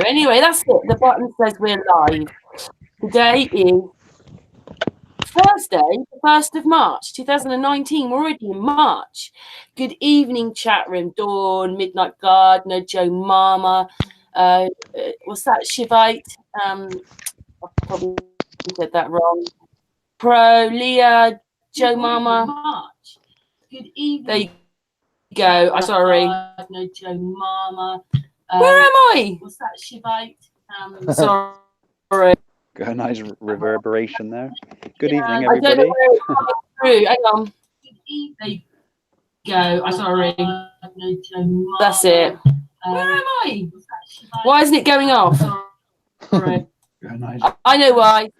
Anyway, that's it. The button says we're live. Today is Thursday, the 1st of March, 2019. We're already in March. Good evening, chat room. Dawn, Midnight Gardener, Joe Mama. What's that? Shivite. I probably said that wrong. Pro, Leah, Joe Mama. March. Good evening. There you go. I'm sorry. No, Joe Mama. Where am I? What's that? Shivite. Sorry. Got a nice reverberation there. Good evening, everybody. I don't know where it's coming through. Hang on. Good evening. There you go. I'm sorry. That's it. Where am I? Why isn't it going off? Sorry. I know why.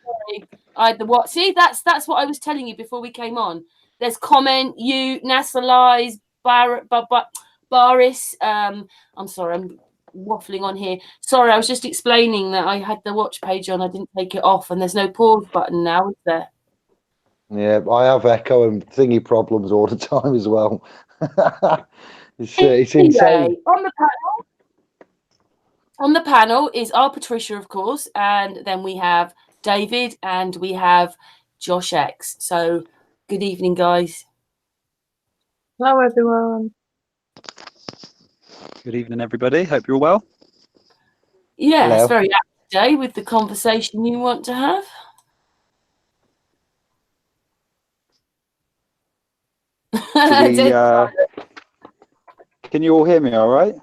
Sorry. The what? See, that's what I was telling you before we came on. There's comment, you, NASA Lies, Baris. I'm sorry, I'm waffling on here. Sorry, I was just explaining that I had the watch page on. I didn't take it off, and there's no pause button now, is there? Yeah, I have echo and thingy problems all the time as well. It's insane. On the panel is our Patricia, of course, and then we have David and we have Josh X. So, good evening, guys. Hello, everyone. Good evening, everybody. Hope you're well. Yeah, Hello. it's very apt today with the conversation you want to have. Can you all hear me all right?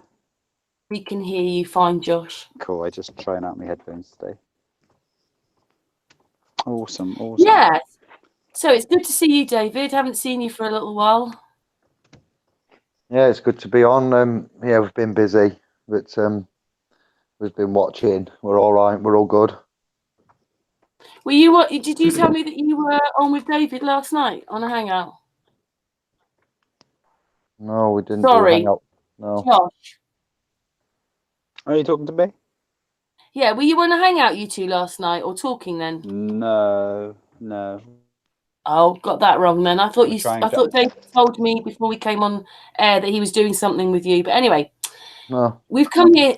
We can hear you fine, Josh. Cool. I just trying out my headphones today. Awesome. Yeah. So it's good to see you, David. Haven't seen you for a little while. Yeah, it's good to be on. Yeah, we've been busy, but we've been watching. We're all right. We're all good. Were you? What did you tell me that you were on with David last night on a hangout? No, we didn't. Sorry, do a hangout. No. Josh. Are you talking to me? Yeah, were you on a hangout, you two, last night, or talking then? No. Oh, got that wrong then. I thought David told me before we came on air that he was doing something with you. But anyway, No. we've come here.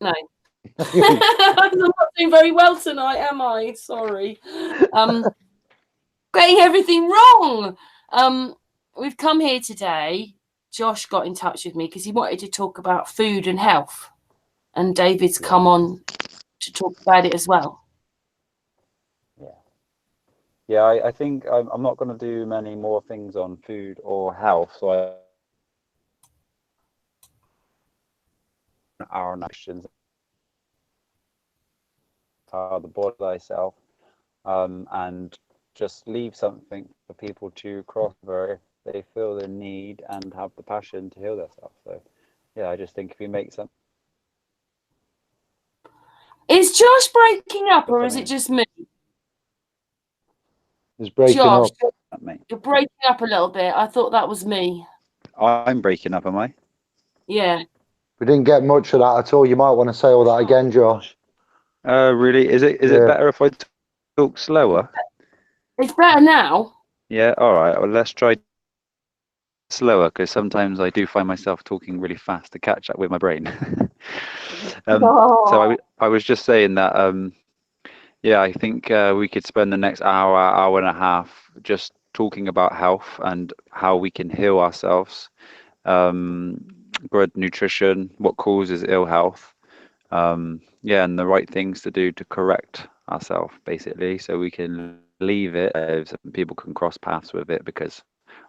No. I'm not doing very well tonight, am I? Sorry. Getting everything wrong. We've come here today. Josh got in touch with me because he wanted to talk about food and health. And David's come on to talk about it as well. Yeah, I think I'm not going to do many more things on food or health. So our questions are the body thyself, and just leave something for people to cross over if they feel the need and have the passion to heal themselves. So yeah, I just think if you make some. Is Josh breaking up or is it just me? It's breaking Josh, up. You're breaking up a little bit. I thought that was me. I'm breaking up, am I? Yeah. We didn't get much of that at all. You might want to say all that again, Josh. Really? Is it better if I talk slower? It's better now. Yeah, all right. Well, let's try slower, because sometimes I do find myself talking really fast to catch up with my brain. So I was just saying that, yeah, I think we could spend the next hour and a half just talking about health and how we can heal ourselves, good nutrition, what causes ill health, yeah, and the right things to do to correct ourselves, basically, so we can leave it so people can cross paths with it, because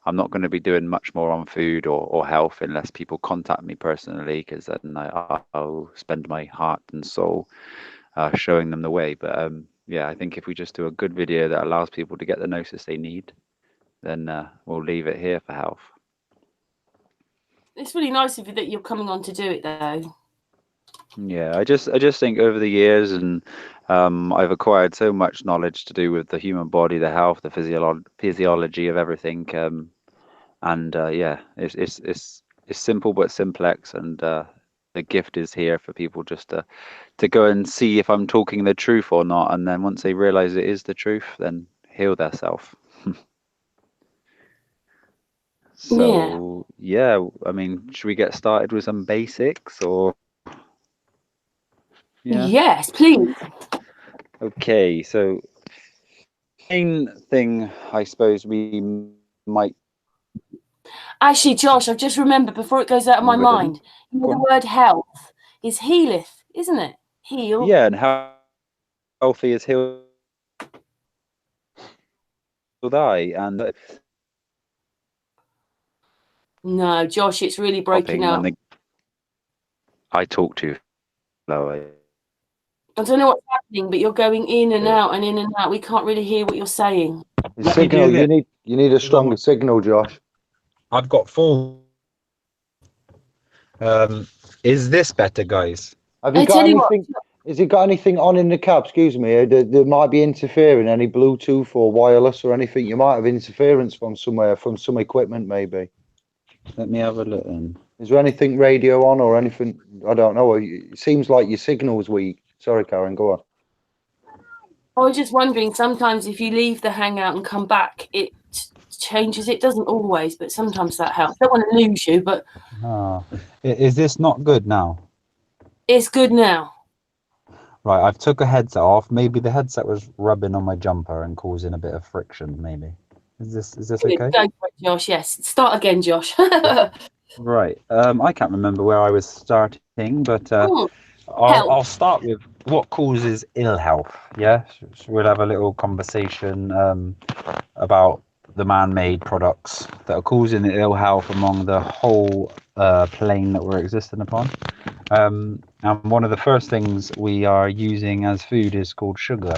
I'm not going to be doing much more on food or health unless people contact me personally, because then I'll spend my heart and soul showing them the way. But yeah, I think if we just do a good video that allows people to get the gnosis they need, then we'll leave it here for health. It's really nice of you that you're coming on to do it, though. Yeah, I just think over the years, and I've acquired so much knowledge to do with the human body, the health, the physiology of everything, and yeah, it's simple but simplex, and the gift is here for people just to go and see if I'm talking the truth or not, and then once they realize it is the truth, then heal themselves. So yeah, I mean, should we get started with some basics, or? Yeah. Yes, please. Okay, so main thing I suppose we might Actually, Josh, I've just remembered before it goes out of my with it. mind. You know, Go the on. word health is healeth, isn't it? Heal. Yeah, and how healthy is healed thy and No, Josh, it's really breaking when up. I talk to slower. I don't know what's happening, but you're going in and out and in and out. We can't really hear what you're saying. The Let me signal. do this. You need a stronger signal, Josh. I've got full. Is this better, guys? Have you I got tell you what, anything? Has it got anything on in the cab? Excuse me. There might be interfering, any Bluetooth or wireless or anything. You might have interference from somewhere, from some equipment, maybe. Let me have a look then. Is there anything radio on or anything? I don't know. It seems like your signal's weak. Sorry, Karen. Go on. I was just wondering, sometimes if you leave the hangout and come back, it changes. It doesn't always, but sometimes that helps. I don't want to lose you, but Is this not good now? it's good now. Right, I've took a headset off. Maybe the headset was rubbing on my jumper and causing a bit of friction. Maybe. Is this Good. okay? Go for it, Josh. Yes. Start again, Josh. Right. I can't remember where I was starting, but Health. I'll start with what causes ill health. Yeah, so we'll have a little conversation about the man-made products that are causing ill health among the whole plane that we're existing upon. And one of the first things we are using as food is called sugar.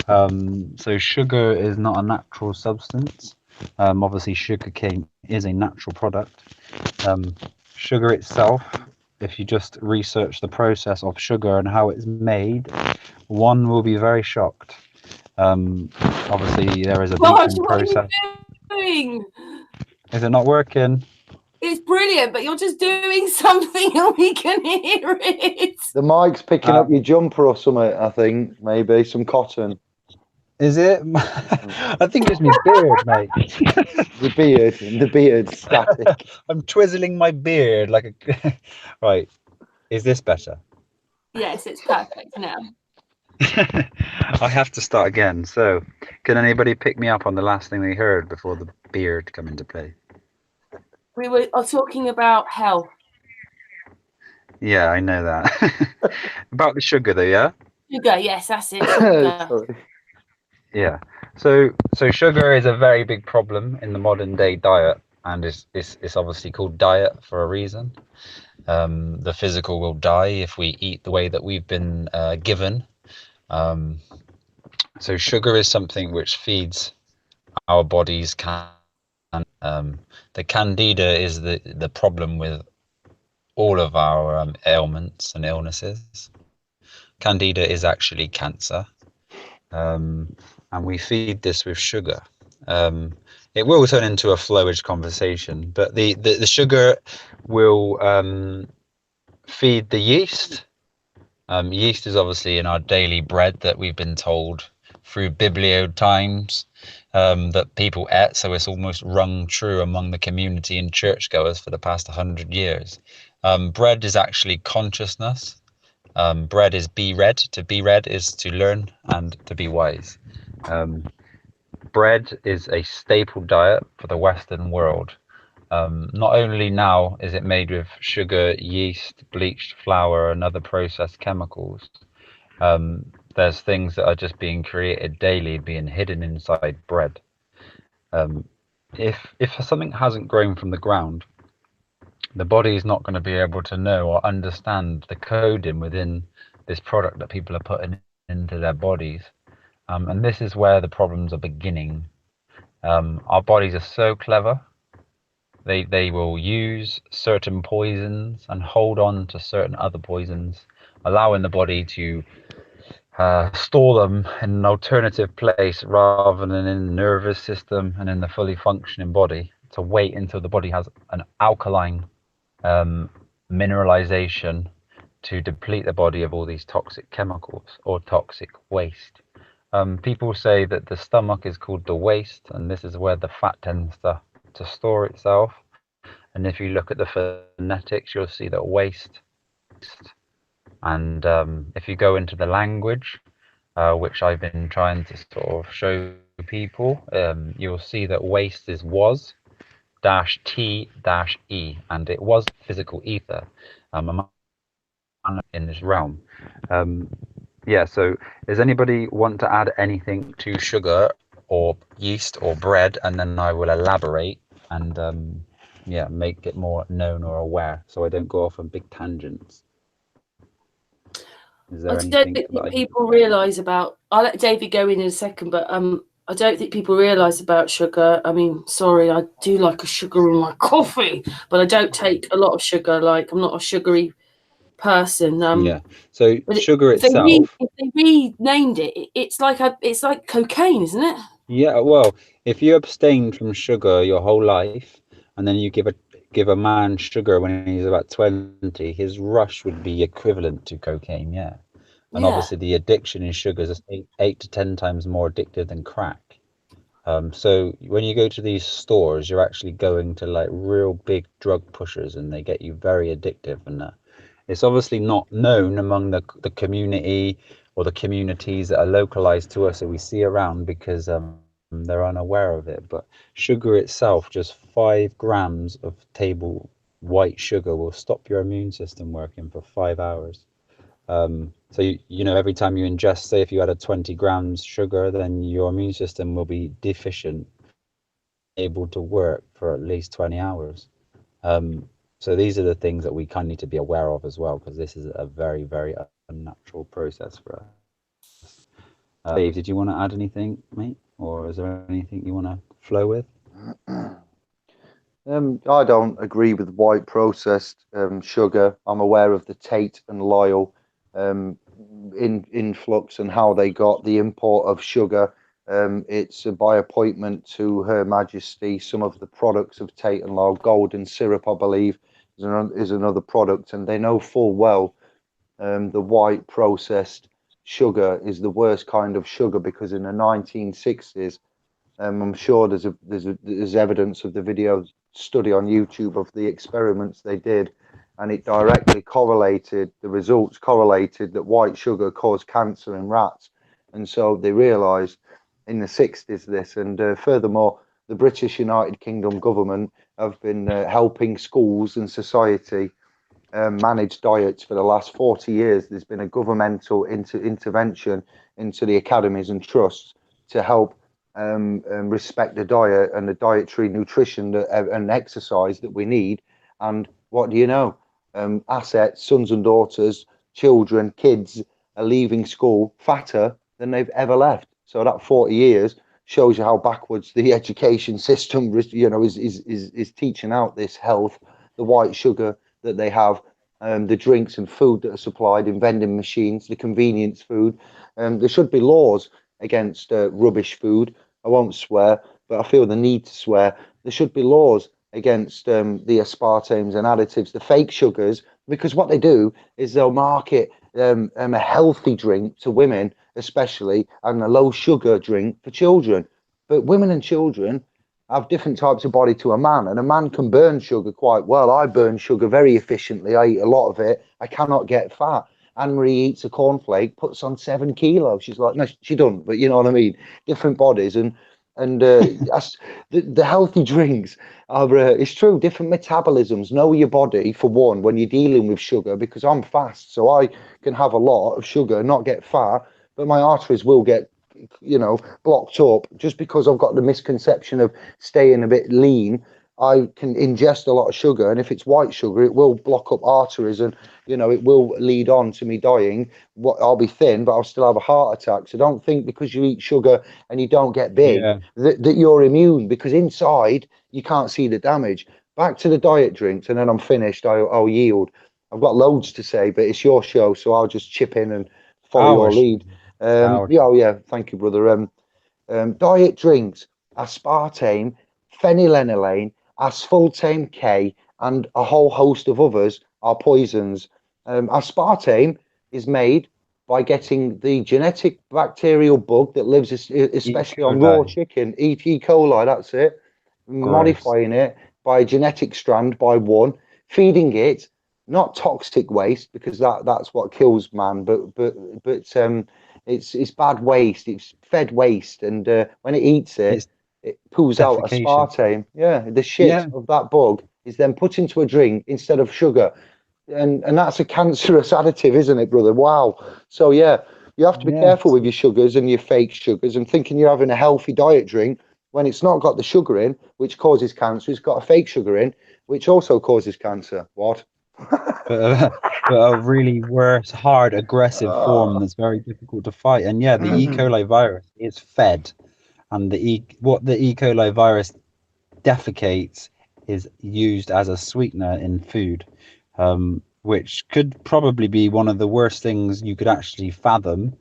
So sugar is not a natural substance. Obviously, sugar cane is a natural product. Sugar itself, if you just research the process of sugar and how it's made, one will be very shocked. Obviously, there is a Gosh, beating what are you process. doing? Is it not working? It's brilliant, but you're just doing something and we can hear it. The mic's picking up your jumper or something. I think maybe some cotton. Is it? I think it's my beard, mate. The beard static. I'm twizzling my beard like a. Right. Is this better? Yes, it's perfect now. I have to start again. So, can anybody pick me up on the last thing they heard before the beard come into play? We were talking about health. Yeah, I know that. About the sugar, though, yeah. Sugar, yes, that's it. Sugar. Sorry. Yeah. So sugar is a very big problem in the modern day diet, and it's obviously called diet for a reason. The physical will die if we eat the way that we've been given. So sugar is something which feeds our bodies. The candida is the problem with all of our ailments and illnesses. Candida is actually cancer. And we feed this with sugar. It will turn into a flowage conversation, but the sugar will feed the yeast. Yeast is obviously in our daily bread that we've been told through biblio times that people ate, so it's almost rung true among the community and churchgoers for the past 100 years. Bread is actually consciousness. Bread is be read. To be read is to learn and to be wise. Bread is a staple diet for the Western world. Not only now is it made with sugar, yeast, bleached flour, and other processed chemicals. There's things that are just being created daily, being hidden inside bread. If something hasn't grown from the ground, the body is not going to be able to know or understand the coding within this product that people are putting into their bodies. And this is where the problems are beginning. Our bodies are so clever. They will use certain poisons and hold on to certain other poisons, allowing the body to store them in an alternative place rather than in the nervous system and in the fully functioning body, to wait until the body has an alkaline mineralization to deplete the body of all these toxic chemicals or toxic waste. People say that the stomach is called the waste, and this is where the fat tends to store itself. And if you look at the phonetics, you'll see that waste And if you go into the language, which I've been trying to sort of show people, you'll see that waste is was dash T dash E, and it was physical ether in this realm. Yeah, so does anybody want to add anything to sugar or yeast or bread, and then I will elaborate and yeah, make it more known or aware, so I don't go off on big tangents. Is there I don't anything think that people realise about. I'll let David go in a second, but I don't think people realise about sugar. I mean, sorry, I do like a sugar in my coffee, but I don't take a lot of sugar. Like, I'm not a sugary person. Yeah. So But sugar if they itself. renamed it, it's like cocaine, isn't it? Yeah. Well, if you abstain from sugar your whole life, and then you give a man sugar when he's about 20, his rush would be equivalent to cocaine. Yeah. And Yeah. obviously the addiction in sugars is 8 to 10 times more addictive than crack. So when you go to these stores, you're actually going to like real big drug pushers, and they get you very addictive. And it's obviously not known among the community or the communities that are localized to us that we see around, because they're unaware of it. But sugar itself, just 5 grams of table white sugar, will stop your immune system working for 5 hours. So you know, every time you ingest, say if you had a 20 grams sugar, then your immune system will be deficient, able to work for at least 20 hours. So these are the things that we kind of need to be aware of as well, because this is a very, very unnatural process for us. Dave, did you want to add anything, mate? Or is there anything you want to flow with? I don't agree with white processed sugar. I'm aware of the Tate and Lyle influx and how they got the import of sugar. It's by appointment to Her Majesty. Some of the products of Tate and Lyle, golden syrup, I believe, is another product, and they know full well the white processed sugar is the worst kind of sugar, because in the 1960s, I'm sure there's evidence of the video study on YouTube of the experiments they did, and it directly correlated, the results correlated that white sugar caused cancer in rats. And so they realized in the 60s this, and furthermore, the British United Kingdom government have been helping schools and society manage diets for the last 40 years. There's been a governmental intervention into the academies and trusts to help respect the diet and the dietary nutrition and exercise that we need. And what do you know? Assets, sons and daughters, children, kids are leaving school fatter than they've ever left. So that 40 years shows you how backwards the education system, you know, is teaching out this health, the white sugar that they have, the drinks and food that are supplied in vending machines, the convenience food. There should be laws against rubbish food. I won't swear, but I feel the need to swear. There should be laws against the aspartames and additives, the fake sugars, because what they do is they'll market a healthy drink to women, especially, and a low sugar drink for children. But women and children have different types of body to a man, and a man can burn sugar quite well. I burn sugar very efficiently. I eat a lot of it. I cannot get fat. Anne-Marie eats a cornflake, puts on 7 kilos. She's like, no, she doesn't, but you know what I mean? Different bodies. And the healthy drinks are, it's true, different metabolisms. Know your body, for one, when you're dealing with sugar, because I'm fast, so I can have a lot of sugar, not get fat, but my arteries will get, you know, blocked up. Just because I've got the misconception of staying a bit lean, I can ingest a lot of sugar, and if it's white sugar, it will block up arteries, and you know, it will lead on to me dying. I'll be thin, but I'll still have a heart attack. So don't think because you eat sugar and you don't get big that you're immune, because inside you can't see the damage. Back to the diet drinks, and then I'm finished. I'll yield. I've got loads to say, but it's your show, so I'll just chip in and follow your lead. Yeah, thank you, brother. Diet drinks: aspartame, phenylenediamine, aspartame K, and a whole host of others are poisons. Aspartame is made by getting the genetic bacterial bug that lives especially on raw chicken, E. coli, that's it, modifying it by a genetic strand by one, feeding it not toxic waste, because that's what kills man, but it's bad waste. It's fed waste, and when it eats it, it poos out defecation. aspartame. Yeah, the shit Yeah. of that bug is then put into a drink instead of sugar, and that's a cancerous additive, isn't it, brother? Wow. So yeah, you have to be careful with your sugars and your fake sugars, and thinking you're having a healthy diet drink when it's not got the sugar in, which causes cancer. It's got a fake sugar in, which also causes cancer. What? But a really worse, hard, aggressive form that's very difficult to fight. And yeah, the E. coli virus is fed, and what the E. coli virus defecates is used as a sweetener in food, which could probably be one of the worst things you could actually fathom.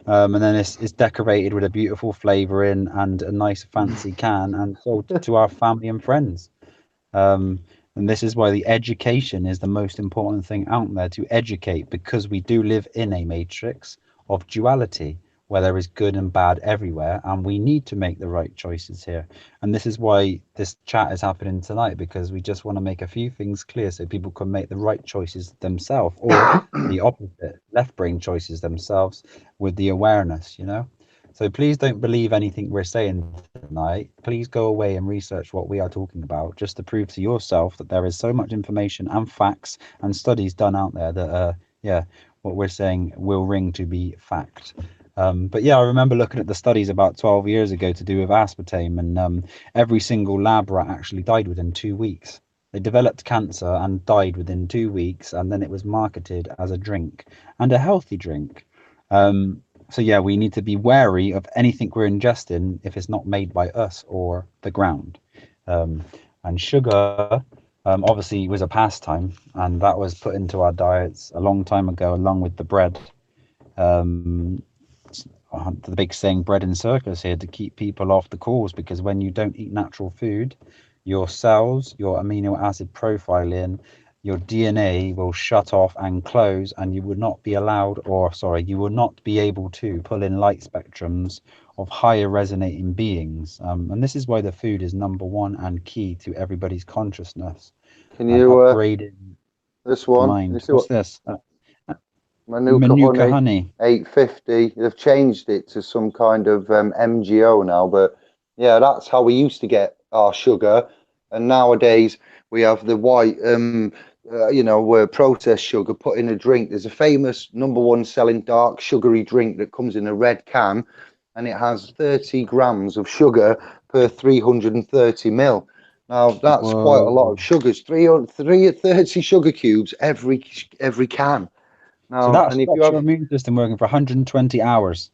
And then it's decorated with a beautiful flavouring and a nice fancy can and sold to our family and friends. And this is why the education is the most important thing out there, to educate, because we do live in a matrix of duality where there is good and bad everywhere, and we need to make the right choices here. And this is why this chat is happening tonight, because we just want to make a few things clear so people can make the right choices themselves, or the opposite, left brain choices themselves, with the awareness, you know. So please don't believe anything we're saying tonight. Please go away and research what we are talking about, just to prove to yourself that there is so much information and facts and studies done out there that, what we're saying will ring to be fact. But yeah, I remember looking at the studies about 12 years ago to do with aspartame, and every single lab rat actually died within 2 weeks. They developed cancer and died within 2 weeks, and then it was marketed as a drink, and a healthy drink. So yeah, we need to be wary of anything we're ingesting if it's not made by us or the ground. And sugar, obviously, was a pastime, and that was put into our diets a long time ago, along with the bread. The big saying, bread and circus here, to keep people off the cause, because when you don't eat natural food, your cells, your amino acid profiling, your DNA will shut off and close, and you would not be allowed, or sorry, you will not be able to pull in light spectrums of higher resonating beings. And this is why the food is number one and key to everybody's consciousness. Can you upgrading this one? mind. What's this? Manuka honey. 850. They've changed it to some kind of MGO now, but yeah, that's how we used to get our sugar. And nowadays we have the white, processed sugar put in a drink. There's a famous #1 selling dark sugary drink that comes in a red can, and it has 30 grams of sugar per 330 ml. Now that's quite a lot of sugars. 30 sugar cubes every can. Now, So that and if stops you have your immune system working for 120 hours.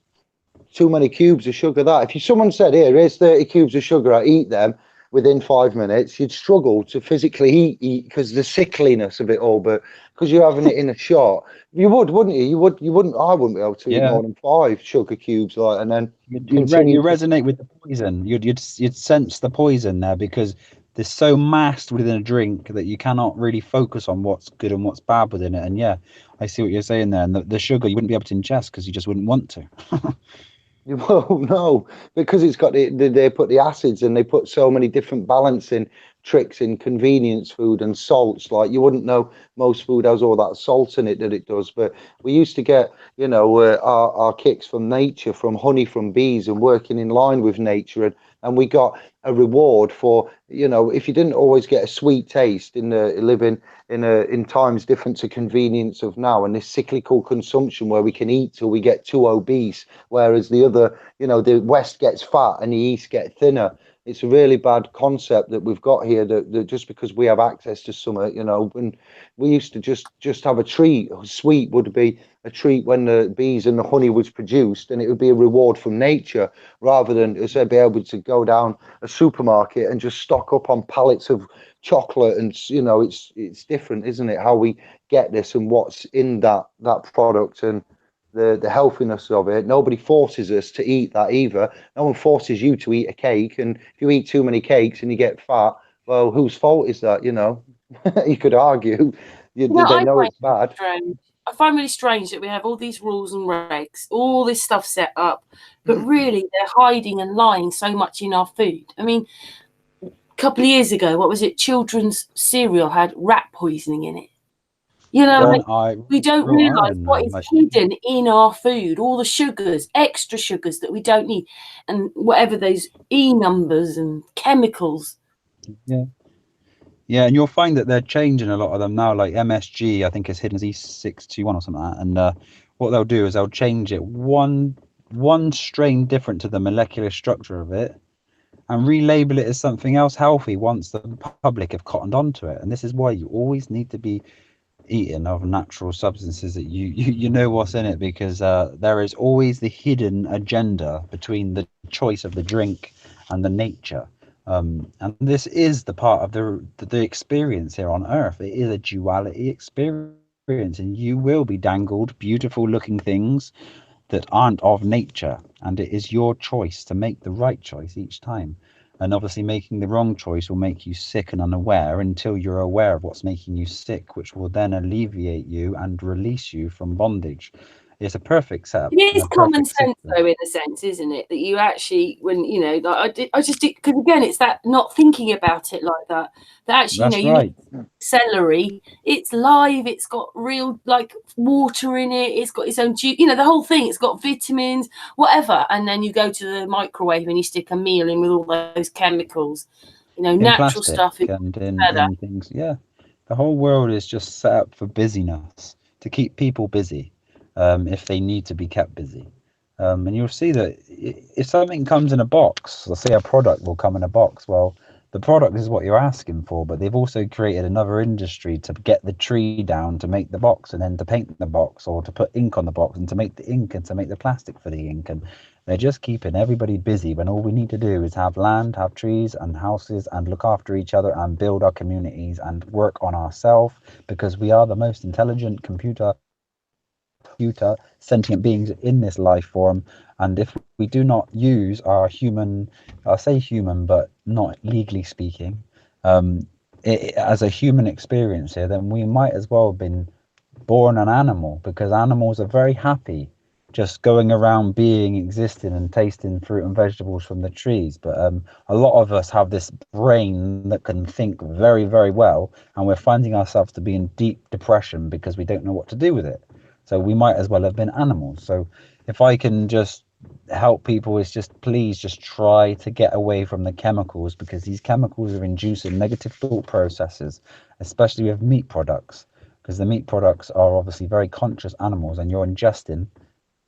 too many cubes of sugar, if someone said, here's 30 cubes of sugar, I eat them within 5 minutes, you'd struggle to physically eat because the sickliness of it all. But because you're having it in a shot, you would, wouldn't you? You wouldn't. I wouldn't be able to eat more than 5 sugar cubes, and then you continue. resonate with the poison. You'd sense the poison there, because they're so masked within a drink that you cannot really focus on what's good and what's bad within it. And yeah, I see what you're saying there. And the sugar you wouldn't be able to ingest because you just wouldn't want to. Well, no, because it's got they put the acids, and they put so many different balancing tricks in convenience food and salts. Like, you wouldn't know most food has all that salt in it that it does. But we used to get, our kicks from nature, from honey from bees, and working in line with nature, and we got a reward for, if you didn't always get a sweet taste in the living in times different to convenience of now, and this cyclical consumption where we can eat till we get too obese, whereas the other, the West gets fat and the East get thinner. It's a really bad concept that we've got here, that just because we have access to something, when we used to just have a treat. Sweet would be a treat when the bees and the honey was produced, and it would be a reward from nature, rather than, as I be able to go down a supermarket and just stock up on pallets of chocolate. And it's different, isn't it, how we get this and what's in that product, and the healthiness of it. Nobody forces us to eat that either. No one forces you to eat a cake, and if you eat too many cakes and you get fat, well, whose fault is that? You could argue they know it's bad. I find really strange that we have all these rules and regs, all this stuff set up, but really they're hiding and lying so much in our food. I mean, a couple of years ago, what was it? Children's cereal had rat poisoning in it. You know, we don't real realise iron, what is like, hidden in our food, all the sugars, extra sugars that we don't need, and whatever those E numbers and chemicals. yeah. Yeah, and you'll find that they're changing a lot of them now, like MSG, I think is hidden as E621 or something like that. And what they'll do is they'll change it one strain different to the molecular structure of it and relabel it as something else healthy once the public have cottoned onto it. And this is why you always need to be eating of natural substances that you know what's in it, because there is always the hidden agenda between the choice of the drink and the nature. And this is the part of the experience here on Earth. It is a duality experience, and you will be dangled beautiful looking things that aren't of nature, and it is your choice to make the right choice each time. And obviously making the wrong choice will make you sick and unaware until you're aware of what's making you sick, which will then alleviate you and release you from bondage. It's a perfect setup. It is common sense, system. though, in a sense, isn't it? That you actually, when you know, like I just because again, it's that not thinking about it like that. That actually, That's you know, right. you need celery. It's live. It's got real like water in it. It's got its own juice. You know, the whole thing. It's got vitamins, whatever. And then you go to the microwave and you stick a meal in with all those chemicals. You know, In natural plastic stuff is and better. in things. Yeah, the whole world is just set up for busyness, to keep people busy, if they need to be kept busy. And you'll see that if something comes in a box, let's say a product will come in a box, well, the product is what you're asking for, but they've also created another industry to get the tree down to make the box, and then to paint the box, or to put ink on the box, and to make the ink, and to make the plastic for the ink. And they're just keeping everybody busy when all we need to do is have land, have trees and houses, and look after each other and build our communities and work on ourselves, because we are the most intelligent computer sentient beings in this life form. And if we do not use our human, I'll say human but not legally speaking, as a human experience here, then we might as well have been born an animal, because animals are very happy just going around being, existing and tasting fruit and vegetables from the trees. But a lot of us have this brain that can think very, very well, and we're finding ourselves to be in deep depression because we don't know what to do with it. So we might as well have been animals. So if I can just help people, is just please just try to get away from the chemicals, because these chemicals are inducing negative thought processes, especially with meat products, because the meat products are obviously very conscious animals, and you're ingesting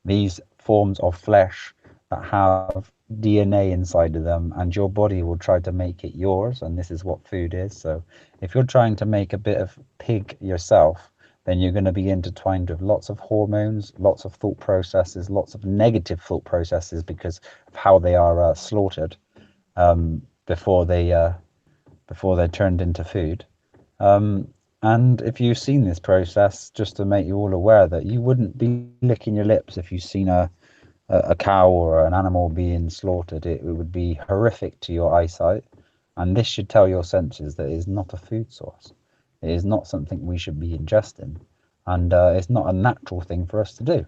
these forms of flesh that have DNA inside of them, and your body will try to make it yours, and this is what food is. So if you're trying to make a bit of pig yourself, then you're going to be intertwined with lots of hormones, lots of thought processes, lots of negative thought processes, because of how they are slaughtered before they're turned into food. And if you've seen this process, just to make you all aware that you wouldn't be licking your lips if you've seen a cow or an animal being slaughtered. It would be horrific to your eyesight, and this should tell your senses that it is not a food source. It is not something we should be ingesting, and it's not a natural thing for us to do.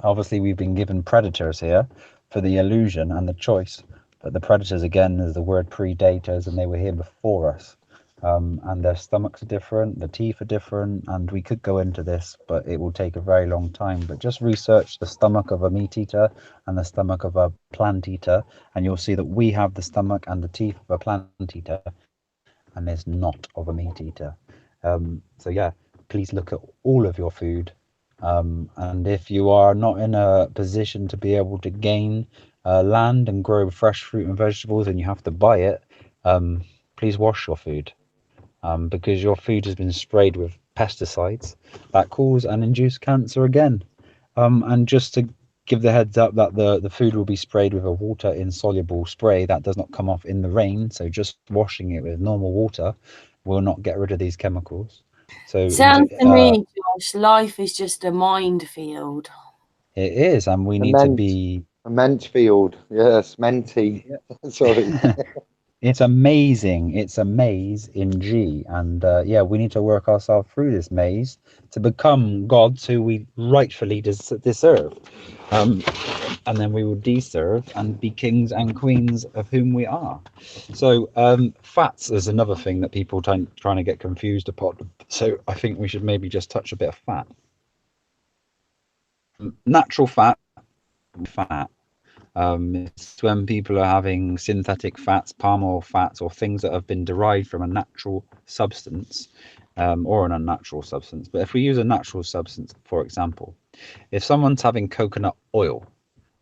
Obviously, we've been given predators here for the illusion and the choice, but the predators, again, is the word predators, and they were here before us. And their stomachs are different, the teeth are different, and we could go into this, but it will take a very long time. But just research the stomach of a meat eater and the stomach of a plant eater, and you'll see that we have the stomach and the teeth of a plant eater, and is not of a meat eater. So yeah, please look at all of your food. And if you are not in a position to be able to gain land and grow fresh fruit and vegetables, and you have to buy it, please wash your food. Because your food has been sprayed with pesticides that cause and induce cancer again. And just to give the heads up that the food will be sprayed with a water insoluble spray that does not come off in the rain. So just washing it with normal water will not get rid of these chemicals. So Sounds to me, Josh, life is just a minefield. it is, and we need to be a ment field. Yes, menti. Yeah. Sorry. It's amazing. It's a maze in G, and yeah, we need to work ourselves through this maze to become gods who we rightfully deserve, and then we will deserve and be kings and queens of whom we are. So fats is another thing that people trying to get confused upon. So I think we should maybe just touch a bit of fat. Natural fat. It's when people are having synthetic fats, palm oil fats, or things that have been derived from a natural substance, or an unnatural substance. But if we use a natural substance, for example, if someone's having coconut oil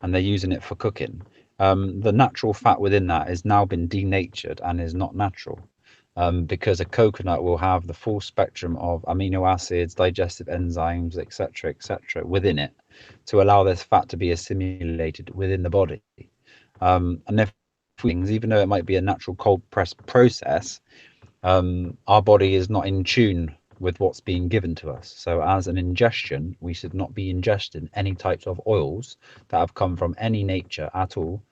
and they're using it for cooking, the natural fat within that has now been denatured and is not natural. Because a coconut will have the full spectrum of amino acids, digestive enzymes, etc., within it to allow this fat to be assimilated within the body. And if things, even though it might be a natural cold press process, our body is not in tune with what's being given to us. So as an ingestion, we should not be ingesting any types of oils that have come from any nature at all.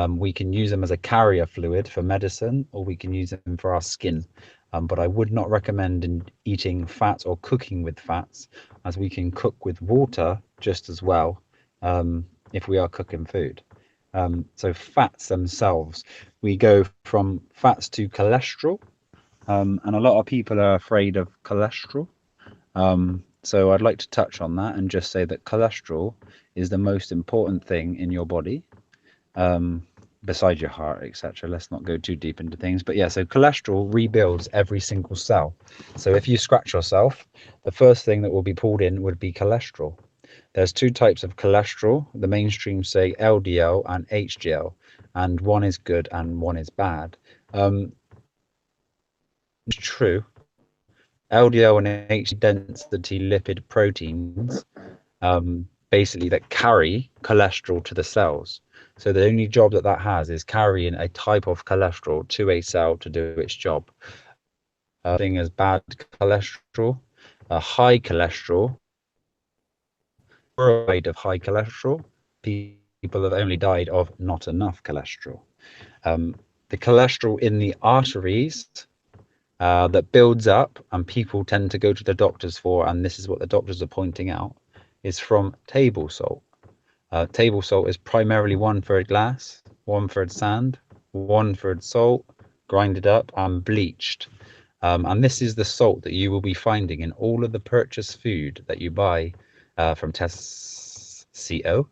We can use them as a carrier fluid for medicine, or we can use them for our skin. But I would not recommend eating fat or cooking with fats, as we can cook with water just as well if we are cooking food. So fats themselves, we go from fats to cholesterol, and a lot of people are afraid of cholesterol. So I'd like to touch on that and just say that cholesterol is the most important thing in your body, besides your heart, etc. Let's not go too deep into things, but yeah, so cholesterol rebuilds every single cell. So if you scratch yourself, the first thing that will be pulled in would be cholesterol. There's two types of cholesterol. The mainstream say LDL and HDL, and one is good and one is bad. It's true. LDL and HDL density lipid proteins, basically that carry cholesterol to the cells. So the only job that has is carrying a type of cholesterol to a cell to do its job. Thing as bad cholesterol, high cholesterol, died of high cholesterol. People have only died of not enough cholesterol. The cholesterol in the arteries that builds up and people tend to go to the doctors for, and this is what the doctors are pointing out, is from table salt. Table salt is primarily 1/3 glass, 1/3 sand, 1/3 salt, grinded up and bleached. And this is the salt that you will be finding in all of the purchased food that you buy from Tesco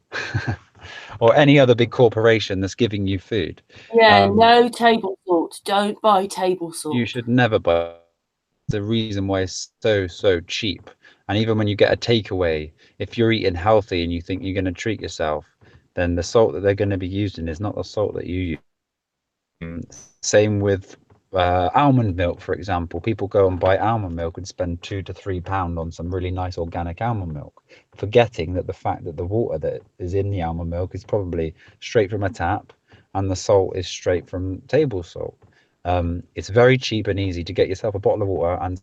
or any other big corporation that's giving you food. Yeah, no table salt. Don't buy table salt. You should never buy. The reason why it's so cheap. And even when you get a takeaway, if you're eating healthy and you think you're going to treat yourself, then the salt that they're going to be using is not the salt that you use. Same with almond milk, for example. People go and buy almond milk and spend £2 to £3 on some really nice organic almond milk, forgetting that the fact that the water that is in the almond milk is probably straight from a tap and the salt is straight from table salt. It's very cheap and easy to get yourself a bottle of water and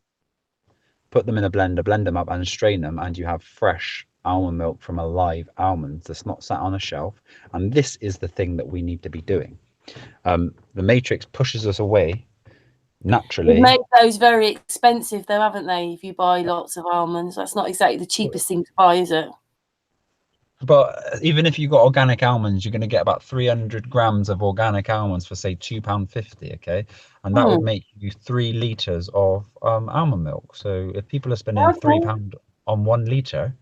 put them in a blender, blend them up and strain them, and you have fresh almond milk from a live almond that's not sat on a shelf. And this is the thing that we need to be doing. The Matrix pushes us away naturally. They've made those very expensive though, haven't they? If you buy lots of almonds, that's not exactly the cheapest thing to buy, is it? But even if you got organic almonds, you're going to get about 300 grams of organic almonds for say £2.50, okay? And that would make you 3 litres of almond milk. So if people are spending £3 on 1 litre,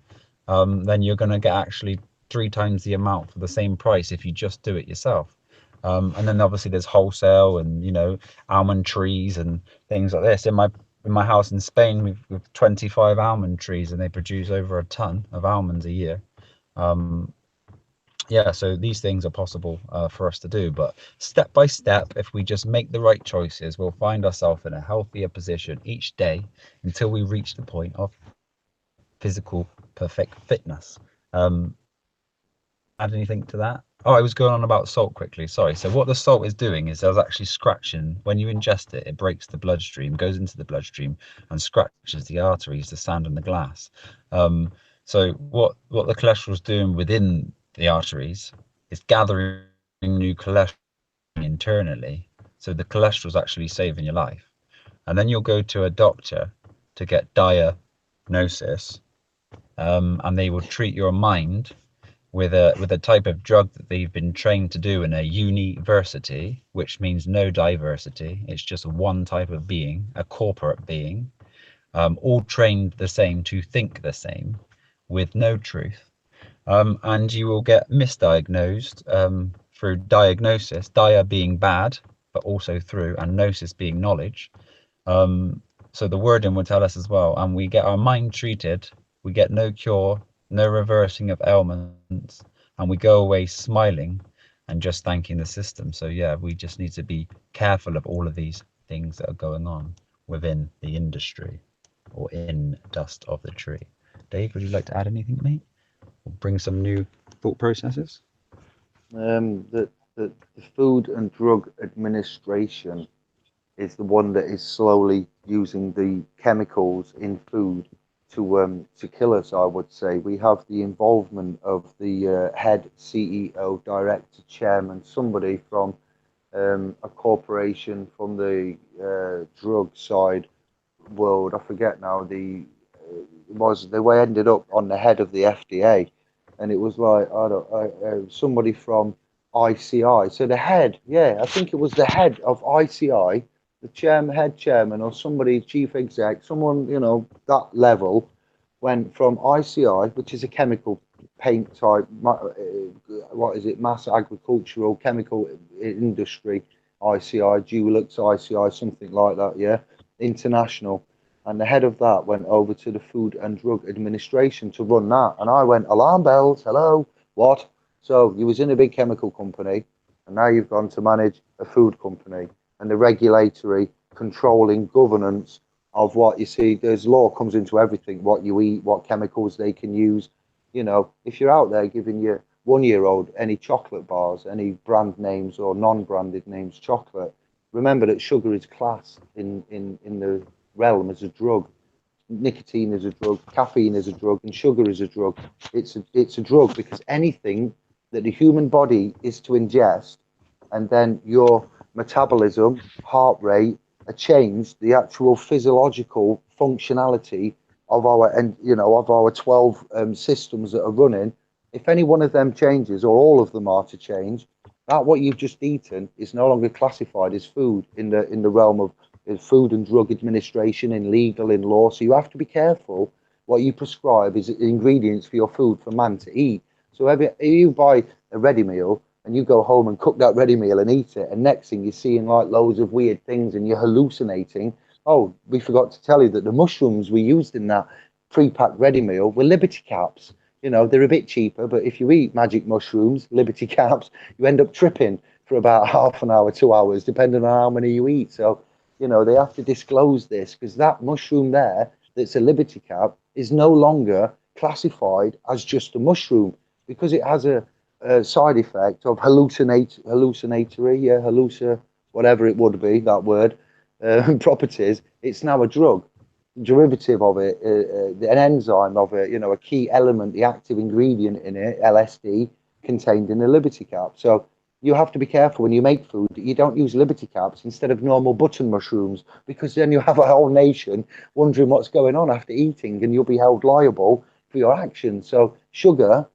then you're going to get actually 3 times the amount for the same price if you just do it yourself. And then obviously there's wholesale and, you know, almond trees and things like this. In my house in Spain, we've 25 almond trees and they produce over a ton of almonds a year. Yeah, so these things are possible for us to do, but step by step, if we just make the right choices, we'll find ourselves in a healthier position each day until we reach the point of physical perfect fitness. Add anything to that? Oh, I was going on about salt quickly, sorry. So what the salt is doing is there's actually scratching. When you ingest it, it breaks the bloodstream, goes into the bloodstream and scratches the arteries, the sand and the glass. So what the cholesterol is doing within the arteries is gathering new cholesterol internally So the cholesterol's actually saving your life. And then you'll go to a doctor to get diagnosis, and they will treat your mind with a type of drug that they've been trained to do in a university, which means no diversity. It's just one type of being, a corporate being, all trained the same to think the same, with no truth. And you will get misdiagnosed through diagnosis, dia being bad, but also through, and gnosis being knowledge. So the wording will tell us as well, and we get our mind treated, we get no cure, no reversing of ailments, and we go away smiling and just thanking the system. So yeah, we just need to be careful of all of these things that are going on within the industry or in dust of the tree. Dave, would you like to add anything, mate? Or bring some new thought processes? The Food and Drug Administration is the one that is slowly using the chemicals in food to kill us, I would say. We have the involvement of the head CEO, director, chairman, somebody from a corporation from the drug side world. I forget now. They ended up on the head of the FDA, and it was like somebody from ICI. So the head, yeah, I think it was the head of ICI, the head chairman, or somebody, chief exec, someone, that level, went from ICI, which is a chemical paint type, what is it, mass agricultural chemical industry, ICI, Dulux, ICI, something like that, yeah, international. And the head of that went over to the Food and Drug Administration to run that. And I went, alarm bells, hello, what? So you was in a big chemical company, and now you've gone to manage a food company. And the regulatory controlling governance of what you see, there's law comes into everything, what you eat, what chemicals they can use. If you're out there giving your 1-year-old any chocolate bars, any brand names or non-branded names chocolate, remember that sugar is classed in the realm as a drug. Nicotine is a drug, caffeine is a drug, and sugar is a drug. It's a drug because anything that the human body is to ingest, and then your metabolism, heart rate, are changed, the actual physiological functionality of our 12 systems that are running. If any one of them changes, or all of them are to change, that what you've just eaten is no longer classified as food in the realm of Food and Drug Administration, in legal, in law. So you have to be careful what you prescribe is ingredients for your food for man to eat. So if you buy a ready meal and you go home and cook that ready meal and eat it, and next thing you're seeing like loads of weird things and you're hallucinating. Oh, we forgot to tell you that the mushrooms we used in that pre-packed ready meal were Liberty Caps. They're a bit cheaper, but if you eat magic mushrooms, Liberty Caps, you end up tripping for about half an hour, 2 hours, depending on how many you eat. So, they have to disclose this, because that mushroom there that's a Liberty Cap is no longer classified as just a mushroom, because it has a side effect of whatever it would be, that word, properties. It's now a drug, derivative of it, an enzyme of it, a key element, the active ingredient in it, LSD, contained in the Liberty Cap. So you have to be careful when you make food that you don't use Liberty Caps instead of normal button mushrooms, because then you have a whole nation wondering what's going on after eating, and you'll be held liable for your actions. So sugar,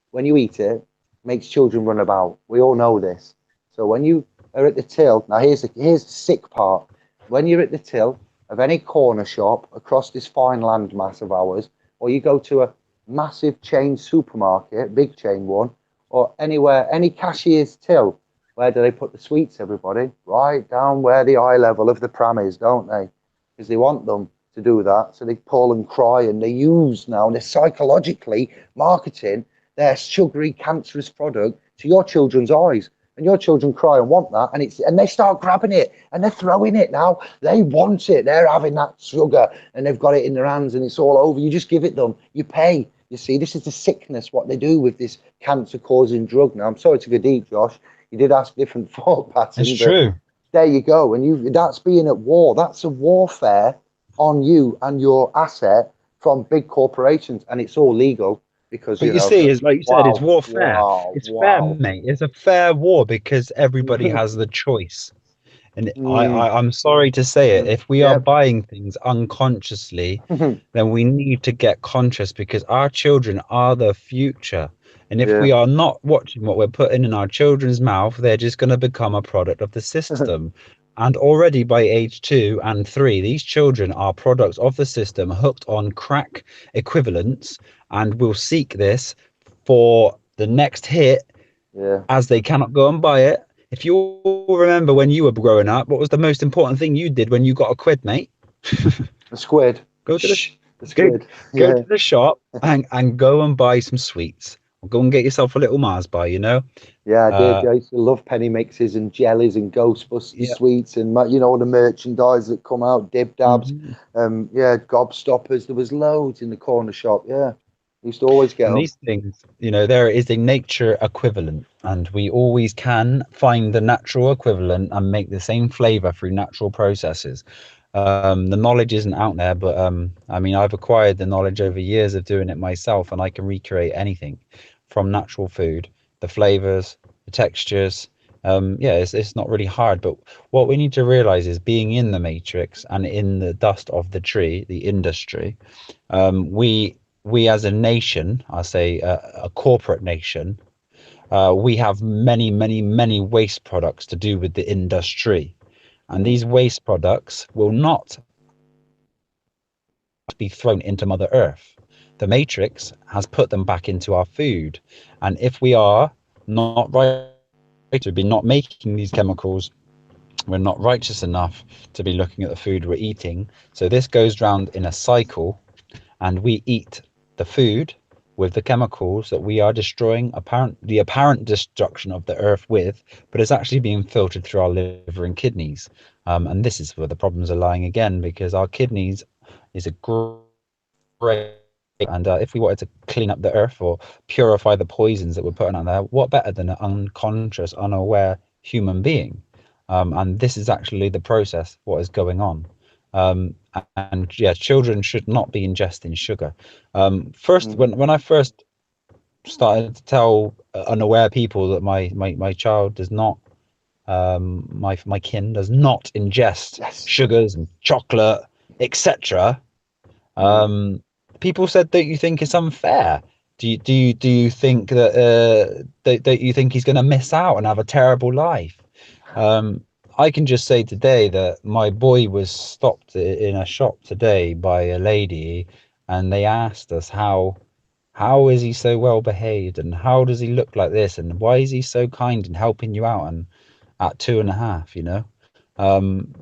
when you eat it, makes children run about. We all know this. So when you are at the till, now here's the sick part. When you're at the till of any corner shop across this fine landmass of ours, or you go to a massive chain supermarket, big chain one, or anywhere, any cashier's till, where do they put the sweets, everybody? Right down where the eye level of the pram is, don't they? Because they want them to do that. So they pull and cry, and they use now, and they're psychologically marketing their sugary, cancerous product to your children's eyes. And your children cry and want that, and they start grabbing it, and they're throwing it now. They want it. They're having that sugar, and they've got it in their hands, and it's all over. You just give it them. You pay. You see, this is the sickness, what they do with this cancer-causing drug. Now, I'm sorry to go deep, Josh. You did ask different thought patterns. It's true. There you go. And that's being at war. That's a warfare on you and your asset from big corporations, and it's all legal. Because, but you see, it's like you said, it's warfare. It's fair, mate. It's a fair war because everybody has the choice. And I'm sorry to say it, if we are buying things unconsciously, then we need to get conscious, because our children are the future. And if we are not watching what we're putting in our children's mouth, they're just going to become a product of the system. And already by age 2 and 3, these children are products of the system, hooked on crack equivalents, and will seek this for the next hit, as they cannot go and buy it. If you all remember when you were growing up, what was the most important thing you did when you got a quid, mate? A squid. Go to the squid. Go to the shop and go and buy some sweets. Or go and get yourself a little Mars bar, you know? Yeah, I did. I used to love penny mixes and jellies and Ghostbusters sweets, and you know, all the merchandise that come out, dib dabs, gobstoppers. There was loads in the corner shop. Yeah, used to always get them. These things, you know, there is a nature equivalent, and we always can find the natural equivalent and make the same flavor through natural processes. The knowledge isn't out there, but I mean, I've acquired the knowledge over years of doing it myself, and I can recreate anything from natural food, the flavors, the textures. It's not really hard, but what we need to realize is, being in the matrix and in the dust of the tree, the industry, we as a nation, I say a corporate nation, we have many waste products to do with the industry. And these waste products will not be thrown into Mother Earth. The Matrix has put them back into our food. And if we are not right to be not making these chemicals, we're not righteous enough to be looking at the food we're eating. So this goes round in a cycle, and we eat the food with the chemicals that we are destroying, the apparent destruction of the earth with, but it's actually being filtered through our liver and kidneys. And this is where the problems are lying again, because our kidneys is a great, and if we wanted to clean up the earth or purify the poisons that we're putting on there, what better than an unconscious, unaware human being? And this is actually the process, what is going on. And children should not be ingesting sugar. When I first started to tell unaware people that my child does not, my kin does not ingest sugars and chocolate, etc., people said, "Don't you think it's unfair? Do you think that don't you think he's going to miss out and have a terrible life?" I can just say today that my boy was stopped in a shop today by a lady, and they asked us how is he so well behaved, and how does he look like this, and why is he so kind and helping you out, and at 2.5, you know,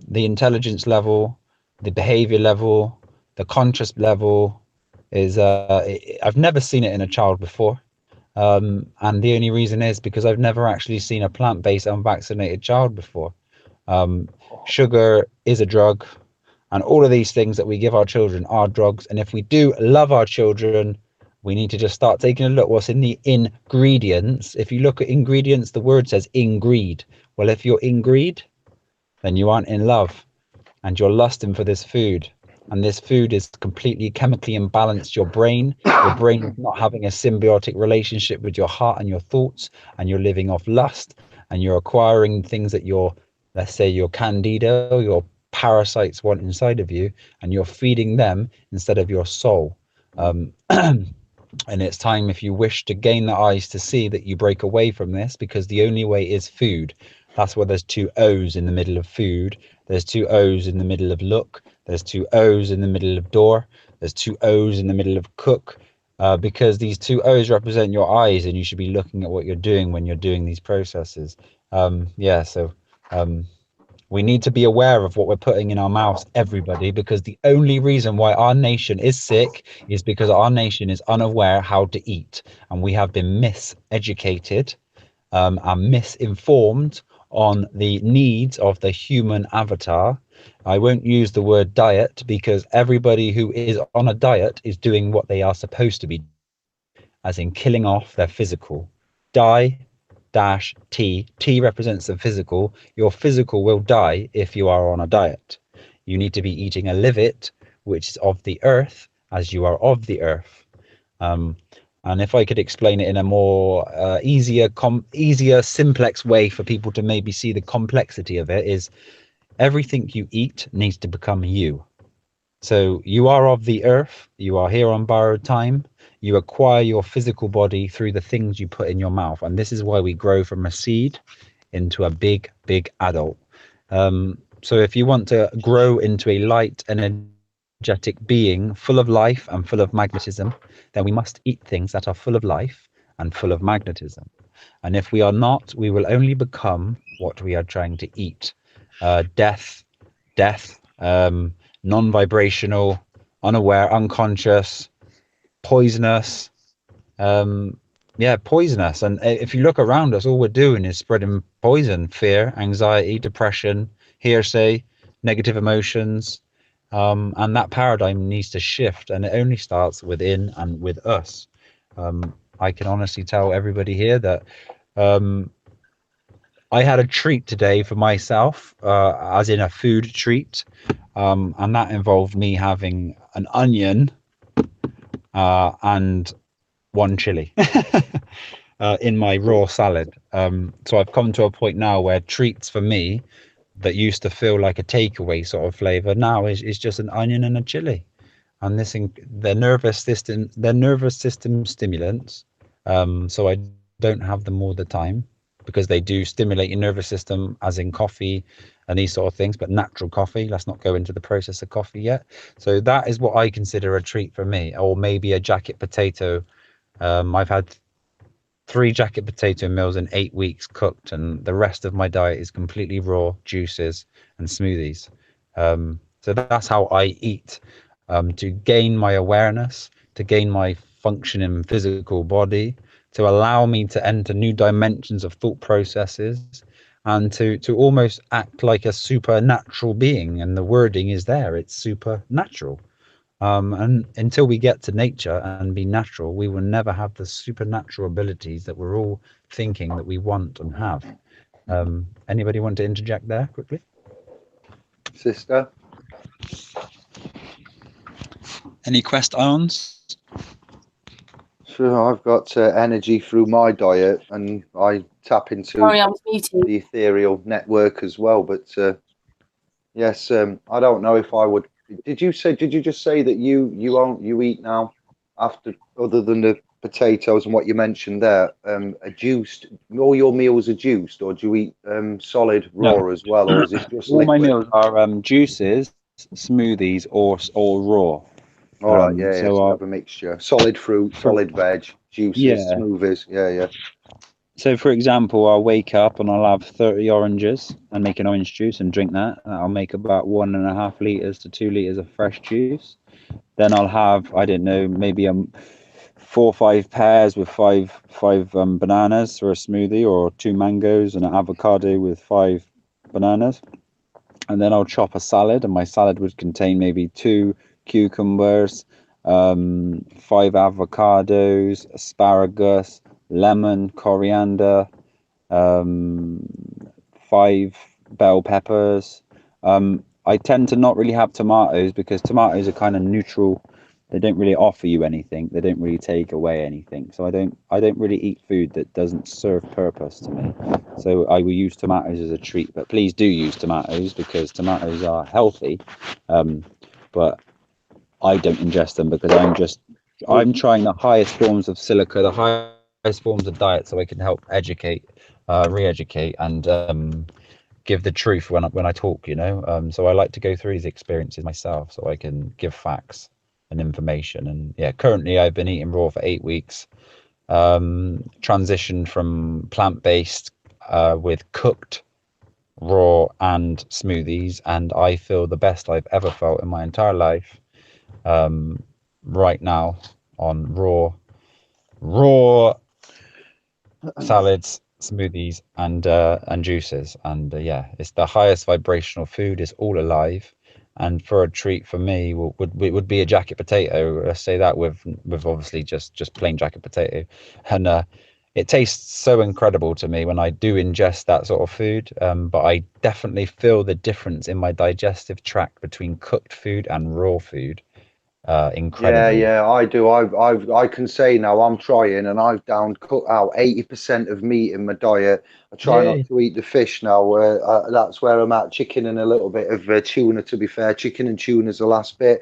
the intelligence level, the behavior level, the conscious level is I've never seen it in a child before. And the only reason is because I've never actually seen a plant-based unvaccinated child before. Sugar is a drug, and all of these things that we give our children are drugs. And if we do love our children, we need to just start taking a look what's in the ingredients. If you look at ingredients, the word says ingreed. Well, if you're ingreed, then you aren't in love, and you're lusting for this food. And this food is completely chemically imbalanced your brain. Your brain is not having a symbiotic relationship with your heart and your thoughts, and you're living off lust, and you're acquiring things that your, let's say, your candida, your parasites want inside of you, and you're feeding them instead of your soul. And it's time, if you wish to gain the eyes to see, that you break away from this, because the only way is food. That's why there's 2 O's in the middle of food. There's 2 O's in the middle of look. There's 2 O's in the middle of door. There's 2 O's in the middle of cook, because these 2 O's represent your eyes, and you should be looking at what you're doing when you're doing these processes. We need to be aware of what we're putting in our mouths, everybody, because the only reason why our nation is sick is because our nation is unaware how to eat, and we have been miseducated and misinformed on the needs of the human avatar. I won't use the word diet, because everybody who is on a diet is doing what they are supposed to be, as in killing off their physical. T represents the physical. Your physical will die if you are on a diet. You need to be eating a livit, which is of the earth, as you are of the earth. And And if I could explain it in a more easier, simplex way for people to maybe see the complexity of it, is everything you eat needs to become you. So you are of the earth, you are here on borrowed time, you acquire your physical body through the things you put in your mouth. And this is why we grow from a seed into a big, big adult. So if you want to grow into a light, energetic being full of life and full of magnetism, then we must eat things that are full of life and full of magnetism. And if we are not, we will only become what we are trying to eat. Death, non-vibrational, unaware, unconscious, poisonous. Poisonous. And if you look around us, all we're doing is spreading poison, fear, anxiety, depression, hearsay, negative emotions. And that paradigm needs to shift, and it only starts within and with us. I can honestly tell everybody here that I had a treat today for myself, as in a food treat, and that involved me having an onion and one chili in my raw salad. So I've come to a point now where treats for me that used to feel like a takeaway sort of flavor now is just an onion and a chili. And their nervous system stimulants. So I don't have them all the time, because they do stimulate your nervous system, as in coffee and these sort of things, but natural coffee. Let's not go into the process of coffee yet. So that is what I consider a treat for me, or maybe a jacket potato. I've had 3 jacket potato meals in 8 weeks cooked, and the rest of my diet is completely raw juices and smoothies. So that's how I eat, to gain my awareness, to gain my functioning physical body, to allow me to enter new dimensions of thought processes, and to almost act like a supernatural being. And the wording is there, it's supernatural. And until we get to nature and be natural, we will never have the supernatural abilities that we're all thinking that we want and have. Anybody want to interject there quickly? Sister? Any questions? Sure, I've got energy through my diet, and I tap into Sorry, I was muted. the ethereal network as well. But yes, I don't know if I would. Did you just say that you eat now, after, other than the potatoes and what you mentioned there, a juiced? All your meals are juiced, or do you eat solid raw as well, or is it just all liquid? my meals are juices, smoothies, or raw. All right, yeah, so so have a mixture: solid fruit, solid veg, juices, Yeah. smoothies. Yeah. So, for example, I'll wake up and I'll have 30 oranges and make an orange juice and drink that. I'll make about 1.5 liters to 2 liters of fresh juice. Then I'll have, I don't know, maybe 4 or 5 pears with five bananas for a smoothie, or 2 mangoes and an avocado with 5 bananas. And then I'll chop a salad, and my salad would contain maybe 2 cucumbers, 5 avocados, asparagus, lemon, coriander, 5 bell peppers. I tend to not really have tomatoes, because tomatoes are kind of neutral. They don't really offer you anything. They don't really take away anything. So I don't really eat food that doesn't serve purpose to me. So I will use tomatoes as a treat. But please do use tomatoes, because tomatoes are healthy. But I don't ingest them, because I'm trying the highest forms of silica, the highest forms of diet, so I can help educate, re-educate, and give the truth when I talk. So I like to go through these experiences myself, so I can give facts and information. And yeah, currently I've been eating raw for 8 weeks. Transitioned from plant-based with cooked, raw, and smoothies, and I feel the best I've ever felt in my entire life. Right now on raw salads, smoothies, and juices, and yeah, it's the highest vibrational food. It's all alive, and for a treat for me would be a jacket potato. Let's say that with obviously just plain jacket potato, and it tastes so incredible to me when I do ingest that sort of food. But I definitely feel the difference in my digestive tract between cooked food and raw food. incredibly. Yeah, I do. I can say now I'm trying, and I've cut out 80% of meat in my diet. I try not Yay. to eat the fish now. That's where I'm at. Chicken and a little bit of tuna. To be fair, chicken and tuna is the last bit.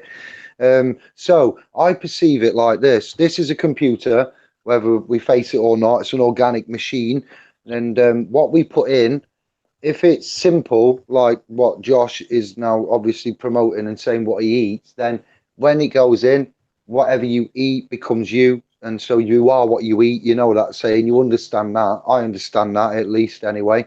So I perceive it like this. This is a computer, whether we face it or not. It's an organic machine, and what we put in, if it's simple, like what Josh is now obviously promoting and saying what he eats, then when it goes in, whatever you eat becomes you. And so you are what you eat. You know that saying. You understand that. I understand that, at least anyway.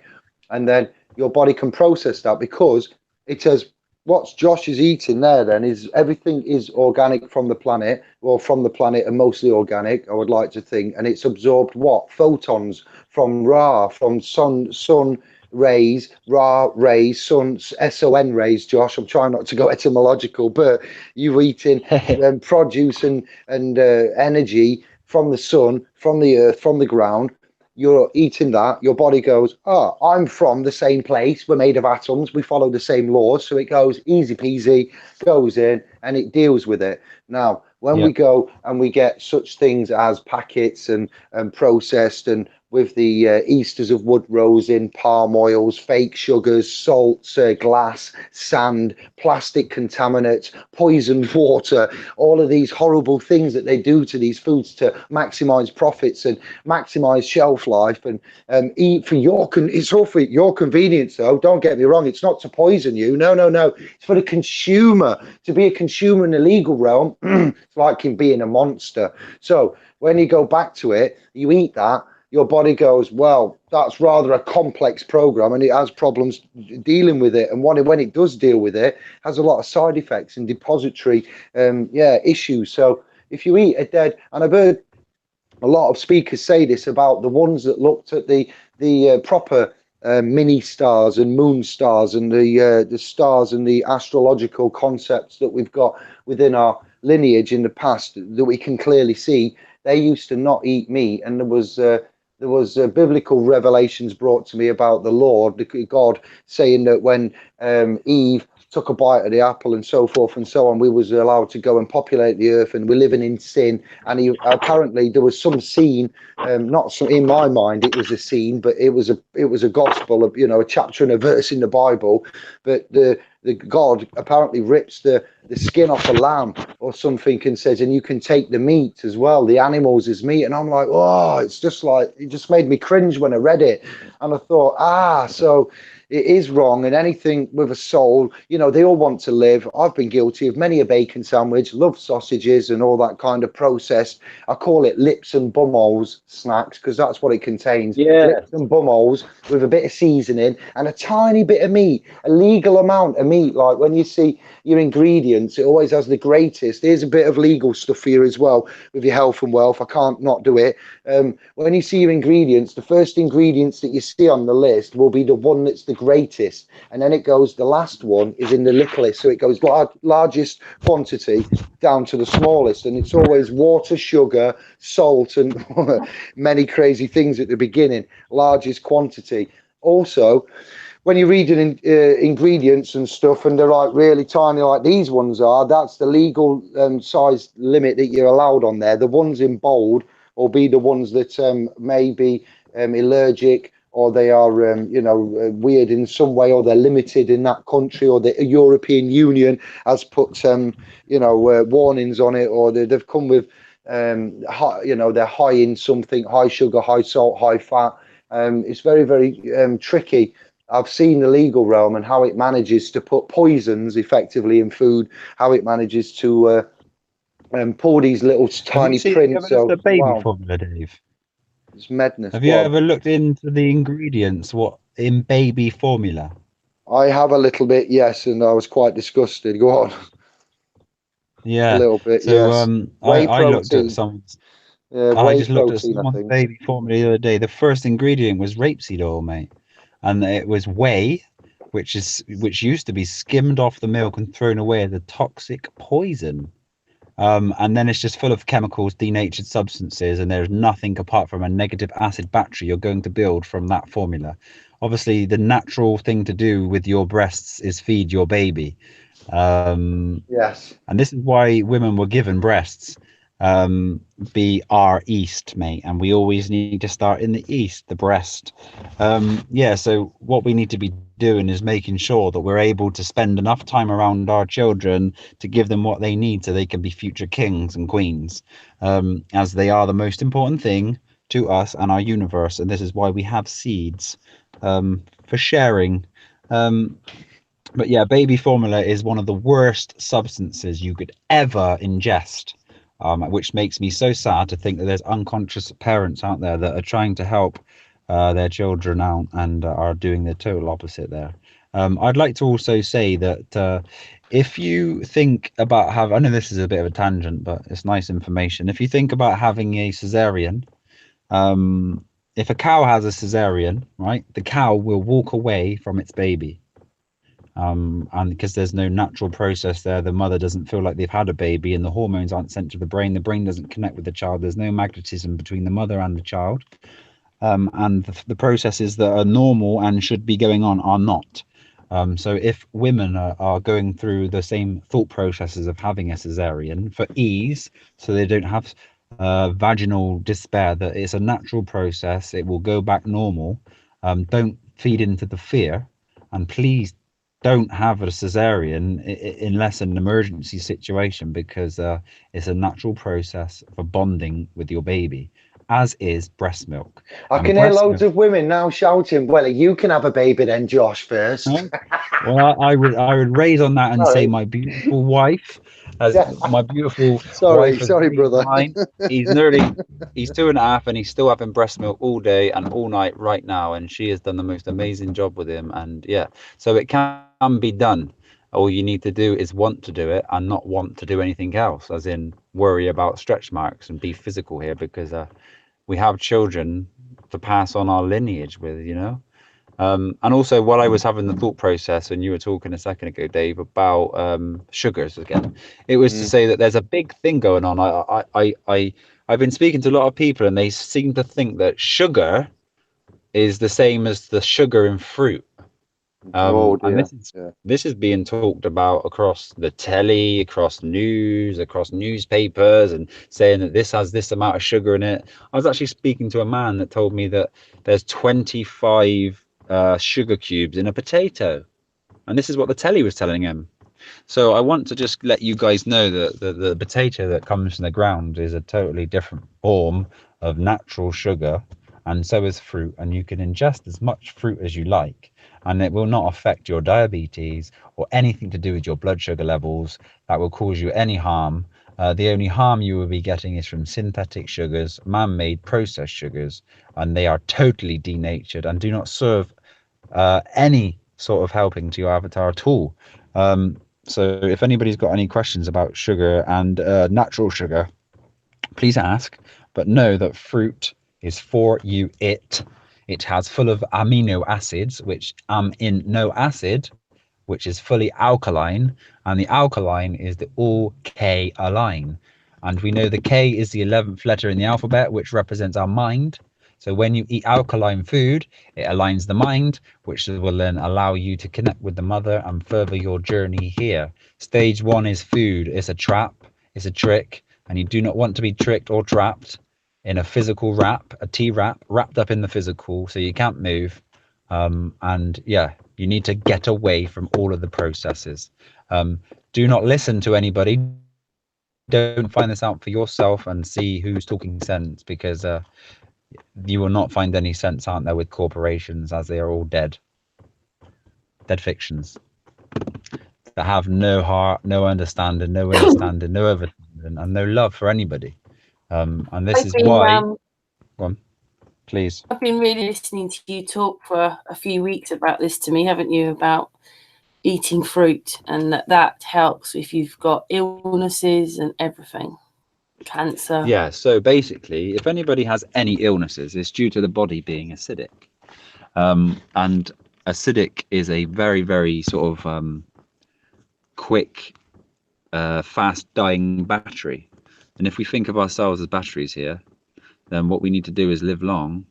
And then your body can process that, because it says what Josh is eating there then is everything is organic from the planet, or from the planet, and mostly organic, I would like to think. And it's absorbed what? Photons from from sun rays, Ra rays, sun, SON rays, Josh. I'm trying not to go etymological, but you eating produce and energy from the sun, from the earth, from the ground. You're eating that, your body goes, oh, I'm from the same place. We're made of atoms. We follow the same laws. So it goes easy peasy, goes in, and it deals with it. Now, when we go and we get such things as packets and processed, and with the Easters of Woodrose in palm oils, fake sugars, salts, glass, sand, plastic contaminants, poisoned water, all of these horrible things that they do to these foods to maximize profits and maximize shelf life, and eat for it's all for your convenience, though. Don't get me wrong. It's not to poison you. No. It's for the consumer. To be a consumer in the legal realm, it's like him being a monster. So when you go back to it, you eat that, your body goes, well, that's rather a complex program, and it has problems dealing with it. And when it does deal with it, has a lot of side effects and depository issues. So if you eat a dead, and I've heard a lot of speakers say this about the ones that looked at the proper mini stars and moon stars, and the stars and the astrological concepts that we've got within our lineage in the past that we can clearly see. They used to not eat meat, and there was biblical revelations brought to me about the Lord, God, saying that when Eve took a bite of the apple and so forth and so on, we was allowed to go and populate the earth, and we're living in sin. And apparently there was some scene, not some, in my mind it was a scene, but it was a gospel of, a chapter and a verse in the Bible. But the God apparently rips the skin off a lamb or something, and says, and you can take the meat as well, the animals as meat. And I'm like, oh, it's just like, it just made me cringe when I read it. And I thought, so it is wrong. And anything with a soul, they all want to live. I've been guilty of many a bacon sandwich, love sausages and all that kind of processed. I call it lips and bumholes snacks, because that's what it contains. Yeah. Lips and bumholes with a bit of seasoning and a tiny bit of meat, a legal amount of meat. Like when you see your ingredients, it always has the greatest. Here's a bit of legal stuff here as well with your health and wealth. I can't not do it. When you see your ingredients, the first ingredients that you see on the list will be the one that's the greatest, and then it goes, the last one is in the littlest. So it goes largest quantity down to the smallest, and it's always water, sugar, salt, and many crazy things at the beginning. Largest quantity. Also, when you're reading ingredients and stuff, and they're like really tiny, like these ones are, that's the legal size limit that you're allowed on there. The ones in bold will be the ones that may be allergic, or they are, weird in some way, or they're limited in that country, or the European Union has put, warnings on it, or they've come with, they're high in something, high sugar, high salt, high fat. It's very, very tricky. I've seen the legal realm and how it manages to put poisons effectively in food, how it manages to pull these little tiny prints. Have you ever looked at baby formula, Dave? It's madness. Have you ever looked into the ingredients, what in baby formula? I have a little bit, yes, and I was quite disgusted. Go on. Yeah, a little bit. So yes. I looked at someone's. I just looked at someone's baby formula the other day. The first ingredient was rapeseed oil, mate, and it was whey, which used to be skimmed off the milk and thrown away as a toxic poison. And then it's just full of chemicals, denatured substances, and there's nothing apart from a negative acid battery you're going to build from that formula. Obviously, the natural thing to do with your breasts is feed your baby. Yes. And this is why women were given breasts. Be our east, mate, and we always need to start in the east, the breast. Yeah, so what we need to be doing is making sure that we're able to spend enough time around our children to give them what they need so they can be future kings and queens, as they are the most important thing to us and our universe. And this is why we have seeds, for sharing. But yeah, baby formula is one of the worst substances you could ever ingest, which makes me so sad to think that there's unconscious parents out there that are trying to help their children out and are doing the total opposite there. I'd like to also say that if you think about having, I know this is a bit of a tangent, but it's nice information. If you think about having a cesarean, if a cow has a cesarean, right, the cow will walk away from its baby. And because there's no natural process there, the mother doesn't feel like they've had a baby, and the hormones aren't sent to the brain doesn't connect with the child, there's no magnetism between the mother and the child, and the processes that are normal and should be going on are not. So if women are going through the same thought processes of having a cesarean for ease, so they don't have vaginal despair, that it's a natural process, it will go back normal, don't feed into the fear, and please don't have a cesarean unless an emergency situation, because it's a natural process for bonding with your baby, as is breast milk. I can hear loads of women now shouting, well, you can have a baby then, Josh, first. Well, I would raise on that and say my beautiful wife, my beautiful wife. Sorry, brother. He's 2.5 and he's still having breast milk all day and all night right now, and she has done the most amazing job with him. And yeah, so it can be done. All you need to do is want to do it and not want to do anything else, as in worry about stretch marks, and be physical here, because we have children to pass on our lineage with, you know. And also, while I was having the thought process, and you were talking a second ago, Dave, about sugars again, it was to say that there's a big thing going on. I've been speaking to a lot of people, and they seem to think that sugar is the same as the sugar in fruit. And this is being talked about across the telly, across news, across newspapers, and saying that this has this amount of sugar in it. I was actually speaking to a man that told me that there's 25 sugar cubes in a potato, and this is what the telly was telling him. So I want to just let you guys know that the potato that comes from the ground is a totally different form of natural sugar, and so is fruit, and you can ingest as much fruit as you like, and it will not affect your diabetes or anything to do with your blood sugar levels that will cause you any harm. The only harm you will be getting is from synthetic sugars, man-made processed sugars, and they are totally denatured and do not serve any sort of helping to your avatar at all. So if anybody's got any questions about sugar and natural sugar, please ask, but know that fruit is for you. It has full of amino acids, which in no acid, which is fully alkaline, and the alkaline is the all K align. And we know the K is the 11th letter in the alphabet, which represents our mind. So when you eat alkaline food, it aligns the mind, which will then allow you to connect with the mother and further your journey here. Stage 1 is food. It's a trap. It's a trick. And you do not want to be tricked or trapped in a physical wrap, a T-wrap, wrapped up in the physical, so you can't move. And yeah, you need to get away from all of the processes. Do not listen to anybody. Don't find this out for yourself and see who's talking sense, because you will not find any sense, aren't there, with corporations, as they are all dead fictions that have no heart, no understanding, no overstanding, and no love for anybody. And this is why. Go on, please. I've been really listening to you talk for a few weeks about this to me, haven't you? About eating fruit, and that helps if you've got illnesses and everything. Cancer. Yeah, so basically, if anybody has any illnesses, it's due to the body being acidic. And acidic is a very, very sort of quick, fast dying battery. And if we think of ourselves as batteries here, then what we need to do is live long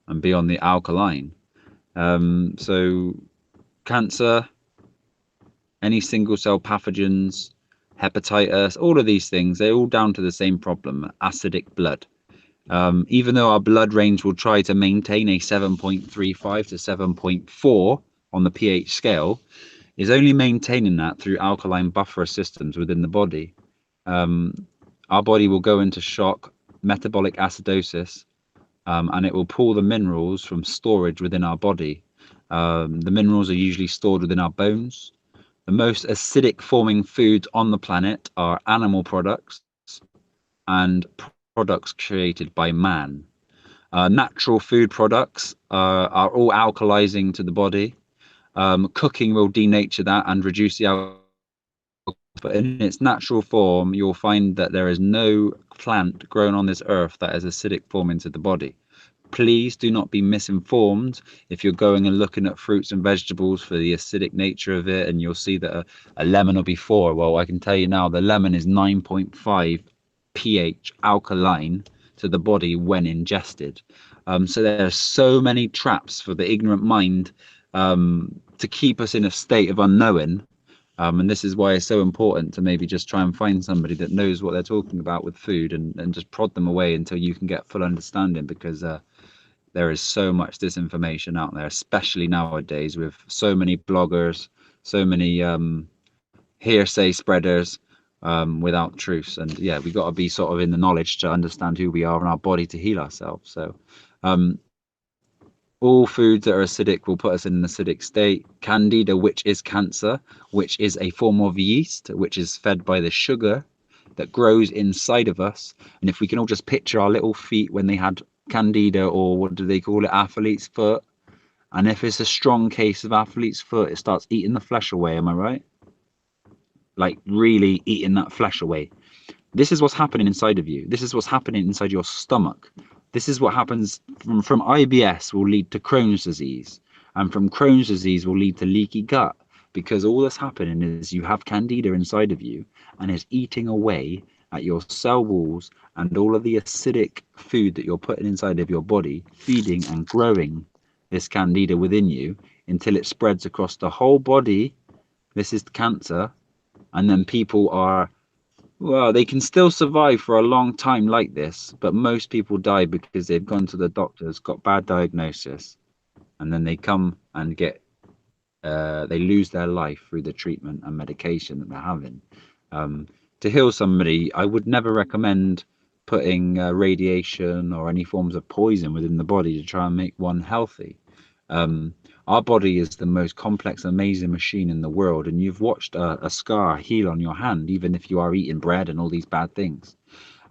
and be on the alkaline. So cancer, any single cell pathogens, hepatitis, all of these things, they're all down to the same problem, acidic blood. Even though our blood range will try to maintain a 7.35 to 7.4 on the pH scale, is only maintaining that through alkaline buffer systems within the body. Our body will go into shock, metabolic acidosis, and it will pull the minerals from storage within our body. The minerals are usually stored within our bones. The most acidic forming foods on the planet are animal products and products created by man. Natural food products are all alkalizing to the body. Cooking will denature that and reduce the alcohol. But in its natural form, you'll find that there is no plant grown on this earth that is acidic form into the body. Please do not be misinformed if you're going and looking at fruits and vegetables for the acidic nature of it, and you'll see that a lemon will be 4. Well, I can tell you now, the lemon is 9.5 pH alkaline to the body when ingested. So there are so many traps for the ignorant mind to keep us in a state of unknowing. And this is why it's so important to maybe just try and find somebody that knows what they're talking about with food, and just prod them away until you can get full understanding, because there is so much disinformation out there, especially nowadays with so many bloggers, so many hearsay spreaders without truths. And yeah, we got to be sort of in the knowledge to understand who we are and our body to heal ourselves. So all foods that are acidic will put us in an acidic state. Candida, which is cancer, which is a form of yeast, which is fed by the sugar that grows inside of us. And if we can all just picture our little feet when they had candida, or what do they call it, athlete's foot. And if it's a strong case of athlete's foot, it starts eating the flesh away. Am I right? Like really eating that flesh away. This is what's happening inside of you. This is what's happening inside your stomach. This is what happens from IBS will lead to Crohn's disease, and from Crohn's disease will lead to leaky gut, because all that's happening is you have candida inside of you, and it's eating away at your cell walls and all of the acidic food that you're putting inside of your body, feeding and growing this candida within you until it spreads across the whole body. This is cancer. And then people are, well, they can still survive for a long time like this, but most people die because they've gone to the doctors, got bad diagnosis, and then they come and get they lose their life through the treatment and medication that they're having. To heal somebody, I would never recommend putting radiation or any forms of poison within the body to try and make one healthy. Our body is the most complex, amazing machine in the world, and you've watched a scar heal on your hand, even if you are eating bread and all these bad things.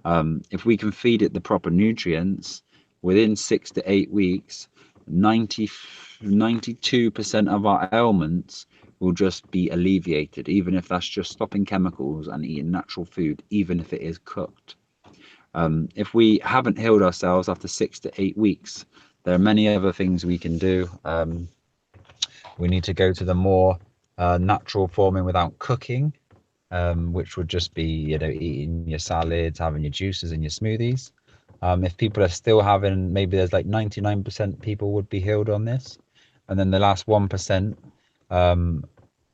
If we can feed it the proper nutrients, within 6 to 8 weeks, 92% of our ailments will just be alleviated, even if that's just stopping chemicals and eating natural food, even if it is cooked. If we haven't healed ourselves after 6 to 8 weeks, there are many other things we can do. We need to go to the more natural forming without cooking, which would just be, eating your salads, having your juices and your smoothies. If people are still having, maybe there's like 99% people would be healed on this, and then the last 1%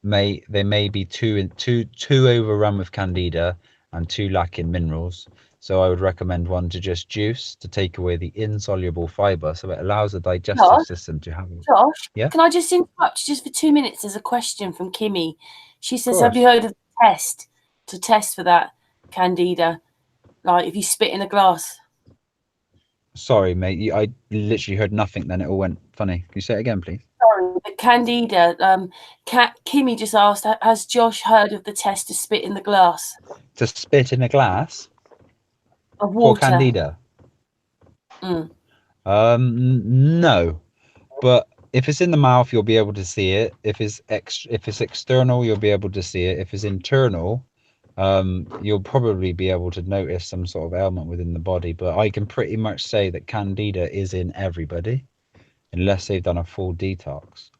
they may be too overrun with candida and too lacking minerals. So I would recommend one to just juice to take away the insoluble fiber, so it allows the digestive system to have it. Josh, Yeah? can I just interrupt just for 2 minutes? There's a question from Kimmy. She says, Of have you heard of the test to test for that candida? Like if you spit in a glass. Sorry, mate. I literally heard nothing. Then it all went funny. Can you say it again, please? Sorry, the candida. Kimmy just asked, has Josh heard of the test to spit in the glass To spit in a glass of for water? candida? Mm. No, but if it's in the mouth, you'll be able to see it. If it's external, you'll be able to see it. If it's internal, you'll probably be able to notice some sort of ailment within the body. But I can pretty much say that candida is in everybody, unless they've done a full detox.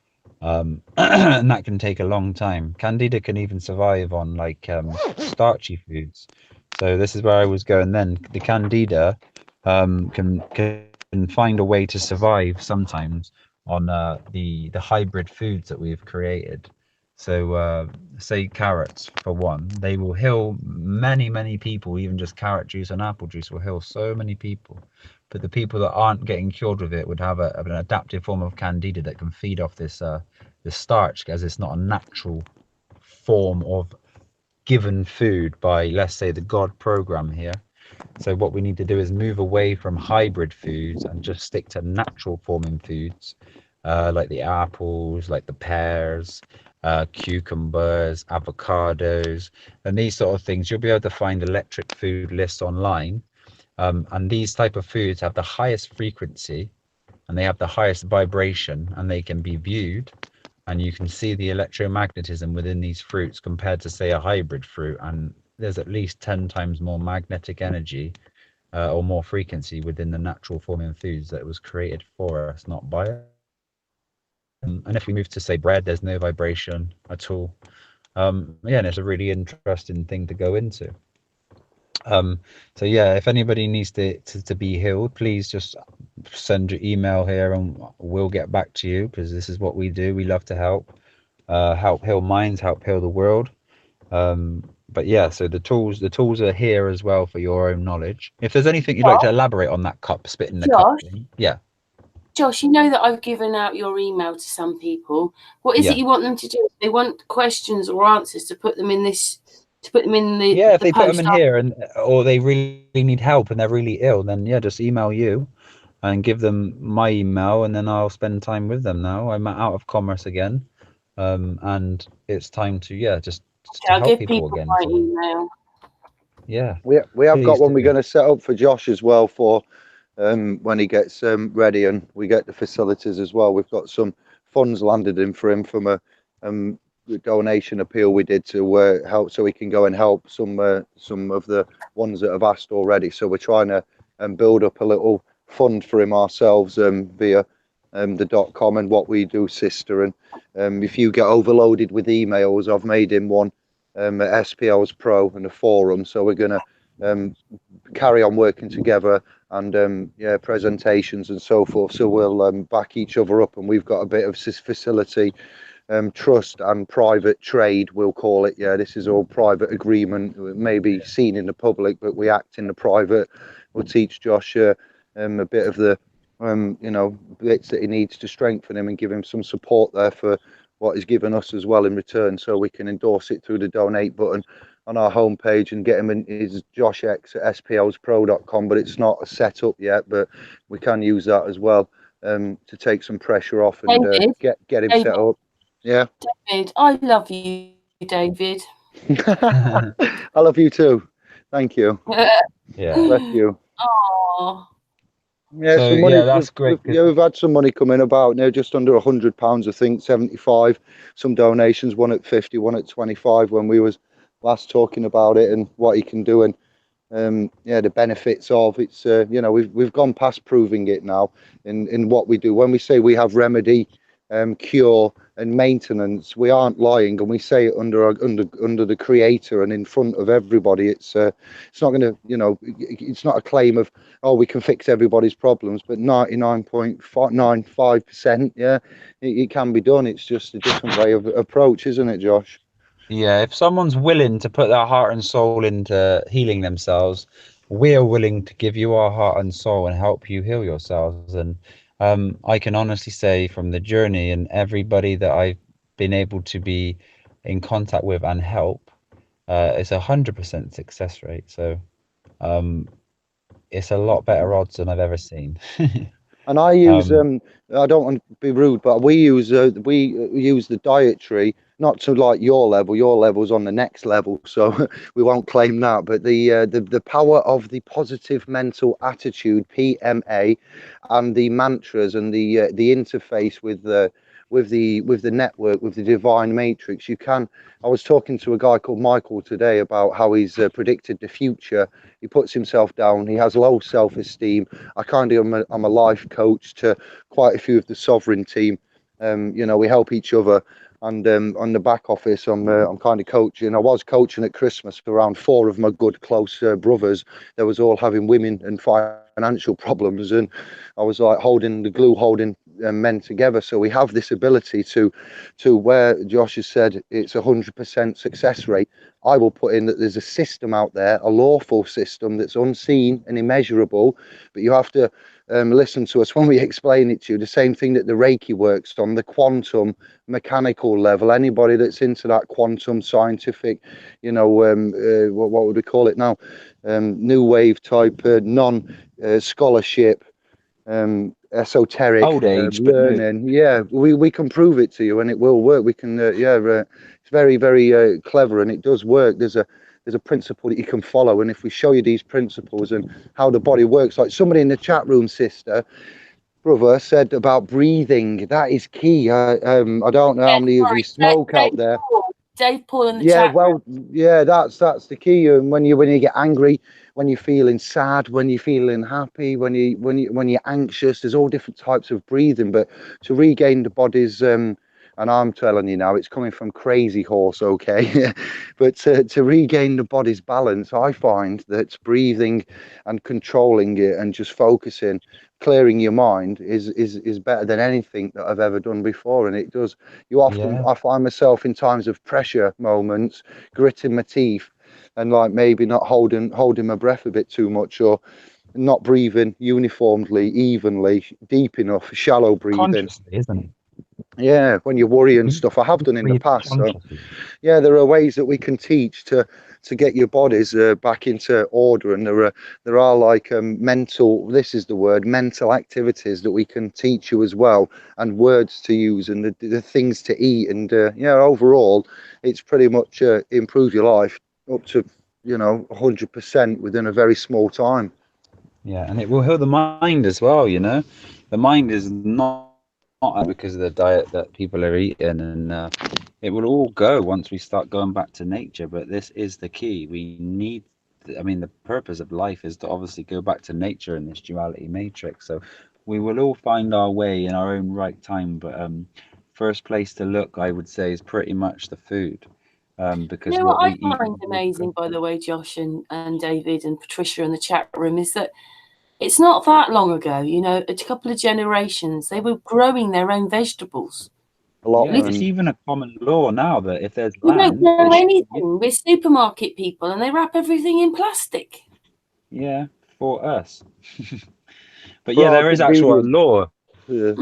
And that can take a long time. Candida can even survive on like starchy foods. So this is where I was going then. The candida can find a way to survive sometimes on the hybrid foods that we've created. So say carrots for one, they will heal many people. Even just carrot juice and apple juice will heal so many people. But the people that aren't getting cured with it would have an adaptive form of candida that can feed off this starch, as it's not a natural form of given food by, let's say, the God program here. So what we need to do is move away from hybrid foods and just stick to natural forming foods, like the apples, like the pears, cucumbers, avocados, and these sort of things. You'll be able to find electric food lists online. And these type of foods have the highest frequency and they have the highest vibration, and they can be viewed, and you can see the electromagnetism within these fruits compared to, say, a hybrid fruit. And there's at least 10 times more magnetic energy or more frequency within the natural forming foods that was created for us, not by us. And if we move to, say, bread, there's no vibration at all. Yeah, and it's a really interesting thing to go into. So yeah, if anybody needs to be healed, please just send your email here and we'll get back to you, because this is what we do. We love to help heal minds, help heal the world. But yeah, so the tools are here as well for your own knowledge. If there's anything you'd like to elaborate on that cup, spitting the cup thing. Yeah. Josh, you know that I've given out your email to some people. What is it you want them to do? If they want questions or answers, to put them in this, to put them in the if they put post them in here, and or they really need help and they're really ill, then yeah, just email you and give them my email, and then I'll spend time with them. Now I'm out of commerce again, and it's time to just to I'll help give people again. my email. Yeah, we have got one do. we're going to set up for Josh as well for when he gets ready, and we get the facilities as well. We've got some funds landed in for him from a donation appeal we did to help, so he can go and help some of the ones that have asked already. So we're trying to build up a little fund for him ourselves via the .com and What We Do Sister. And if you get overloaded with emails, I've made him one at SPL's Pro and a forum. So we're going to carry on working together, and presentations and so forth. So we'll back each other up, and we've got a bit of facility, trust and private trade, we'll call it. Yeah, this is all private agreement. It may be seen in the public, but we act in the private. We'll teach Josh a bit of the bits that he needs to strengthen him and give him some support there for what he's given us as well in return, so we can endorse it through the donate button on our homepage and get him in his joshx@splspro.com. But it's not set up yet, but we can use that as well to take some pressure off and get him set up. Yeah, David, I love you, David. I love you too. Thank you. Yeah, bless you. Oh. Yeah, so some money. yeah, that's great. We've had some money come in, about now just under £100, I think, 75. Some donations, one at 50, one at 25, when we was last talking about it and what he can do, and the benefits of it's. We've gone past proving it now in what we do. When we say we have remedy, cure and maintenance, we aren't lying, and we say it under the creator and in front of everybody. It's not going to, it's not a claim of, oh, we can fix everybody's problems, but 99.95%, it can be done. It's just a different way of approach, isn't it, Josh? Yeah, if someone's willing to put their heart and soul into healing themselves, we are willing to give you our heart and soul and help you heal yourselves. And I can honestly say, from the journey and everybody that I've been able to be in contact with and help, it's 100% success rate. So it's a lot better odds than I've ever seen. And I use I don't want to be rude, but we use the dietary, not to like your level. Your level's on the next level, so we won't claim that. But the power of the positive mental attitude, PMA, and the mantras and the interface with the network, with the divine matrix. I was talking to a guy called Michael today about how he's predicted the future. He puts himself down. He has low self-esteem. I'm a life coach to quite a few of the sovereign team. We help each other. And on the back office, I'm kind of coaching. I was coaching at Christmas for around 4 of my good close brothers. They was all having women and financial problems, and I was like holding the glue, holding men together. So we have this ability to where Josh has said it's 100% success rate. I will put in that there's a system out there, a lawful system that's unseen and immeasurable, but you have to listen to us when we explain it to you. The same thing that the Reiki works on, the quantum mechanical level. Anybody that's into that quantum scientific, you know, what would we call it now? New wave type, non scholarship, esoteric Old age, but no. learning. Yeah, we can prove it to you, and it will work. We can, it's very, very clever, and it does work. There's a principle that you can follow, and if we show you these principles and how the body works, like somebody in the chat room, brother, said about breathing. That is key. I don't know how many of you smoke out there. Dave Paul in the Yeah, chat. well, yeah, that's the key. And when you get angry, when you're feeling sad, when you're feeling happy, when you're anxious, there's all different types of breathing. But to regain the body's and I'm telling you now, it's coming from Crazy Horse, okay? But to regain the body's balance, I find that breathing and controlling it and just focusing, clearing your mind is better than anything that I've ever done before. And it does. You often, I find myself in times of pressure moments, gritting my teeth and like maybe not holding my breath a bit too much, or not breathing uniformly, evenly, deep enough, shallow breathing. Consciously, isn't it? Yeah, when you worry and stuff. I have done in the past. So yeah, there are ways that we can teach to get your bodies back into order, and there are like mental, this is the word, mental activities that we can teach you as well, and words to use, and the things to eat, and yeah, overall it's pretty much improve your life up to 100% within a very small time. Yeah, and it will heal the mind as well. The mind is not because of the diet that people are eating, and it will all go once we start going back to nature. But this is the key. We need, the purpose of life is to obviously go back to nature in this duality matrix. So we will all find our way in our own right time. But first place to look, I would say, is pretty much the food. Because what I find amazing, by the way, Josh and David and Patricia in the chat room, is that it's not that long ago, a couple of generations, they were growing their own vegetables. It's even a common law now that if there's we land, don't grow anything. We're supermarket people, and they wrap everything in plastic. Yeah, for us. But yeah, there is actual law. Yeah.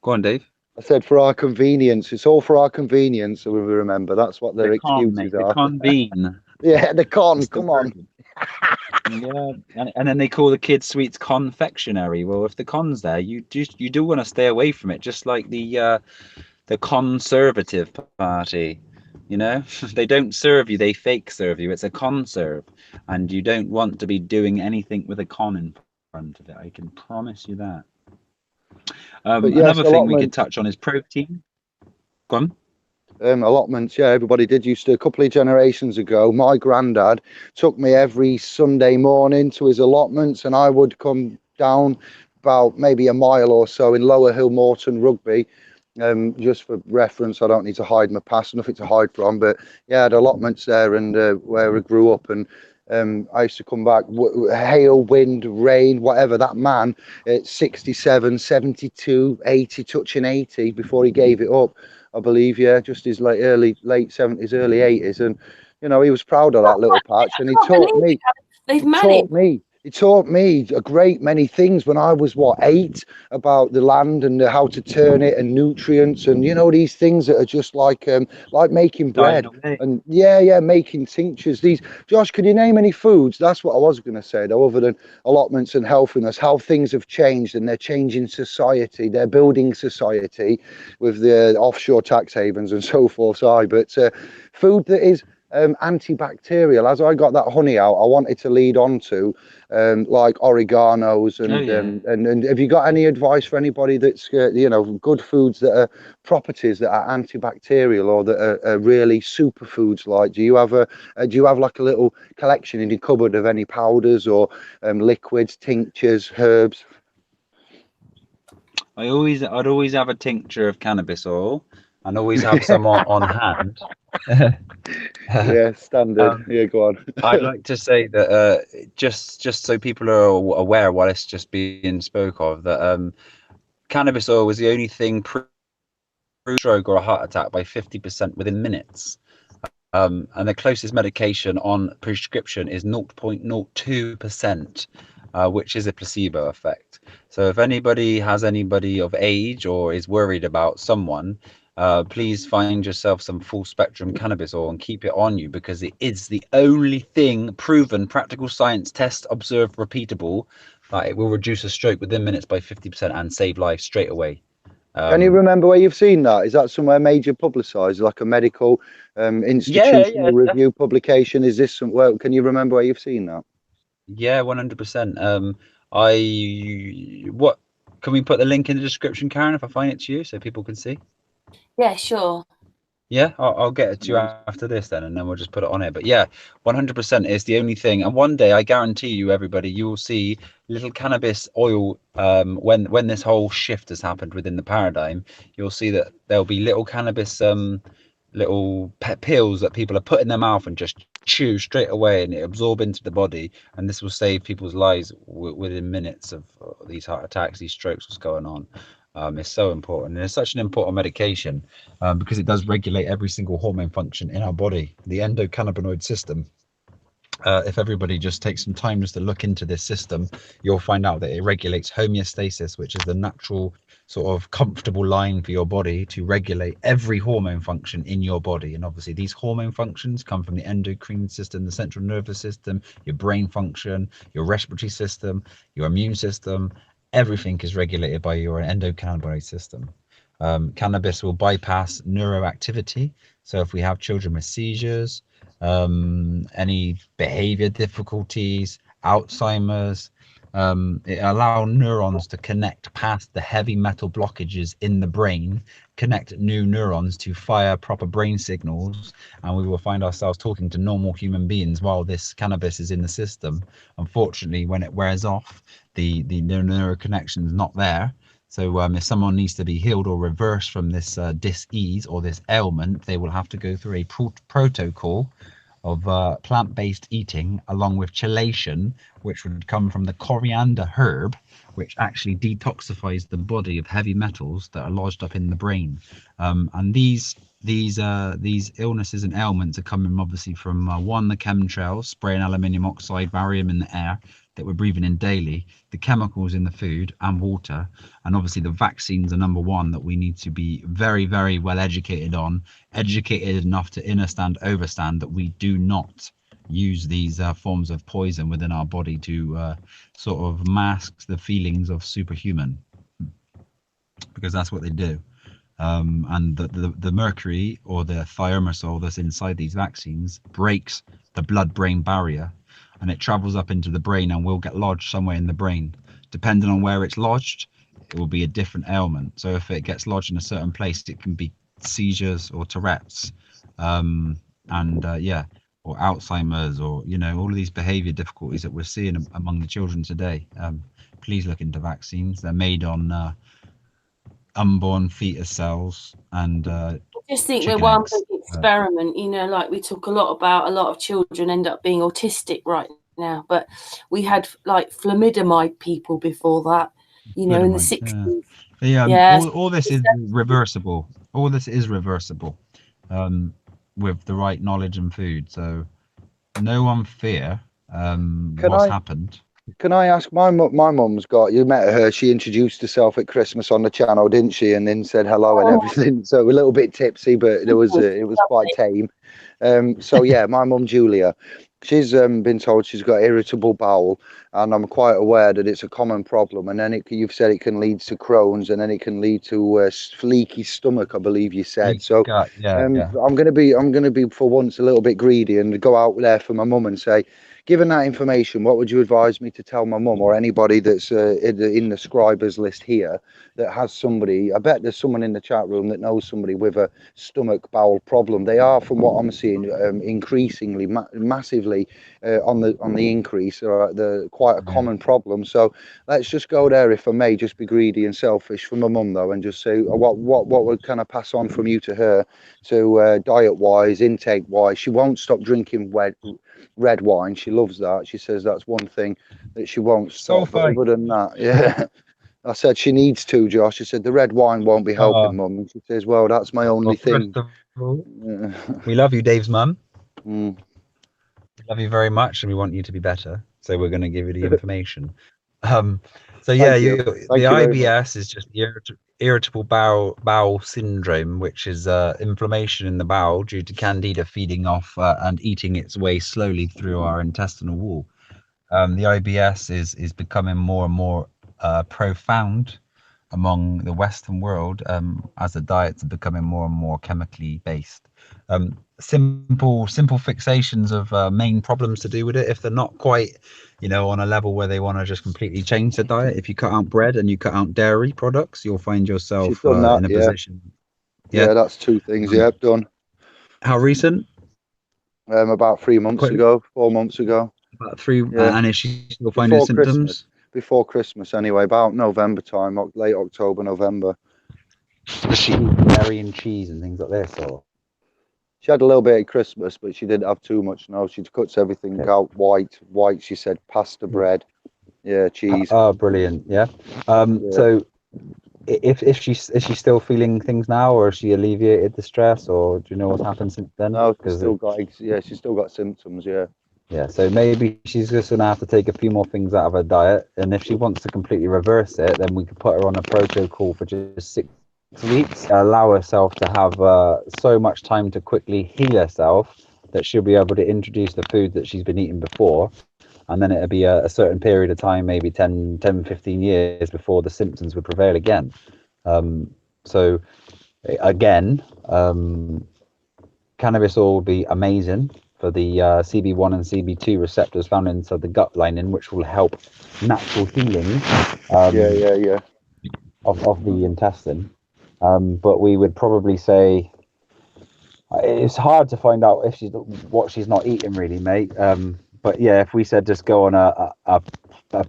Go on, Dave. I said for our convenience. It's all for our convenience, so we remember. That's what their excuses are. The convene. Yeah, the con. Come on. Yeah, and then they call the kids' sweets confectionery. Well, if the con's there, you do want to stay away from it. Just like the Conservative Party, they don't serve you; they fake serve you. It's a conserve, and you don't want to be doing anything with a con in front of it. I can promise you that. Another thing we could touch on is protein. Go on. Allotments, yeah, everybody did used to. A couple of generations ago, my granddad took me every Sunday morning to his allotments, and I would come down about maybe a mile or so in Lower Hill Morton Rugby. Just for reference, I don't need to hide my past, nothing to hide from, but yeah, I had allotments there, and where I grew up, and I used to come back, hail, wind, rain, whatever. That man at 67, 72, 80, touching 80 before he gave it up, I believe, yeah, just his late 70s, early 80s, and he was proud of that little patch, and he taught me a great many things when I was 8, about the land and how to turn it, and nutrients, and these things that are just like making bread, and making tinctures. Josh, can you name any foods? That's what I was going to say, though, other than allotments and healthiness, how things have changed, and they're changing society, they're building society with the offshore tax havens and so forth. But food that is antibacterial. As I got that honey out, I wanted to lead on to like oreganos and have you got any advice for anybody that's good foods that are properties that are antibacterial, or that are really superfoods? Like, do you have like a little collection in your cupboard of any powders or liquids, tinctures, herbs? I'd always have a tincture of cannabis oil, and always have some on hand. Yeah, standard. Yeah, go on. I'd like to say that just so people are aware while it's just being spoke of, that cannabis oil was the only thing stroke or a heart attack by 50% within minutes. And the closest medication on prescription is 0.02%, which is a placebo effect. So if anybody has anybody of age or is worried about someone, please find yourself some full spectrum cannabis oil and keep it on you, because it is the only thing proven, practical science, test, observed, repeatable, that it will reduce a stroke within minutes by 50% and save lives straight away. Can you remember where you've seen that? Is that somewhere major publicised, like a medical institutional review publication? Is this somewhere? Can you remember where you've seen that? Yeah, 100%. What can we put the link in the description, Karen, if I find it to you so people can see? Yeah, sure. Yeah, I'll get it to you after this then, and then we'll just put it on it. But yeah, 100% is the only thing. And one day, I guarantee you, everybody, you will see little cannabis oil. When this whole shift has happened within the paradigm, you'll see that there'll be little cannabis little pills that people are put in their mouth and just chew straight away, and it absorb into the body, and this will save people's lives within minutes of these heart attacks, these strokes, what's going on. It's so important, and it's such an important medication because it does regulate every single hormone function in our body, the endocannabinoid system. If everybody just takes some time just to look into this system, you'll find out that it regulates homeostasis, which is the natural sort of comfortable line for your body to regulate every hormone function in your body. And obviously these hormone functions come from the endocrine system, the central nervous system, your brain function, your respiratory system, your immune system. Everything is regulated by your endocannabinoid system. Cannabis will bypass neuroactivity. So if we have children with seizures, any behavior difficulties, Alzheimer's, it allows neurons to connect past the heavy metal blockages in the brain, connect new neurons to fire proper brain signals, and we will find ourselves talking to normal human beings while this cannabis is in the system. Unfortunately, when it wears off, the neural connection is not there. So if someone needs to be healed or reversed from this dis-ease or this ailment, they will have to go through a protocol of plant-based eating, along with chelation, which would come from the coriander herb, which actually detoxifies the body of heavy metals that are lodged up in the brain. And these illnesses and ailments are coming obviously from the chemtrails, spraying aluminium oxide, barium in the air that we're breathing in daily, the chemicals in the food and water, and obviously the vaccines are number one that we need to be very, very well educated on, educated enough to understand, overstand that we do not use these forms of poison within our body to sort of mask the feelings of superhuman, because that's what they do. And the mercury or the thimerosal that's inside these vaccines breaks the blood-brain barrier, and it travels up into the brain and will get lodged somewhere in the brain. Depending on where it's lodged, it will be a different ailment. So if it gets lodged in a certain place, it can be seizures or Tourette's, or Alzheimer's, or all of these behavior difficulties that we're seeing among the children today. Please look into vaccines. They're made on unborn fetus cells, and I just think we're chicken one eggs. big experiment, like we talk a lot about, a lot of children end up being autistic right now, but we had like thalidomide people before that, in the 60s. All this is reversible. All this is reversible with the right knowledge and food. So no one fear what's happened. Can I ask, my mum's got, you met her, she introduced herself at Christmas on the channel, didn't she? And then said hello and everything. So we're a little bit tipsy, but it was quite tame. So yeah, my mum Julia, she's been told she's got irritable bowel, and I'm quite aware that it's a common problem. And then you've said it can lead to Crohn's, and then it can lead to leaky stomach, I believe you said. So I'm gonna be for once a little bit greedy and go out there for my mum and say, given that information, what would you advise me to tell my mum or anybody that's in the scribers list here that has somebody? I bet there's someone in the chat room that knows somebody with a stomach bowel problem. They are, from what I'm seeing, increasingly massively on the increase. They're quite a common problem. So let's just go there, if I may, just be greedy and selfish for my mum though, and just say what would kind of pass on from you to her, to diet wise, intake wise. She won't stop drinking red wine. She loves that. She says that's one thing that she won't stop. But other than that, I said she needs to, Josh. She said the red wine won't be helping, Oh. Mum. And she says, well, that's my only thing. First of all, we love you, Dave's mum. Mm. We love you very much, and we want you to be better. So we're going to give you the information. So Thank yeah, you. the Thank you very much. IBS is just irritable bowel syndrome, which is inflammation in the bowel due to candida feeding off and eating its way slowly through our intestinal wall. The IBS is becoming more and more profound among the Western world as the diets are becoming more and more chemically based. Simple fixations of main problems to do with it. If they're not quite, on a level where they want to just completely change the diet, if you cut out bread and you cut out dairy products, you'll find yourself She's done that, in a yeah. position. Yeah, that's two things. Yeah, done. How recent? About 3 months ago, 4 months ago. About 3. Yeah. And is she still finding symptoms? Before Christmas, anyway. About November time, late October, November. Does she eat dairy and cheese and things like this, or? She had a little bit at Christmas, but she didn't have too much. No, she cuts everything out white. She said pasta bread, yeah, cheese. Oh, brilliant! Yeah. So, if she's still feeling things now, or has she alleviated the stress, or do you know what's happened since then? No, she's still got symptoms. Yeah. Yeah. So maybe she's just gonna have to take a few more things out of her diet, and if she wants to completely reverse it, then we could put her on a protocol for just 6 weeks, allow herself to have so much time to quickly heal herself that she'll be able to introduce the food that she's been eating before, and then it'll be a certain period of time, maybe 10 15 years before the symptoms would prevail again. So again, cannabis oil will be amazing for the CB1 and CB2 receptors found inside the gut lining, which will help natural healing of the intestine. But we would probably say it's hard to find out if what she's not eating, really, mate. But yeah, if we said just go on a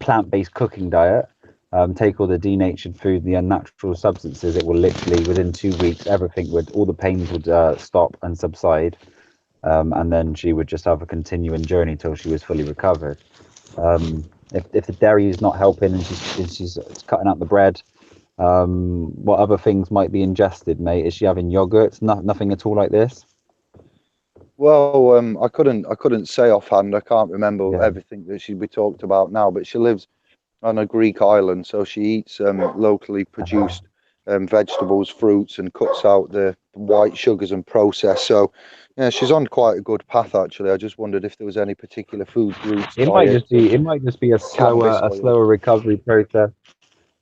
plant-based cooking diet, take all the denatured food, the unnatural substances, it will literally within 2 weeks, all the pains would stop and subside, and then she would just have a continuing journey till she was fully recovered. If the dairy is not helping and she's cutting out the bread, what other things might be ingested, mate? Is she having yogurts? Nothing at all like this? Well, I couldn't say offhand. I can't remember everything that we talked about now. But she lives on a Greek island, so she eats locally produced vegetables, fruits, and cuts out the white sugars and processed. So, yeah, she's on quite a good path actually. I just wondered if there was any particular food groups. It might just be a slower recovery process.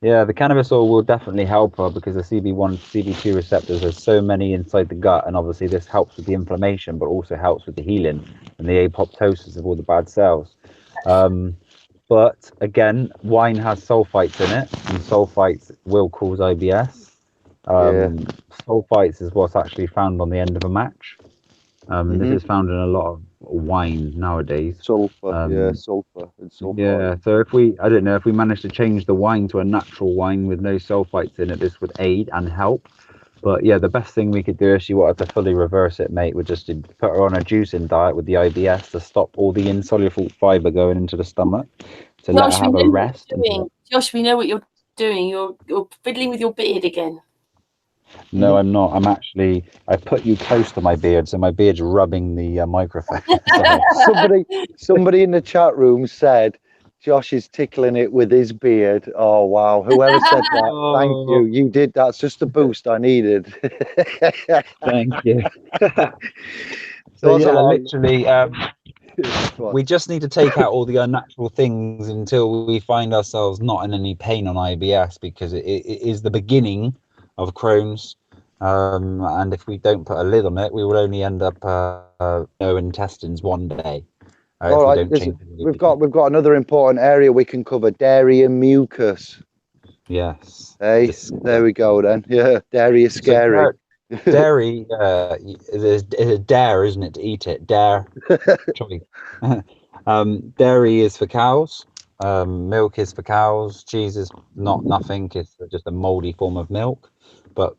Yeah, the cannabis oil will definitely help her because the CB1, CB2 receptors, there's so many inside the gut, and obviously this helps with the inflammation, but also helps with the healing and the apoptosis of all the bad cells. But again, wine has sulfites in it, and sulfites will cause IBS. Sulfites is what's actually found on the end of a match. This is found in a lot of wines nowadays. Sulfur, sulfur and sulfur. Yeah, so if we manage to change the wine to a natural wine with no sulfites in it, this would aid and help. But yeah, the best thing we could do if she wanted to fully reverse it, mate, would just to put her on a juicing diet with the IBS to stop all the insoluble fiber going into the stomach, to let her have a rest. Josh, we know what you're doing. You're fiddling with your beard again. No, I'm not. I put you close to my beard, so my beard's rubbing the microphone. Somebody in the chat room said Josh is tickling it with his beard. Oh, wow. Whoever said that, thank you. You did. That's just the boost I needed. Thank you. So yeah, literally, we just need to take out all the unnatural things until we find ourselves not in any pain on IBS, because it is the beginning of Crohn's, and if we don't put a lid on it, we will only end up no intestines one day. All right, we've got another important area we can cover: dairy and mucus. Yes. Hey, there we go then. Yeah, dairy is scary. So dairy is a dare, isn't it, to eat it? Dare. Dairy is for cows. Milk is for cows. Cheese is nothing. It's just a moldy form of milk. But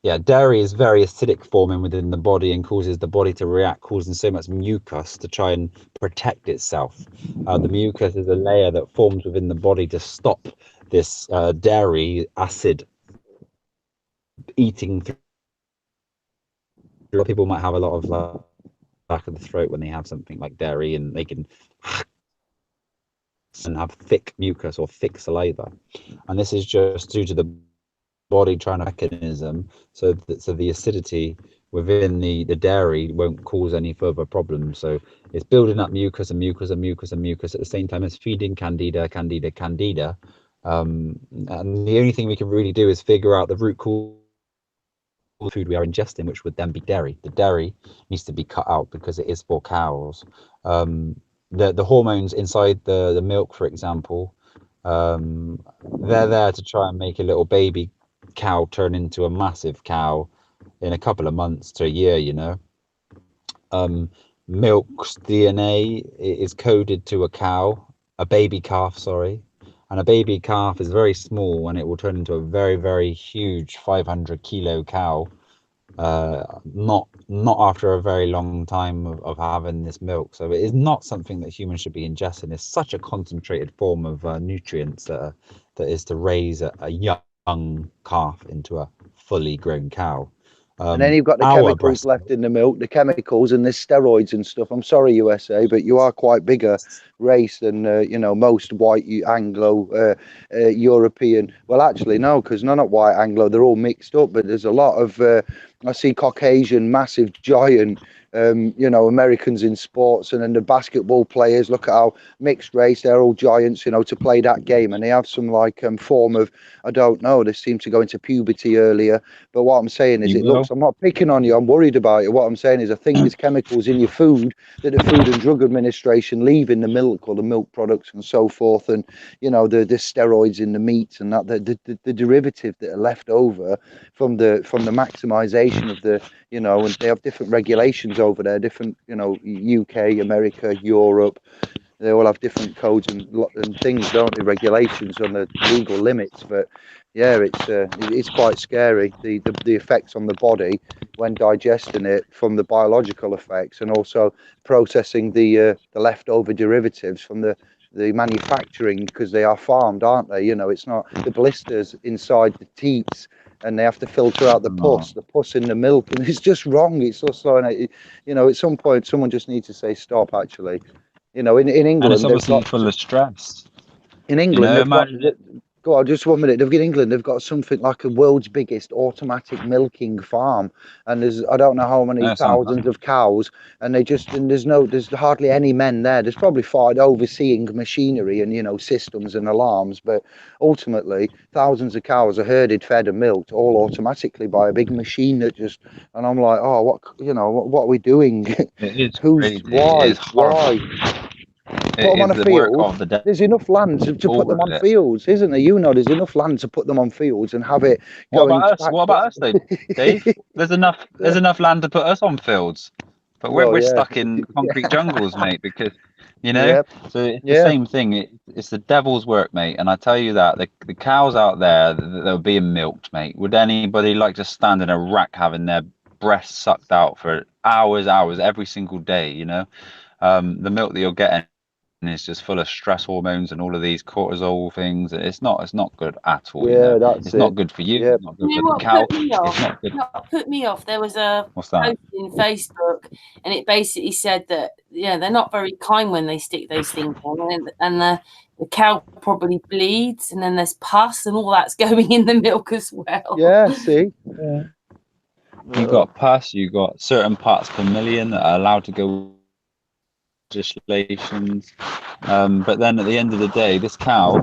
yeah, dairy is very acidic forming within the body and causes the body to react, causing so much mucus to try and protect itself. The mucus is a layer that forms within the body to stop this dairy acid eating through. A lot of people might have a lot of like back of the throat when they have something like dairy, and they can and have thick mucus or thick saliva, and this is just due to the body trying to mechanism so the acidity within the dairy won't cause any further problems. So it's building up mucus and mucus and mucus and mucus at the same time as feeding candida. And the only thing we can really do is figure out the root cause of the food we are ingesting, which would then be dairy. The dairy needs to be cut out because it is for cows. The hormones inside the milk, for example, they're there to try and make a little baby cow turn into a massive cow in a couple of months to a year, you know. Milk's DNA is coded to a baby calf, sorry, and a baby calf is very small and it will turn into a very, very huge 500-kilo cow, not after a very long time of having this milk. So it is not something that humans should be ingesting. It's such a concentrated form of nutrients that is to raise a young calf into a fully grown cow. And then you've got the chemicals left in the milk, the chemicals and the steroids and stuff. I'm sorry, USA, but you are quite bigger race than you know, most white Anglo European. Well, actually, no, because none of white Anglo, they're all mixed up. But there's a lot of I see Caucasian, massive, giant. You know, Americans in sports, and then the basketball players, look at how mixed race, they're all giants, you know, to play that game, and they have some like form of, I don't know, they seem to go into puberty earlier. But what I'm saying is, looks, I'm not picking on you, I'm worried about it. What I'm saying is, I think there's chemicals in your food that the Food and Drug Administration leave in the milk or the milk products and so forth, and you know, the steroids in the meats and that the derivative that are left over from the maximization of the, you know, and they have different regulations over there, different, you know, UK, America, Europe, they all have different codes and things, don't they, regulations on the legal limits. But yeah, it's quite scary, the effects on the body when digesting it, from the biological effects, and also processing the leftover derivatives from the manufacturing, because they are farmed, aren't they? You know, it's not the blisters inside the teats, and they have to filter out the pus in the milk, and it's just wrong. It's also, you know, at some point someone just needs to say stop, actually. You know, in England, and it's obviously full of stress. In England, you know, go on, just 1 minute. In England, they've got something like the world's biggest automatic milking farm, and there's, I don't know how many thousands of cows, and there's hardly any men there. There's probably 5 overseeing machinery and, you know, systems and alarms, but ultimately thousands of cows are herded, fed, and milked all automatically by a big machine that just. And I'm like, oh, what, you know, what are we doing? It is Who's crazy. why? Put them on a field. There's enough land to put them on fields, isn't there? You know, there's enough land to put them on fields and have it going. What about us, though, Dave? There's enough land to put us on fields, but we're stuck in concrete jungles, mate. Because, you know, so it's the same thing. It's the devil's work, mate. And I tell you that the cows out there that are being milked, mate. Would anybody like to stand in a rack having their breasts sucked out for hours every single day? You know, the milk that you're getting. And it's just full of stress hormones and all of these cortisol things. It's not good at all. Yeah, you know? it's not good for you. It's not good for the cow. It's not good. What put me off? There was a What's that? post in Facebook, and it basically said that they're not very kind when they stick those things on, and the cow probably bleeds, and then there's pus and all that's going in the milk as well. Yeah, see. Yeah. You got pus. You got certain parts per million that are allowed to go. Legislations, but then at the end of the day, this cow,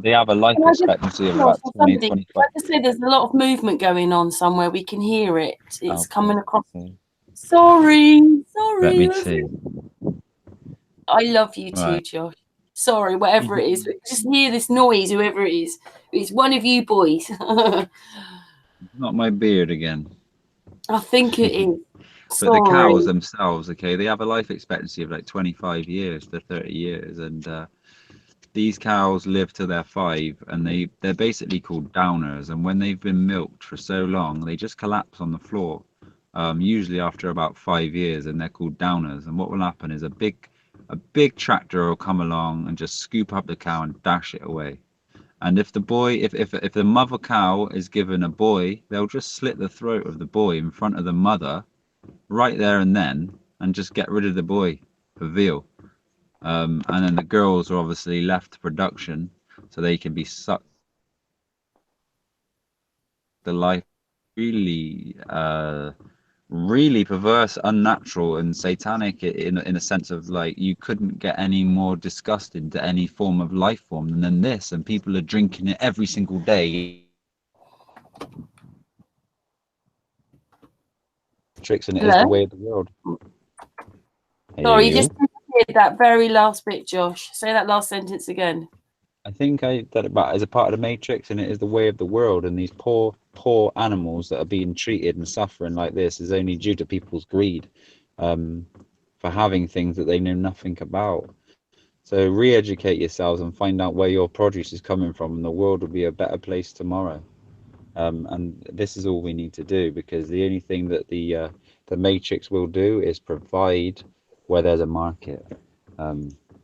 they have a life expectancy of about 20, 25. I just say there's a lot of movement going on somewhere. We can hear it. It's coming across. Sorry. Let me see. I love you too, Josh. Sorry, whatever it is. Just hear this noise, whoever it is. It's one of you boys. Not my beard again. I think it is. But the cows themselves, okay, they have a life expectancy of like 25 years to 30 years, and these cows live till they're 5, and they're basically called downers. And when they've been milked for so long, they just collapse on the floor, usually after about 5 years, and they're called downers. And what will happen is a big tractor will come along and just scoop up the cow and dash it away. And if the mother cow is given a boy, they'll just slit the throat of the boy in front of the mother, right there and then, and just get rid of the boy for veal. And then the girls are obviously left to production, so they can be sucked the life. Really, really perverse, unnatural, and satanic in a sense of like you couldn't get any more disgusted to any form of life form than this, and people are drinking it every single day. Tricks, and it is the way of the world. Sorry, you just did that very last bit, Josh. Say that last sentence again. I think that about as a part of the Matrix, and it is the way of the world, and these poor animals that are being treated and suffering like this is only due to people's greed, for having things that they know nothing about. So re-educate yourselves and find out where your produce is coming from, and the world will be a better place tomorrow. And this is all we need to do, because the only thing that the Matrix will do is provide where there's a market.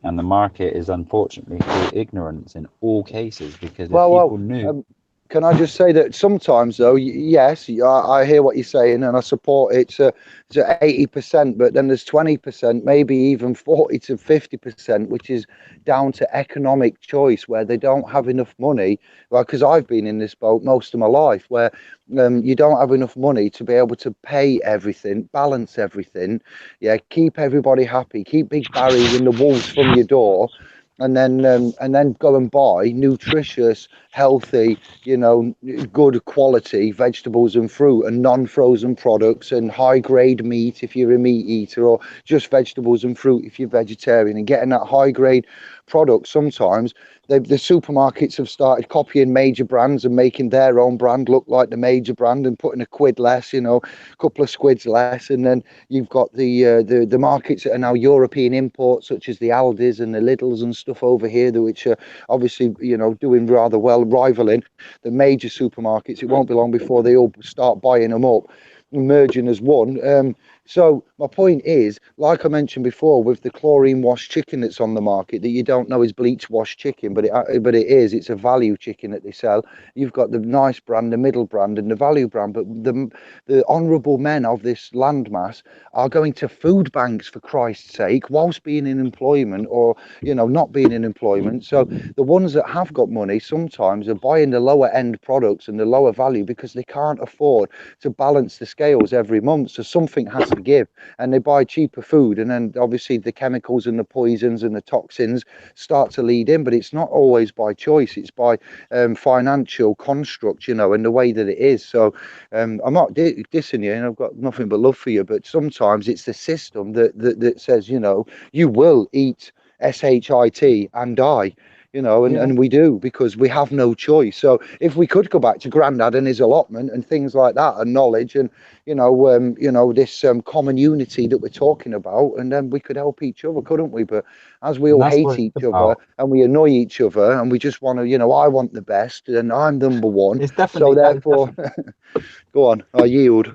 And the market is unfortunately through ignorance in all cases, because if people knew. Can I just say that sometimes, though, yes, I hear what you're saying, and I support it to 80%, but then there's 20%, maybe even 40 to 50%, which is down to economic choice, where they don't have enough money. Because I've been in this boat most of my life, where you don't have enough money to be able to pay everything, balance everything, keep everybody happy, keep Big Barry and the wolves from your door. And then go and buy nutritious, healthy, good quality vegetables and fruit, and non-frozen products, and high-grade meat if you're a meat eater, or just vegetables and fruit if you're vegetarian. And getting that high-grade product, sometimes the supermarkets have started copying major brands and making their own brand look like the major brand, and putting a quid less, a couple of squids less. And then you've got the markets that are now European imports, such as the Aldis and the Lidls and stuff over here, which are obviously doing rather well, rivaling the major supermarkets. It won't be long before they all start buying them up, merging as one. So my point is, like I mentioned before, with the chlorine washed chicken that's on the market that you don't know is bleach washed chicken, but it is. It's a value chicken that they sell. You've got the nice brand, the middle brand, and the value brand. But the honourable men of this landmass are going to food banks, for Christ's sake, whilst being in employment, or not being in employment. So the ones that have got money sometimes are buying the lower end products and the lower value, because they can't afford to balance the scales every month. So something has to give, and they buy cheaper food, and then obviously the chemicals and the poisons and the toxins start to lead in. But it's not always by choice, it's by financial construct, and the way that it is. So I'm not dissing you, and I've got nothing but love for you, but sometimes it's the system that says, you will eat shit and die, and we do, because we have no choice. So if we could go back to Grandad and his allotment and things like that, and knowledge, and this common unity that we're talking about, and then we could help each other, couldn't we? But as we all hate each other, and we annoy each other, and we just want to, I want the best, and I'm number one. It's definitely, so therefore, go on, I yield.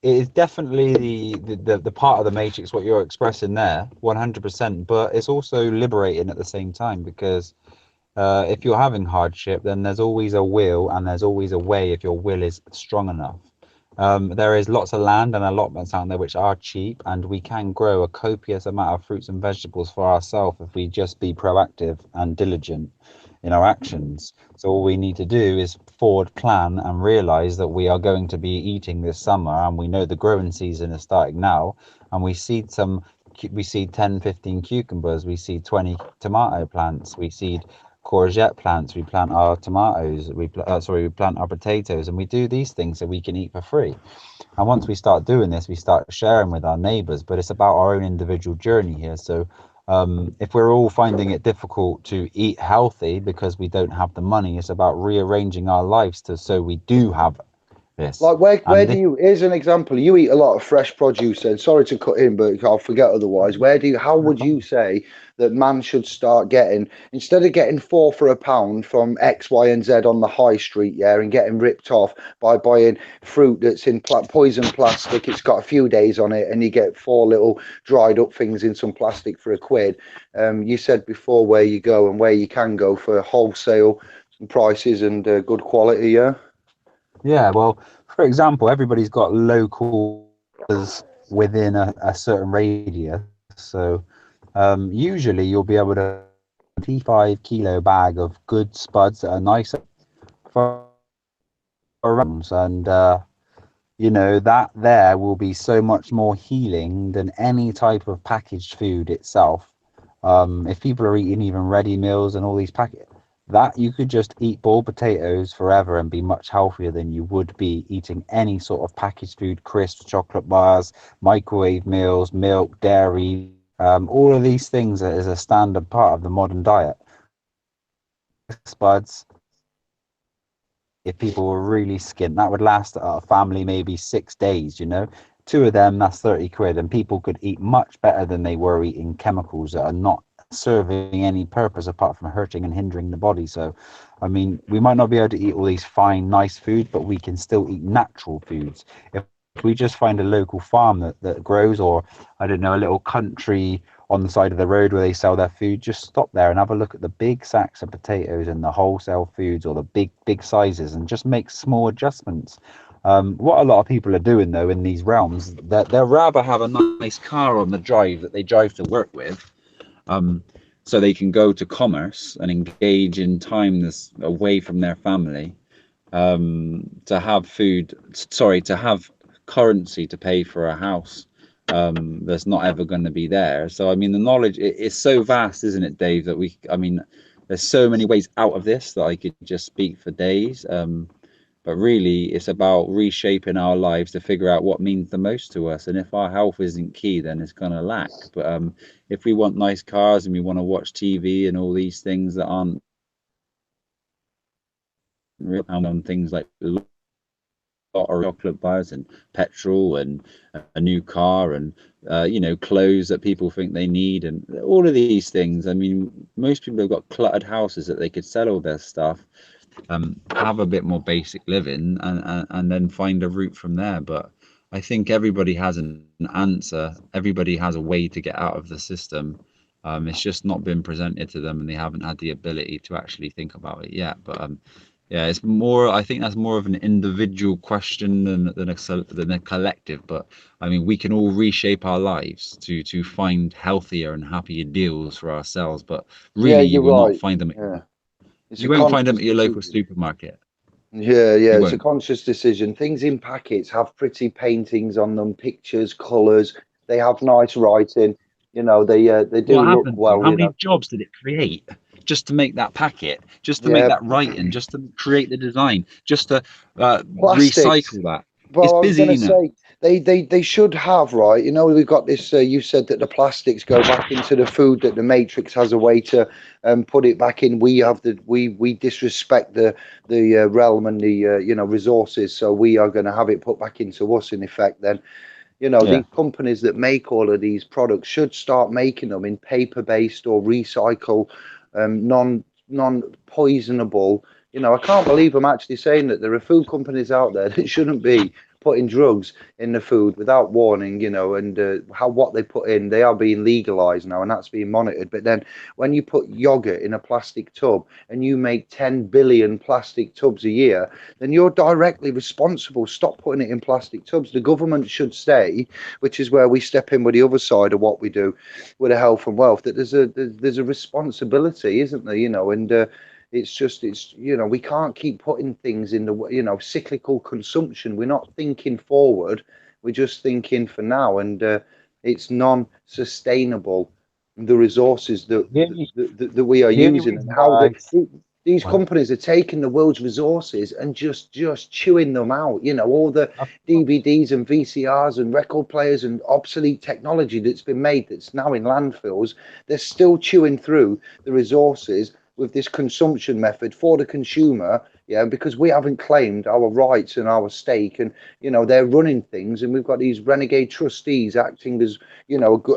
It is definitely the part of the Matrix what you're expressing there, 100%. But it's also liberating at the same time, because if you're having hardship, then there's always a will, and there's always a way if your will is strong enough. There is lots of land and allotments out there which are cheap, and we can grow a copious amount of fruits and vegetables for ourselves if we just be proactive and diligent in our actions. So all we need to do is forward plan and realize that we are going to be eating this summer, and we know the growing season is starting now, and we seed 10, 15 cucumbers, we seed 20 tomato plants, we seed courgette plants, we plant our tomatoes, we plant our potatoes, and we do these things so we can eat for free. And once we start doing this, we start sharing with our neighbors. But it's about our own individual journey here. So if we're all finding it difficult to eat healthy because we don't have the money, it's about rearranging our lives so we do have this. Like where do you, here's an example, you eat a lot of fresh produce, and sorry to cut in, but I'll forget otherwise. How would you say that man should start getting, instead of getting 4 for £1 from X, Y, and Z on the high street, and getting ripped off by buying fruit that's in poison plastic, it's got a few days on it, and you get 4 little dried up things in some plastic for £1. You said before where you go and where you can go for wholesale prices and good quality. Yeah. Yeah, well, for example, everybody's got local within a certain radius. So usually you'll be able to 25-kilo bag of good spuds that are nice for rounds, and you know that there will be so much more healing than any type of packaged food itself. If people are eating even ready meals and all these packets, that you could just eat boiled potatoes forever and be much healthier than you would be eating any sort of packaged food, crisps, chocolate bars, microwave meals, milk, dairy. All of these things is a standard part of the modern diet. Spuds, if people were really skint, that would last a family maybe 6 days, you know. Two of them, that's 30 quid, and people could eat much better than they were eating chemicals that are not serving any purpose apart from hurting and hindering the body. So, I mean, we might not be able to eat all these fine, nice foods, but we can still eat natural foods. If we just find a local farm that grows, or I don't know, a little country on the side of the road where they sell their food, just stop there and have a look at the big sacks of potatoes and the wholesale foods, or the big sizes, and just make small adjustments. What a lot of people are doing though in these realms, that they'll rather have a nice car on the drive that they drive to work with, so they can go to commerce and engage in time that's away from their family, to have to have currency to pay for a house that's not ever going to be there. So I mean, the knowledge is so vast, isn't it, Dave, that there's so many ways out of this that I could just speak for days. But really it's about reshaping our lives to figure out what means the most to us, and if our health isn't key, then it's going to lack. But if we want nice cars and we want to watch TV and all these things that aren't real, and on things like or chocolate bars and petrol and a new car and clothes that people think they need and all of these things. I mean, most people have got cluttered houses that they could sell all their stuff, have a bit more basic living, and then find a route from there. But I think everybody has an answer. Everybody has a way to get out of the system. It's just not been presented to them, and they haven't had the ability to actually think about it yet. But yeah, it's more. I think that's more of an individual question than a collective. But I mean, we can all reshape our lives to find healthier and happier deals for ourselves. But really, you will not find them. Yeah. You won't find them at your local supermarket. Yeah, it's a conscious decision. Things in packets have pretty paintings on them, pictures, colours. They have nice writing. You know, they do look well. How many jobs did it create just to make that packet, just to make that writing, just to create the design, just to recycle that? Well, I was going to say they should have, right. You know, we've got this. You said that the plastics go back into the food, that the Matrix has a way to put it back in. We have we disrespect the realm and the resources, so we are going to have it put back into us in effect. Then, these companies that make all of these products should start making them in paper based or recycle, non poisonable. I can't believe I'm actually saying that there are food companies out there that shouldn't be putting drugs in the food without warning, and what they put in, they are being legalized now, and that's being monitored. But then when you put yogurt in a plastic tub and you make 10 billion plastic tubs a year, then you're directly responsible. Stop putting it in plastic tubs. The government should say, which is where we step in with the other side of what we do with the health and wealth, that there's a responsibility, isn't there? And it's we can't keep putting things in the cyclical consumption. We're not thinking forward, we're just thinking for now, and it's non-sustainable, the resources that we are using, and how these companies are taking the world's resources and just chewing them out. All the DVDs and VCRs and record players and obsolete technology that's been made that's now in landfills, they're still chewing through the resources with this consumption method for the consumer, because we haven't claimed our rights and our stake, and they're running things, and we've got these renegade trustees acting as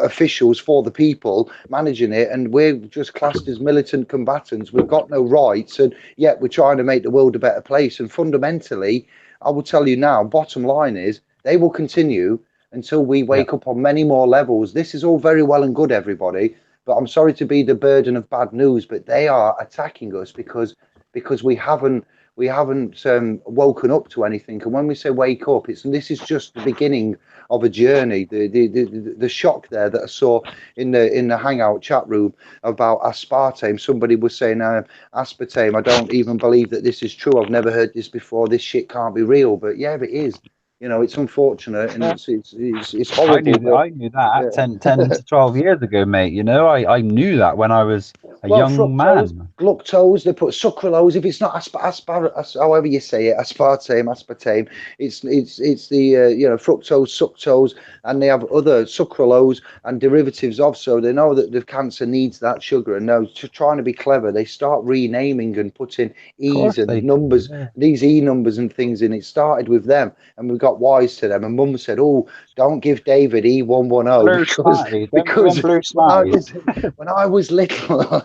officials for the people, managing it, and we're just classed as militant combatants. We've got no rights, and yet we're trying to make the world a better place. And fundamentally, I will tell you now, bottom line is, they will continue until we wake up on many more levels. This is all very well and good, everybody, but I'm sorry to be the burden of bad news, but they are attacking us because because we haven't woken up to anything. And when we say wake up, this is just the beginning of a journey. The shock there that I saw in the hangout chat room about aspartame. Somebody was saying aspartame. I don't even believe that this is true. I've never heard this before. This shit can't be real. But yeah, it is. You know, it's unfortunate and it's horrible. I knew that 10 to 12 years ago, mate. You know, I knew that when I was a young fructose, man. Glucose, they put sucralose. If it's not however you say it, aspartame. It's the fructose, suctose, and they have other sucralose and derivatives of. So they know that the cancer needs that sugar, and they're trying to be clever. They start renaming and putting E's and numbers, these E numbers and things in. It started with them, and we got wise to them. And Mum said, "Oh, don't give David E110 because when I was little."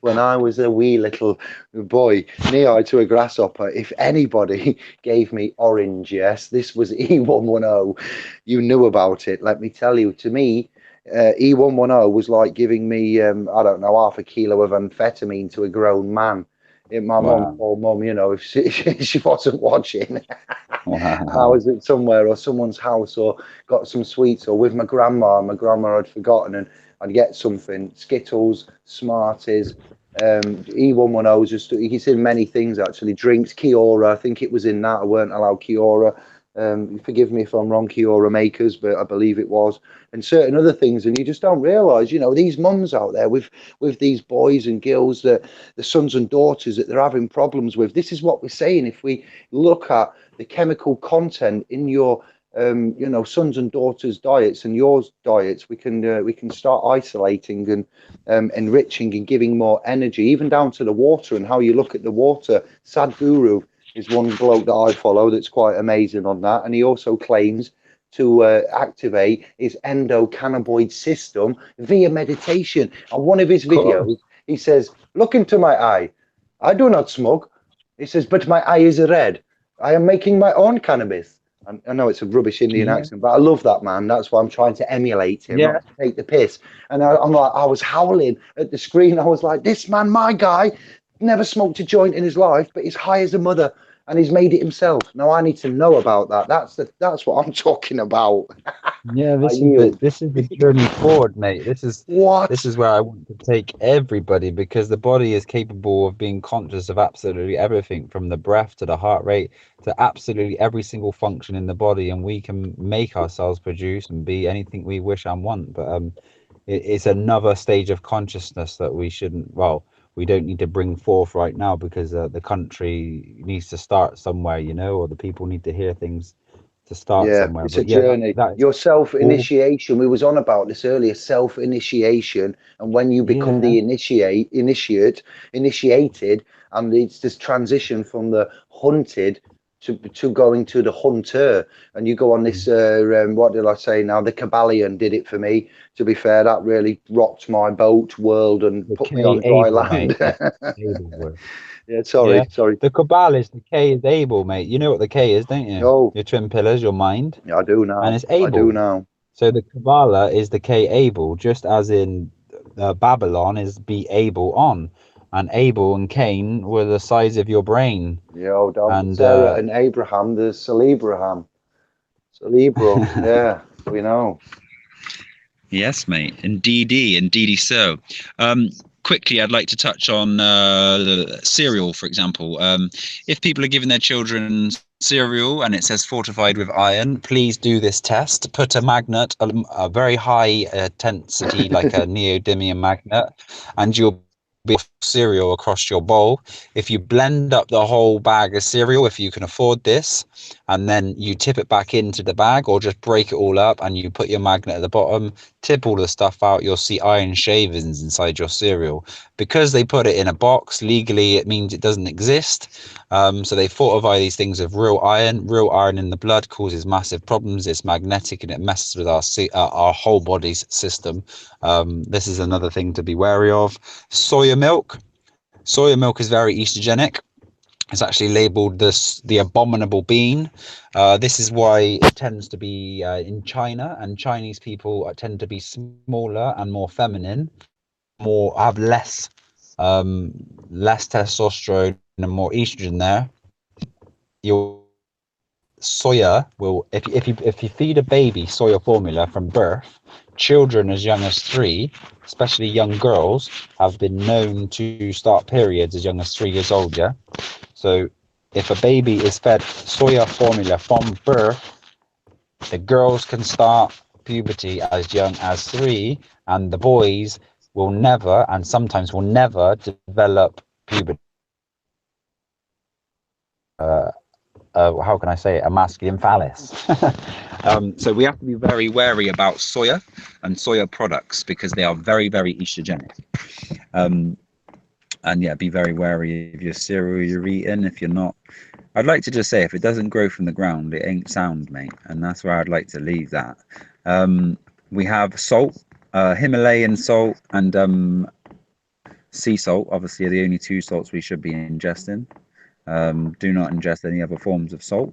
When I was a wee little boy, knee-high to a grasshopper, if anybody gave me orange, yes, this was E110, you knew about it. Let me tell you, to me, E110 was like giving me, I don't know, half a kilo of amphetamine to a grown man. My mum told Mum, you know, if she wasn't watching, I was at somewhere or someone's house or got some sweets or with my grandma, and my grandma had forgotten, and I'd get something, Skittles, Smarties, E110s, just he's in many things actually, drinks, Kiora, I think it was in that, I weren't allowed Kiora. Forgive me if I'm wrong, Kiora makers, but I believe it was, and certain other things, and you just don't realise, you know, these mums out there with these boys and girls, that the sons and daughters that they're having problems with. This is what we're saying. If we look at the chemical content in your sons and daughters' diets and yours diets, we can start isolating and enriching and giving more energy, even down to the water and how you look at the water. Sadhguru is one bloke that I follow that's quite amazing on that, and he also claims to activate his endocannabinoid system via meditation. On one of his videos, he says, "Look into my eye. I do not smoke." He says, "But my eye is red. I am making my own cannabis." I know it's a rubbish Indian accent, but I love that man. That's why I'm trying to emulate him, not to take the piss. And I'm like, I was howling at the screen. I was like, this man, my guy, never smoked a joint in his life, but he's high as a mother, and he's made it himself. Now I need to know about that. That's what I'm talking about. Yeah, this is the journey forward, mate. This is where I want to take everybody, because the body is capable of being conscious of absolutely everything, from the breath to the heart rate to absolutely every single function in the body, and we can make ourselves produce and be anything we wish and want. But it's another stage of consciousness that we don't need to bring forth right now, because the country needs to start somewhere, you know, or the people need to hear things to start somewhere. It's a journey. Your self-initiation, we was on about this earlier, self-initiation, and when you become the initiated, and it's this transition from the hunted to going to the hunter, and you go on this what did I say now, the Kabbalion did it for me. To be fair, that really rocked my boat world and put me on dry land. Yeah, sorry. The Kabbalah is the K is able, mate. You know what the K is, don't you? Oh, your twin pillars, your mind. Yeah, I do now. And it's able. I do now. So the Kabbalah is the K able, just as in Babylon is be able on. And Abel and Cain were the size of your brain. Yeah, and Sarah and Abraham, the Cerebrum. Yeah, we know. Yes, mate. Indeedy so. Quickly, I'd like to touch on cereal, for example. If people are giving their children cereal and it says fortified with iron, please do this test. Put a magnet, a very high intensity, like a neodymium magnet, and you'll be cereal across your bowl. If you blend up the whole bag of cereal, if you can afford this, and then you tip it back into the bag, or just break it all up and you put your magnet at the bottom, tip all the stuff out, you'll see iron shavings inside your cereal. Because they put it in a box, legally it means it doesn't exist. So they fortify these things with real iron. Real iron in the blood causes massive problems. It's magnetic and it messes with our whole body's system. This is another thing to be wary of. Soya milk. Soya milk is very estrogenic. It's actually labeled the abominable bean. This is why it tends to be in China, and Chinese people tend to be smaller and more feminine, have less less testosterone and more estrogen there, your soya will, if you feed a baby soya formula from birth, children as young as 3, especially young girls, have been known to start periods as young as 3 years old. Yeah, so if a baby is fed soya formula from birth, the girls can start puberty as young as 3, and the boys will never, and sometimes will never, develop puberty. How can I say it? A masculine phallus. So we have to be very wary about soya and soya products because they are very, very estrogenic. And yeah, be very wary of your cereal you're eating. If you're not, I'd like to just say, if it doesn't grow from the ground, it ain't sound, mate. And that's where I'd like to leave that. We have salt, Himalayan salt, and sea salt. Obviously, are the only 2 salts we should be ingesting. Do not ingest any other forms of salt.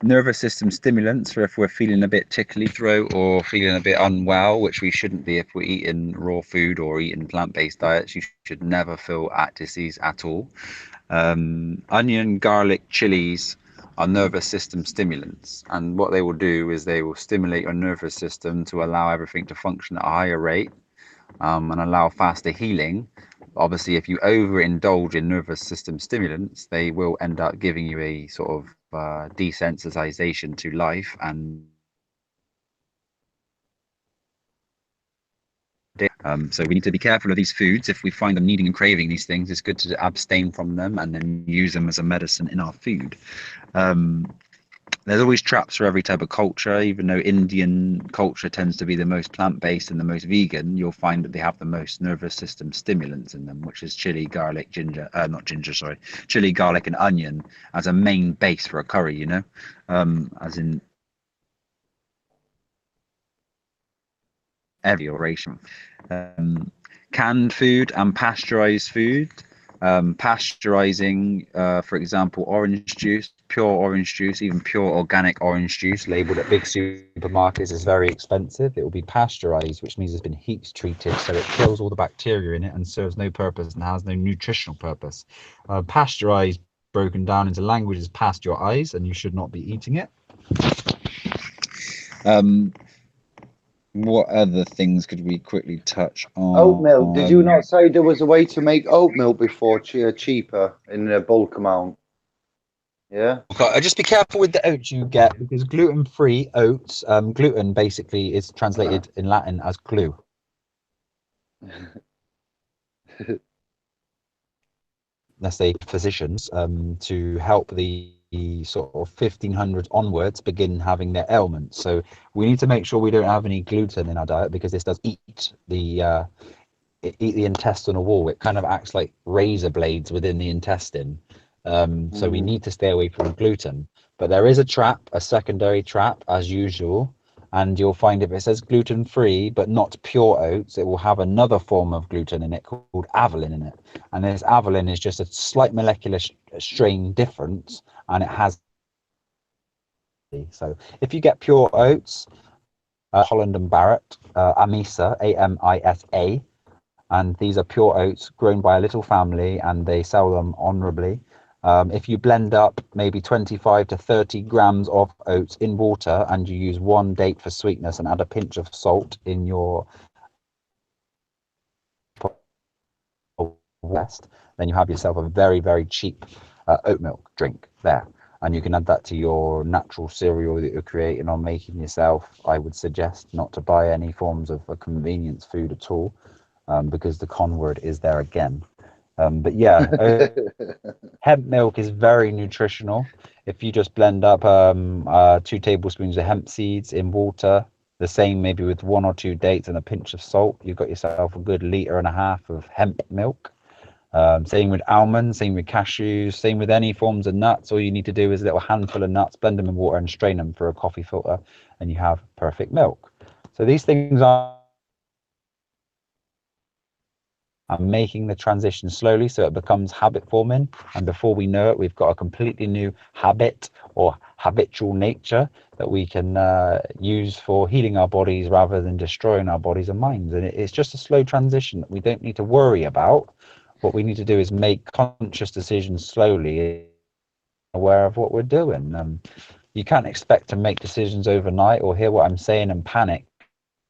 Nervous system stimulants for if we're feeling a bit tickly throat or feeling a bit unwell, which we shouldn't be if we're eating raw food or eating plant-based diets. You should never feel at disease at all. Onion, garlic, chilies are nervous system stimulants, and what they will do is they will stimulate your nervous system to allow everything to function at a higher rate, and allow faster healing. Obviously, if you overindulge in nervous system stimulants, they will end up giving you a sort of desensitization to life. And so we need to be careful of these foods. If we find them needing and craving these things, it's good to abstain from them and then use them as a medicine in our food. There's always traps for every type of culture. Even though Indian culture tends to be the most plant-based and the most vegan, you'll find that they have the most nervous system stimulants in them, which is chili, garlic, chili, garlic, and onion as a main base for a curry. You know, as in every oration. Canned food and pasteurized food. Pasteurizing, for example, orange juice, pure orange juice, even pure organic orange juice labeled at big supermarkets is very expensive. It will be pasteurized, which means it's been heat treated, so it kills all the bacteria in it and serves no purpose and has no nutritional purpose. Pasteurized, broken down into language, is past your eyes, and you should not be eating it. What other things could we quickly touch on? Oat milk. Did you not say there was a way to make oat milk before cheaper in a bulk amount? Yeah. Just be careful with the oats you get, because gluten-free oats, gluten basically is translated in Latin as glue. Let's say physicians, to help the sort of 1500s onwards begin having their ailments. So we need to make sure we don't have any gluten in our diet, because this does eat the intestinal wall. It kind of acts like razor blades within the intestine. So we need to stay away from gluten. But there is a secondary trap, as usual, and you'll find if it says gluten-free but not pure oats, it will have another form of gluten in it called avalin in it. And this avalin is just a slight molecular strain difference, and it has. So if you get pure oats, Holland and Barrett, Amisa, AMISA, and these are pure oats grown by a little family, and they sell them honorably. If you blend up maybe 25 to 30 grams of oats in water, and you use 1 date for sweetness and add a pinch of salt in your west, then you have yourself a very, very cheap oat milk drink there. And you can add that to your natural cereal that you're creating or making yourself. I would suggest not to buy any forms of a convenience food at all, because the con word is there again. But yeah, hemp milk is very nutritional. If you just blend up 2 tablespoons of hemp seeds in water, the same maybe with 1 or 2 dates and a pinch of salt, you've got yourself a good 1.5 liters of hemp milk. Same with almonds, same with cashews, same with any forms of nuts. All you need to do is a little handful of nuts, blend them in water and strain them through a coffee filter, and you have perfect milk. So these things are and making the transition slowly so it becomes habit forming. And before we know it, we've got a completely new habit or habitual nature that we can use for healing our bodies rather than destroying our bodies and minds. And it's just a slow transition that we don't need to worry about. What we need to do is make conscious decisions slowly, aware of what we're doing. You can't expect to make decisions overnight or hear what I'm saying and panic.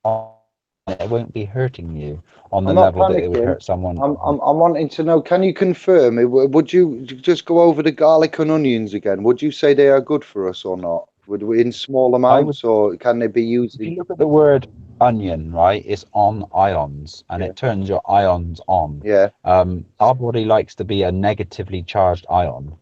It won't be hurting you on the I'm not level that it would panicking. hurt someone. I'm wanting to know, can you confirm, would you just go over the garlic and onions again? Would you say they are good for us or not? Would we in small amounts, or can they be used If you in? look at the word onion, right, it's on ions, and Yeah. it turns your ions on. Yeah, Our body likes to be a negatively charged ion.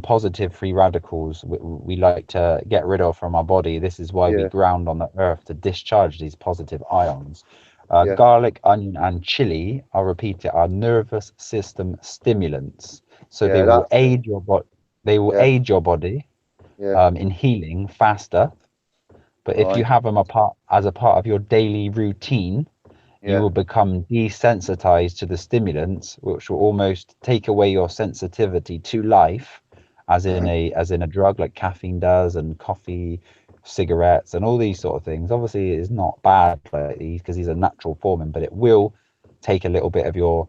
Positive free radicals we like to get rid of from our body. This is why we yeah, ground on the earth to discharge these positive ions. yeah. Garlic, onion, and chili, I'll repeat it, are nervous system stimulants. So Yeah, they will that's it. aid your body. They will Yeah, aid your body yeah. in healing faster. But if you Right. have them as a part of your daily routine, you Yeah, will become desensitized to the stimulants, which will almost take away your sensitivity to life, as in a drug like caffeine does, and coffee, cigarettes, and all these sort of things. Obviously, it's not bad like these because these are natural forming, but it will take a little bit of your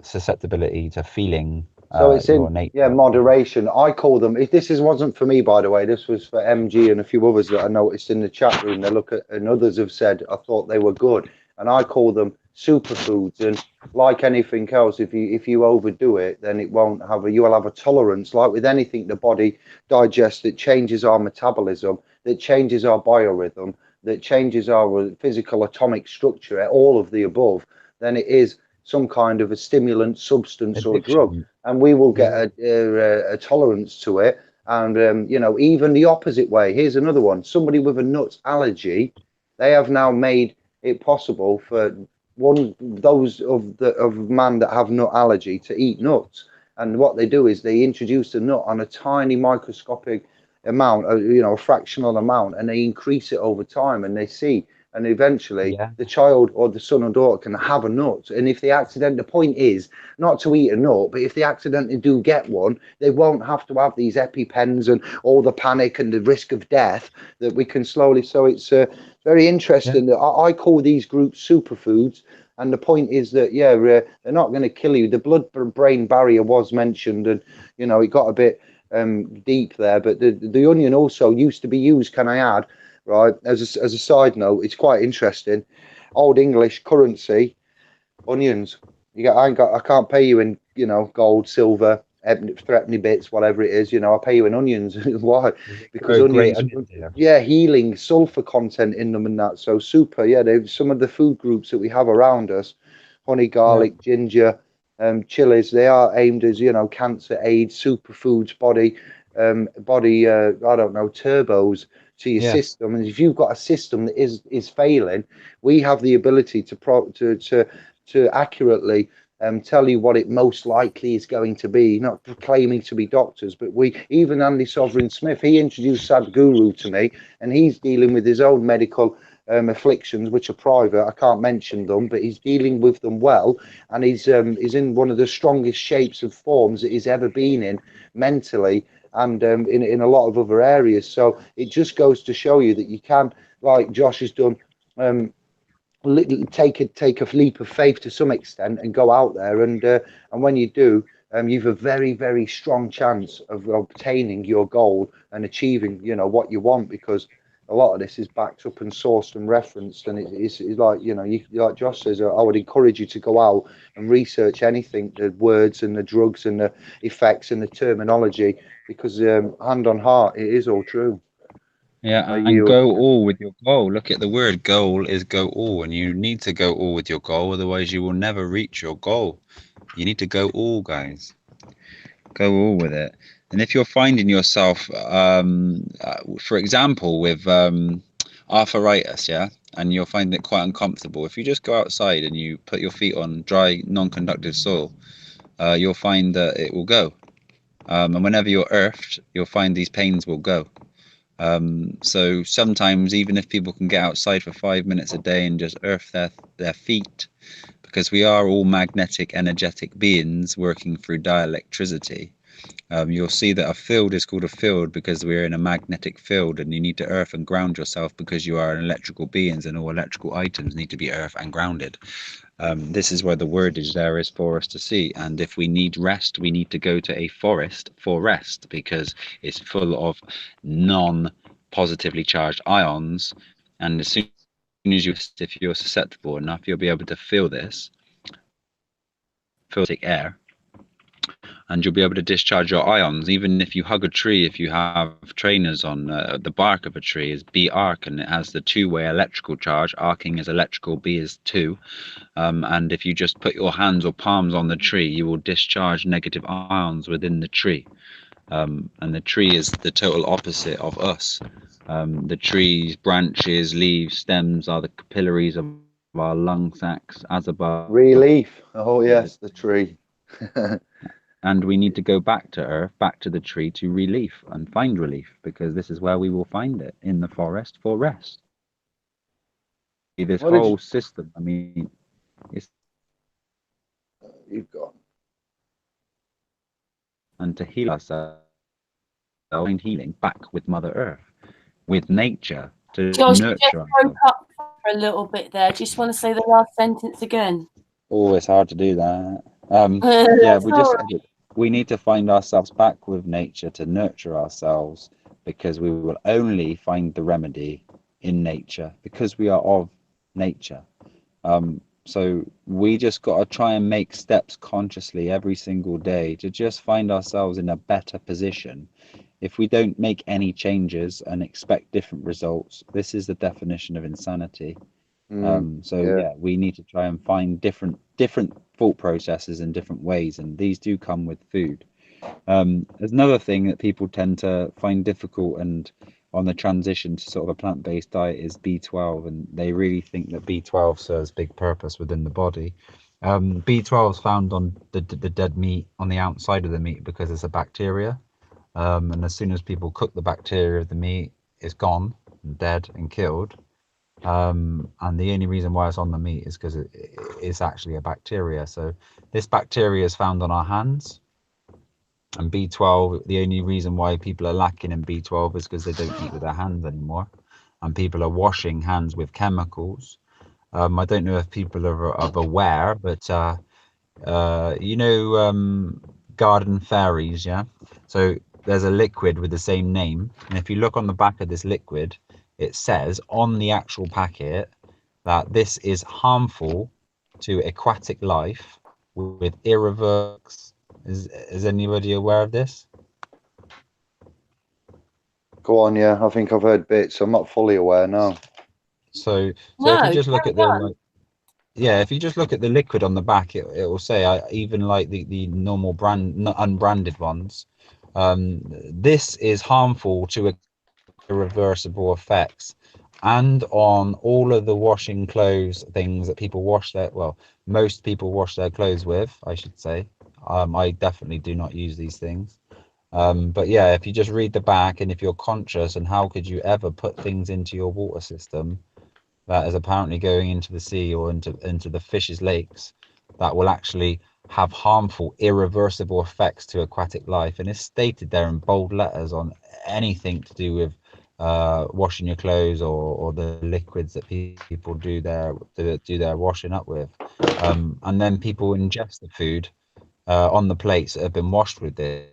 susceptibility to feeling so it's your in, yeah, nature. moderation. I call them, if this wasn't for me, by the way, this was for MG and a few others that I noticed in the chat room. They look at, and others have said, I thought they were good. And I call them superfoods. And like anything else, if you overdo it, then it won't have you will have a tolerance. Like with anything the body digests, that changes our metabolism, that changes our biorhythm, that changes our physical atomic structure, all of the above, then it is some kind of a stimulant substance or drug, Addiction. and we will get Yeah. a tolerance to it. And even the opposite way. Here's another one: somebody with a nuts allergy, they have now made it possible for those of man that have nut allergy to eat nuts. And what they do is they introduce the nut on a tiny microscopic amount, a fractional amount, and they increase it over time, and they see, and eventually Yeah. the child or the son or daughter can have a nut. And if they accident, the point is not to eat a nut, but if they accidentally do get one, they won't have to have these EpiPens and all the panic and the risk of death, that we can slowly. So it's very interesting. Yeah. I call these groups superfoods. And the point is that, yeah, they're not going to kill you. The blood-brain barrier was mentioned, and it got a bit deep there. But the onion also used to be used, can I add, right? As a side note, it's quite interesting. Old English currency, onions. I can't pay you in gold, silver, threepenny bits, whatever it is. I pay you in onions. Why? Because Great onions, onions here. yeah, healing, sulfur content in them and that. So super. Yeah, they've some of the food groups that we have around us: honey, garlic, ginger, chilies. They are aimed as cancer aid, superfoods, body. I don't know, turbos to your Yes. system. And if you've got a system that is failing, we have the ability to accurately tell you what it most likely is going to be. Not claiming to be doctors, but even Andy Sovereign Smith, he introduced Sadhguru to me, and he's dealing with his own medical afflictions, which are private. I can't mention them, but he's dealing with them well, and he's in one of the strongest shapes of forms that he's ever been in mentally, and in a lot of other areas. So it just goes to show you that you can, like Josh has done, take a leap of faith to some extent and go out there, and when you do, you've a very, very strong chance of obtaining your goal and achieving what you want, because a lot of this is backed up and sourced and referenced, and it's like like Josh says, I would encourage you to go out and research anything, the words and the drugs and the effects and the terminology, because hand on heart, it is all true. Yeah, I and yield. go all with your goal. Look at the word goal is go all, and you need to go all with your goal, otherwise you will never reach your goal. You need to go all, guys. Go all with it. And if you're finding yourself, for example, with arthritis, yeah, and you're finding it quite uncomfortable, if you just go outside and you put your feet on dry, non-conductive soil, you'll find that it will go. And whenever you're earthed, you'll find these pains will go. So sometimes, even if people can get outside for 5 minutes a day and just earth their feet, because we are all magnetic, energetic beings working through dielectricity. You'll see that a field is called a field because we're in a magnetic field, and you need to earth and ground yourself because you are an electrical beings, and all electrical items need to be earth and grounded. This is where the wordage there is for us to see. And if we need rest, we need to go to a forest for rest, because it's full of non-positively charged ions. And as soon as if you're susceptible enough, you'll be able to feel this, feel air, and you'll be able to discharge your ions. Even if you hug a tree, if you have trainers on, the bark of a tree is B arc, and it has the two-way electrical charge. Arcing is electrical, B is 2. And if you just put your hands or palms on the tree, you will discharge negative ions within the tree. And the tree is the total opposite of us. The tree's branches, leaves, stems are the capillaries of our lung sacs, as above. Relief. Oh yes, the tree. And we need to go back to earth, back to the tree, to relief and find relief, because this is where we will find it, in the forest for rest. This whole system, I mean, it's you've got, and to heal ourselves, find healing back with Mother Earth, with nature, to Josh, you nurture just ourselves. broke up for a little bit there. Just want to say the last sentence again. Oh, it's hard to do that. Yeah, we just said it. We need to find ourselves back with nature to nurture ourselves, because we will only find the remedy in nature, because we are of nature. So we just got to try and make steps consciously every single day to just find ourselves in a better position. If we don't make any changes and expect different results, this is the definition of insanity. Yeah, we need to try and find different thought processes in different ways, and these do come with food. There's another thing that people tend to find difficult, and on the transition to sort of a plant-based diet, is B12, and they really think that B12 serves big purpose within the body. B12 is found on the dead meat, on the outside of the meat, because it's a bacteria, and as soon as people cook the bacteria of the meat, it's gone, dead and killed. And the only reason why it's on the meat is because it's actually a bacteria. So this bacteria is found on our hands, and B12, the only reason why people are lacking in B12 is because they don't eat with their hands anymore, and people are washing hands with chemicals. I don't know if people are aware, but you know, garden fairies, yeah? So there's a liquid with the same name, and if you look on the back of this liquid, it says on the actual packet that this is harmful to aquatic life with irreversible. Is anybody aware of this? go on, yeah. I think I've heard bits. I'm not fully aware now. So No, if you just look at the if you just look at the liquid on the back, it will say, even like the normal unbranded ones, this is harmful to irreversible effects, and on all of the washing clothes things that people wash most people wash their clothes with, I should say. I definitely do not use these things, but yeah, if you just read the back, and if you're conscious, and how could you ever put things into your water system that is apparently going into the sea or into the fish's lakes that will actually have harmful, irreversible effects to aquatic life, and it's stated there in bold letters on anything to do with washing your clothes or the liquids that people do their washing up with, and then people ingest the food on the plates that have been washed with this.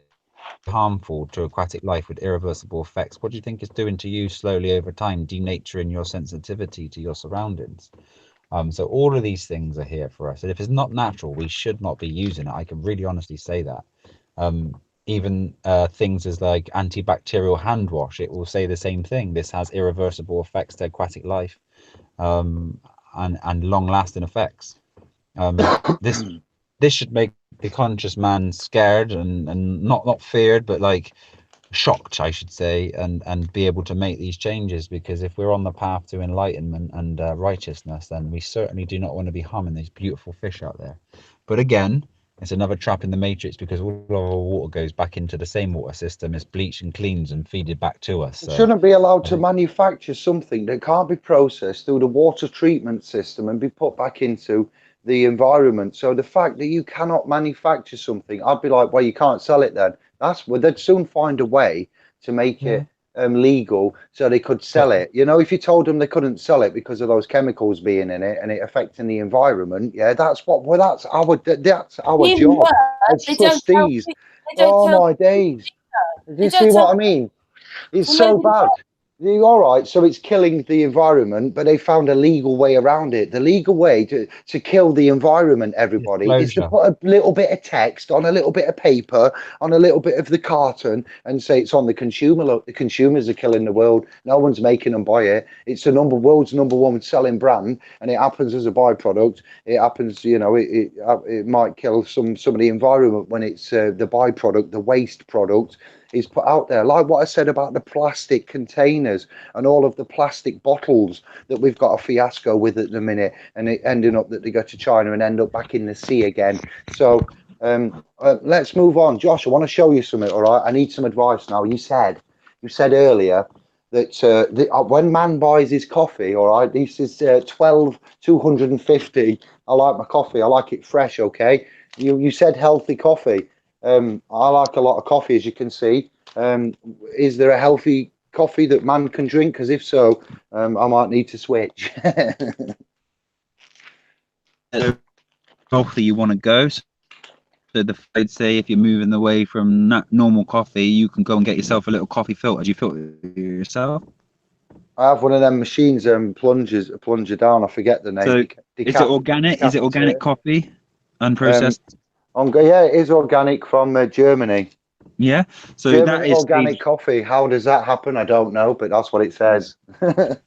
Harmful to aquatic life with irreversible effects. What do you think it's doing to you slowly over time, denaturing your sensitivity to your surroundings? So all of these things are here for us, and if it's not natural, we should not be using it. I can really honestly say that. Even things as like antibacterial hand wash, it will say the same thing. This has irreversible effects to aquatic life, and long-lasting effects. This should make the conscious man scared and not feared, but like shocked, I should say, and be able to make these changes, because if we're on the path to enlightenment and righteousness, then we certainly do not want to be harming these beautiful fish out there. But again, it's another trap in the matrix, because all of our water goes back into the same water system. It's bleached and cleansed and feeded back to us. So Shouldn't be allowed to manufacture something that can't be processed through the water treatment system and be put back into the environment. So the fact that you cannot manufacture something, I'd be like, well, you can't sell it then. That's well, they'd soon find a way to make it legal so they could sell it. You know, if you told them they couldn't sell it because of those chemicals being in it and it affecting the environment, yeah, that's what. Well, that's our Even job worse, as they don't tell. trustees. They don't Oh tell. my days! Do They you don't see tell. what I mean? It's Well, so maybe bad. All right, so it's killing the environment, but they found a legal way around it. The legal way to kill the environment, everybody, is to Disclosure. put a little bit of text on a little bit of paper, on a little bit of the carton, and say it's on the consumer. Look, the consumers are killing the world. No one's making them buy it. It's the world's number one selling brand, and it happens as a byproduct. It happens, you know, it might kill some of the environment when it's the byproduct, the waste product is put out there. Like what I said about the plastic containers and all of the plastic bottles that we've got a fiasco with at the minute, and it ending up that they go to China and end up back in the sea again. So let's move on. Josh, I want to show you something, all right? I need some advice now. You said earlier that when man buys his coffee, all right, this is 12,250. I like my coffee. I like it fresh, okay? You said healthy coffee. I like a lot of coffee, as you can see. Is there a healthy coffee that man can drink? Because if so, I might need to switch. Coffee you want to go. So I'd say if you're moving away from normal coffee, you can go and get yourself a little coffee filter. Do you filter yourself? I have one of them machines, plunger down. I forget the name. So is it organic? Is it organic coffee? Unprocessed? Yeah, it is organic from Germany. Yeah. So German that is organic coffee. How does that happen? I don't know, but that's what it says.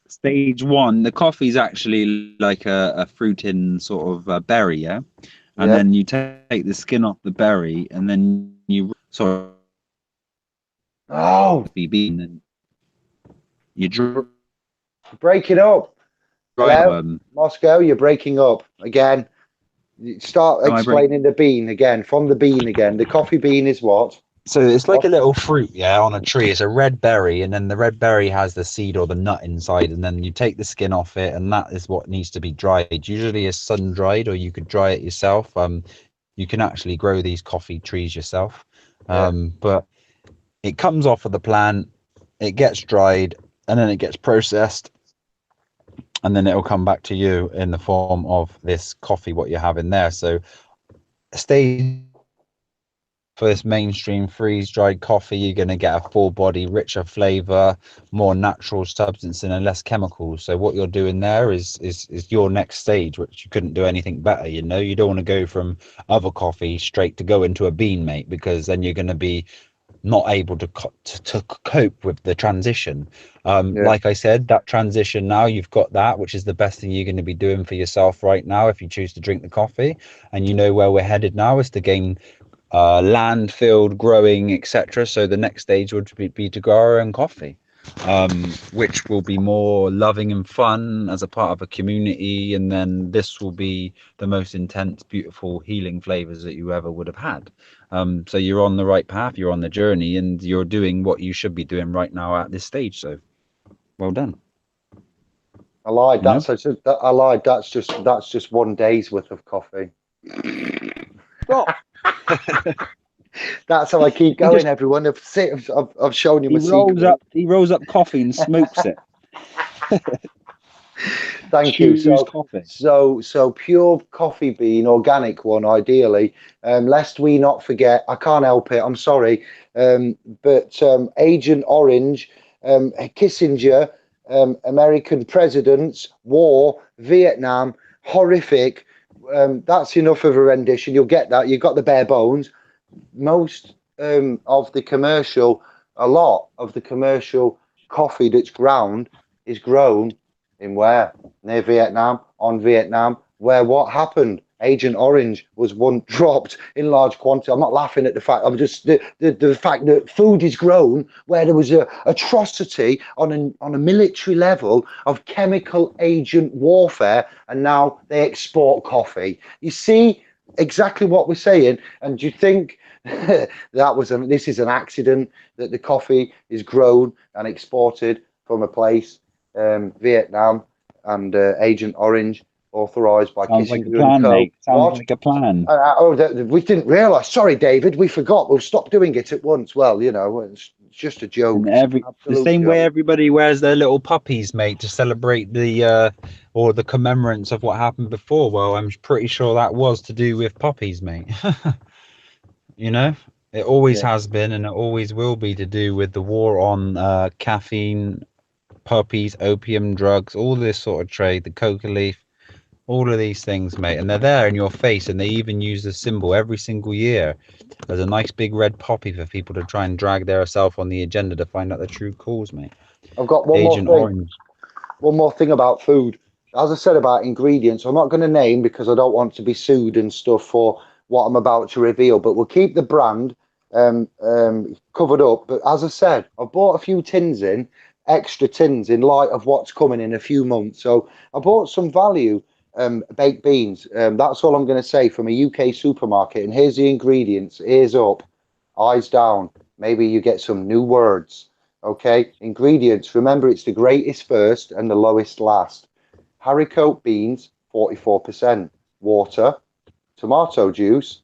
stage one. The coffee is actually like a fruiting sort of berry, yeah. And then you take the skin off the berry, and then you bean, and you breaking up. Hello, Moscow. You're breaking up again. Start explaining the bean again. From the bean again. The coffee bean is what? So it's like a little fruit, yeah, on a tree. It's a red berry, and then the red berry has the seed or the nut inside, and then you take the skin off it, and that is what needs to be dried. Usually it's sun dried, or you could dry it yourself. You can actually grow these coffee trees yourself. But it comes off of the plant, it gets dried, and then it gets processed, and then it'll come back to you in the form of this coffee, what you have in there. So stay for this mainstream freeze-dried coffee, you're going to get a full body, richer flavor, more natural substance, and less chemicals. So what you're doing there is your next stage, which you couldn't do anything better. You know, you don't want to go from other coffee straight to go into a bean, mate, because then you're going to be not able to cope with the transition. Like I said, that transition now, you've got that, which is the best thing you're going to be doing for yourself right now if you choose to drink the coffee. And you know where we're headed now is to gain land, field, growing, etc. So the next stage would be to grow our own coffee, which will be more loving and fun as a part of a community. And then this will be the most intense, beautiful, healing flavors that you ever would have had. So you're on the right path, you're on the journey, and you're doing what you should be doing right now at this stage. So well done. I lied. I lied. That's just one day's worth of coffee. Stop. That's how I keep going, everyone. I've shown you my secret. He rolls up coffee and smokes it. Thank you. So pure coffee bean, organic one, ideally. Lest we not forget, I can't help it. I'm sorry, but Agent Orange, Kissinger, American presidents, war, Vietnam, horrific. That's enough of a rendition. You'll get that. You've got the bare bones. Most of the commercial, a lot of the commercial coffee that's ground is grown in where? Near Vietnam, on Vietnam, where what happened? Agent Orange was one dropped in large quantity. I'm not laughing at the fact. I'm just the fact that food is grown where there was a atrocity on a military level of chemical agent warfare, and now they export coffee. You see exactly what we're saying, and do you think this is an accident that the coffee is grown and exported from a place, Vietnam, and Agent Orange authorised by Sounds like a Kissinger plan, and Co. mate. Sounds What? like a plan. We didn't realise. Sorry, David, we forgot. We'll stop doing it at once. Well, you know, it's just a joke. And It's an the absolute same way joke. everybody wears their little puppies, mate, to celebrate the or the commemorance of what happened before. Well, I'm pretty sure that was to do with puppies, mate. You know, it always Yeah. has been, and it always will be to do with the war on caffeine, puppies, opium, drugs, all this sort of trade, the coca leaf, all of these things, mate. And they're there in your face, and they even use the symbol every single year. There's a nice big red poppy for people to try and drag their self on the agenda to find out the true cause, mate. I've got one Agent more thing. Orange. One more thing about food. As I said about ingredients, I'm not going to name because I don't want to be sued and stuff for what I'm about to reveal, but we'll keep the brand covered up. But as I said, I bought a few extra tins in light of what's coming in a few months. So I bought some value baked beans. That's all I'm going to say from a UK supermarket. And here's the ingredients. Ears up, eyes down. Maybe you get some new words. Okay, ingredients. Remember, it's the greatest first and the lowest last. Haricot beans, 44%. Water, tomato juice,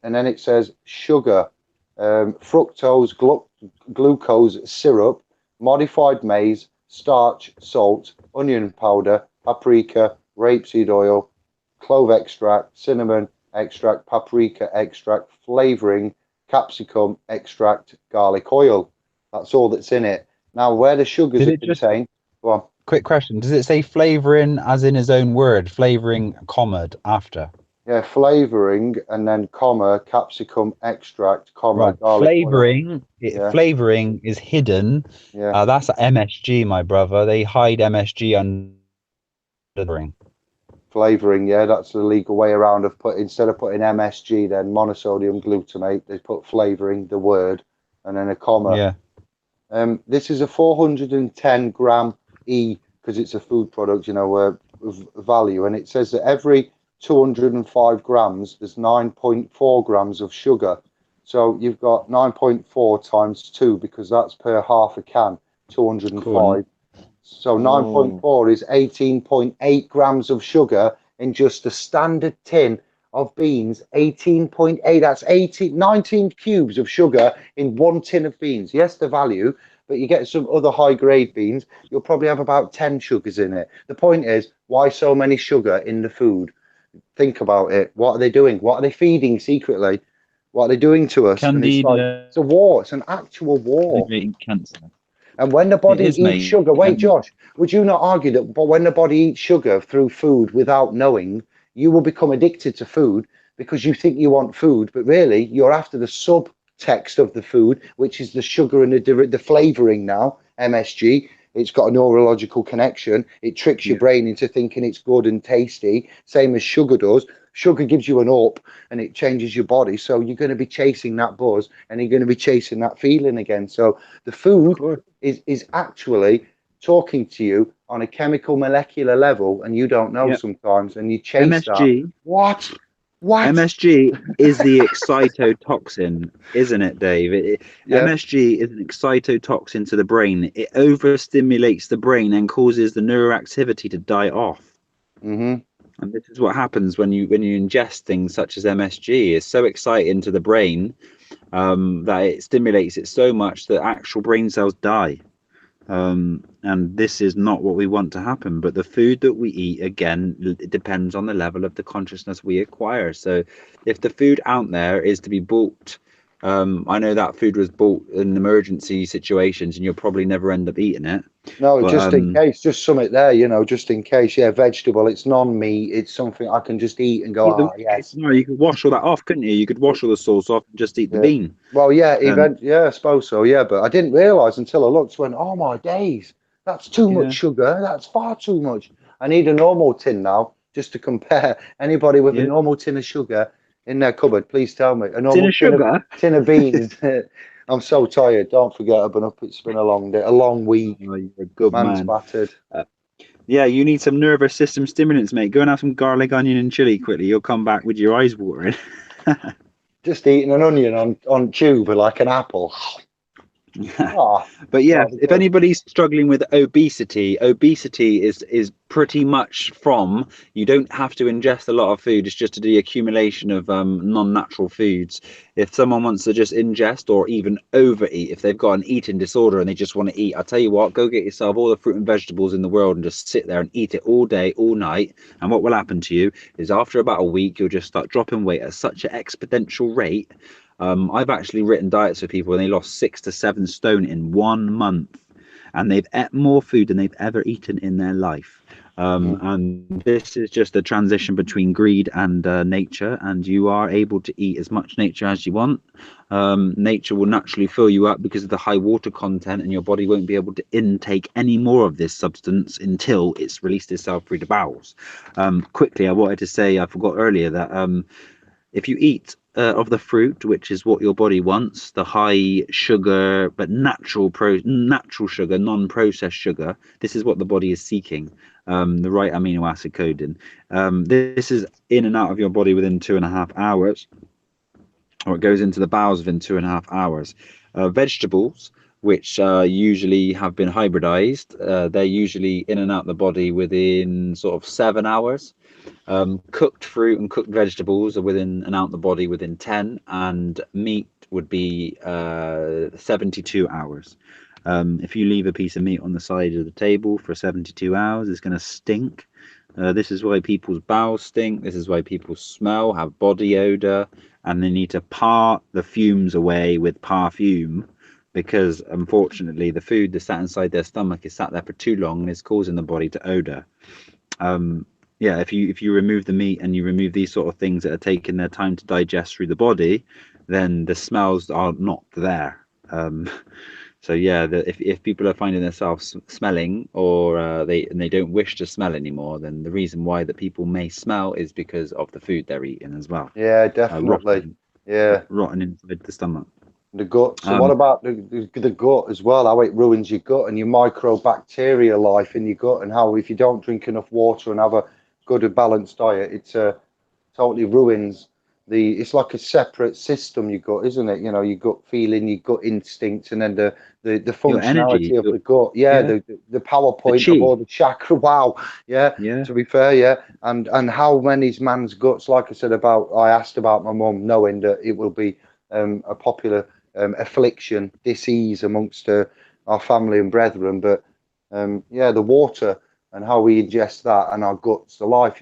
and then it says sugar, fructose, glucose syrup, modified maize, starch, salt, onion powder, paprika, rapeseed oil, clove extract, cinnamon extract, paprika extract, flavoring, capsicum extract, garlic oil. That's all that's in it. Now, where the sugars are contained. Go on. Quick question. Does it say flavouring as in his own word, flavouring, comma, after? Yeah, flavouring and then comma, capsicum extract, comma, Right. garlic Flavouring, Yeah. flavouring is hidden. Yeah. That's MSG, my brother. They hide MSG under the ring. Flavouring, yeah, that's the legal way around of instead of putting MSG, then monosodium glutamate, they put flavouring, the word, and then a comma. Yeah. This is a 410 gram because it's a food product, you know, value, and it says that every 205 grams there's 9.4 grams of sugar. So you've got 9.4 times 2 because that's per half a can, 205. Cool. So 9.4 is 18.8 grams of sugar in just a standard tin of beans. 18.8, that's 19 cubes of sugar in one tin of beans. Yes, the value, but you get some other high grade beans, you'll probably have about 10 sugars in it. The point is, why so many sugar in the food? Think about it. What are they doing? What are they feeding secretly? What are they doing to us? Candida. It's a war. It's an actual war. Cancer. And when the body It is, eats mate. sugar, wait, Josh, would you not argue that but when the body eats sugar through food without knowing, you will become addicted to food because you think you want food, but really you're after the subtext of the food, which is the sugar and the flavoring now, MSG. It's got a neurological connection. It tricks your brain into thinking it's good and tasty, same as sugar does. Sugar gives you an up and it changes your body. So you're going to be chasing that buzz and you're going to be chasing that feeling again. So the food is actually talking to you on a chemical molecular level and you don't know sometimes and you chase MSG. that. What? MSG is the excitotoxin, isn't it, Dave? MSG is an excitotoxin to the brain. It overstimulates the brain and causes the neuroactivity to die off. Mm-hmm. And this is what happens when you ingest things such as MSG. It's so exciting to the brain that it stimulates it so much that actual brain cells die. And this is not what we want to happen. But the food that we eat, again, it depends on the level of the consciousness we acquire. So if the food out there is to be bought, I know that food was bought in emergency situations and you'll probably never end up eating it. No, but, just in case, just something there, you know, just in case. Yeah, vegetable, it's non-meat, it's something I can just eat and go, yes. No, you could wash all that off, couldn't you? You could wash all the sauce off and just eat the bean. Well, yeah, I suppose so, yeah, but I didn't realise until I looked, went, oh my days, that's too much sugar, that's far too much. I need a normal tin now, just to compare. Anybody with a normal tin of sugar in their cupboard, please tell me. A normal tin of beans. I'm so tired. Don't forget, I've been up. It's been a long day, a long week. Oh, you're a good Man's man. battered. Yeah, you need some nervous system stimulants, mate. Go and have some garlic, onion, and chili quickly. You'll come back with your eyes watering. Just eating an onion on tube like an apple. Oh, But yeah, that'd be if good. anybody's struggling with obesity is pretty much from, you don't have to ingest a lot of food. It's just the accumulation of non-natural foods. If someone wants to just ingest or even overeat, if they've got an eating disorder and they just want to eat, I'll tell you what, go get yourself all the fruit and vegetables in the world and just sit there and eat it all day, all night. And what will happen to you is after about a week, you'll just start dropping weight at such an exponential rate. I've actually written diets for people and they lost 6 to 7 stone in 1 month, and they've ate more food than they've ever eaten in their life. And this is just a transition between greed and nature, and you are able to eat as much nature as you want. Nature will naturally fill you up because of the high water content, and your body won't be able to intake any more of this substance until it's released itself through the bowels. Quickly, I wanted to say, I forgot earlier that if you eat of the fruit, which is what your body wants, the high sugar but natural sugar, non-processed sugar, this is what the body is seeking, the right amino acid coding. This is in and out of your body within 2.5 hours, or it goes into the bowels within 2.5 hours. Vegetables, which usually have been hybridized, they're usually in and out the body within sort of 7 hours. Cooked fruit and cooked vegetables are within and out the body within 10, and meat would be 72 hours. If you leave a piece of meat on the side of the table for 72 hours, it's going to stink. This is why people's bowels stink. This is why people smell, have body odor, and they need to part the fumes away with perfume, because unfortunately the food that's sat inside their stomach is sat there for too long and is causing the body to odor. Yeah, if you remove the meat and you remove these sort of things that are taking their time to digest through the body, then the smells are not there. So yeah, if people are finding themselves smelling, or they don't wish to smell anymore, then the reason why that people may smell is because of the food they're eating as well. Yeah, definitely. Rotten inside the stomach. The gut. So what about the gut as well? How it ruins your gut and your microbacteria life in your gut, and how if you don't drink enough water and have a good and balanced diet, it totally ruins it's like a separate system, your gut, isn't it? You know, your gut feeling, your gut instinct, and then the Your energy, functionality of the gut. Yeah, yeah, the PowerPoint of chi. all the chakra. Wow. Yeah. Yeah. To be fair, yeah. And how many's man's guts, like I said I asked about my mum, knowing that it will be a popular affliction, disease amongst our family and brethren. But yeah, the water and how we ingest that and our guts, the life,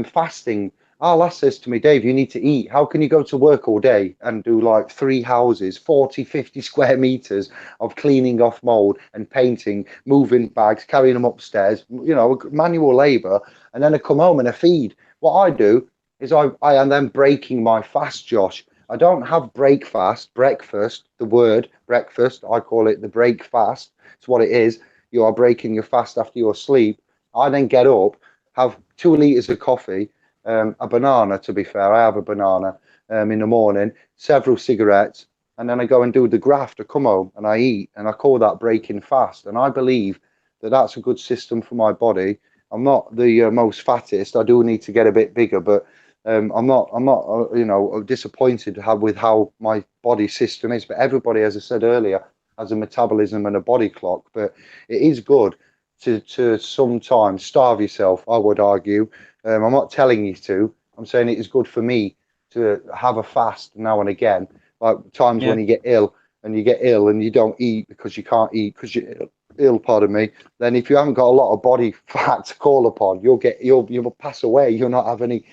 fasting. Our lass says to me, Dave, you need to eat. How can you go to work all day and do like 3 houses, 40, 50 square meters of cleaning off mold and painting, moving bags, carrying them upstairs, manual labor, and then I come home and I feed. What I do is I am then breaking my fast, Josh. I don't have breakfast, breakfast, the word breakfast. I call it the break fast. It's what it is. You are breaking your fast after your sleep. I then get up, have 2 liters of coffee, a banana, to be fair. I have a banana in the morning, several cigarettes, and then I go and do the graft. I come home and I eat, and I call that breaking fast. And I believe that that's a good system for my body. I'm not the most fattest. I do need to get a bit bigger, but I'm not disappointed with how my body system is. But everybody, as I said earlier, has a metabolism and a body clock. But it is good to sometimes starve yourself, I would argue. I'm not telling you to. I'm saying it is good for me to have a fast now and again. Like times when you get ill and you don't eat because you can't eat because you're ill, pardon me. Then if you haven't got a lot of body fat to call upon, you'll pass away. You'll not have any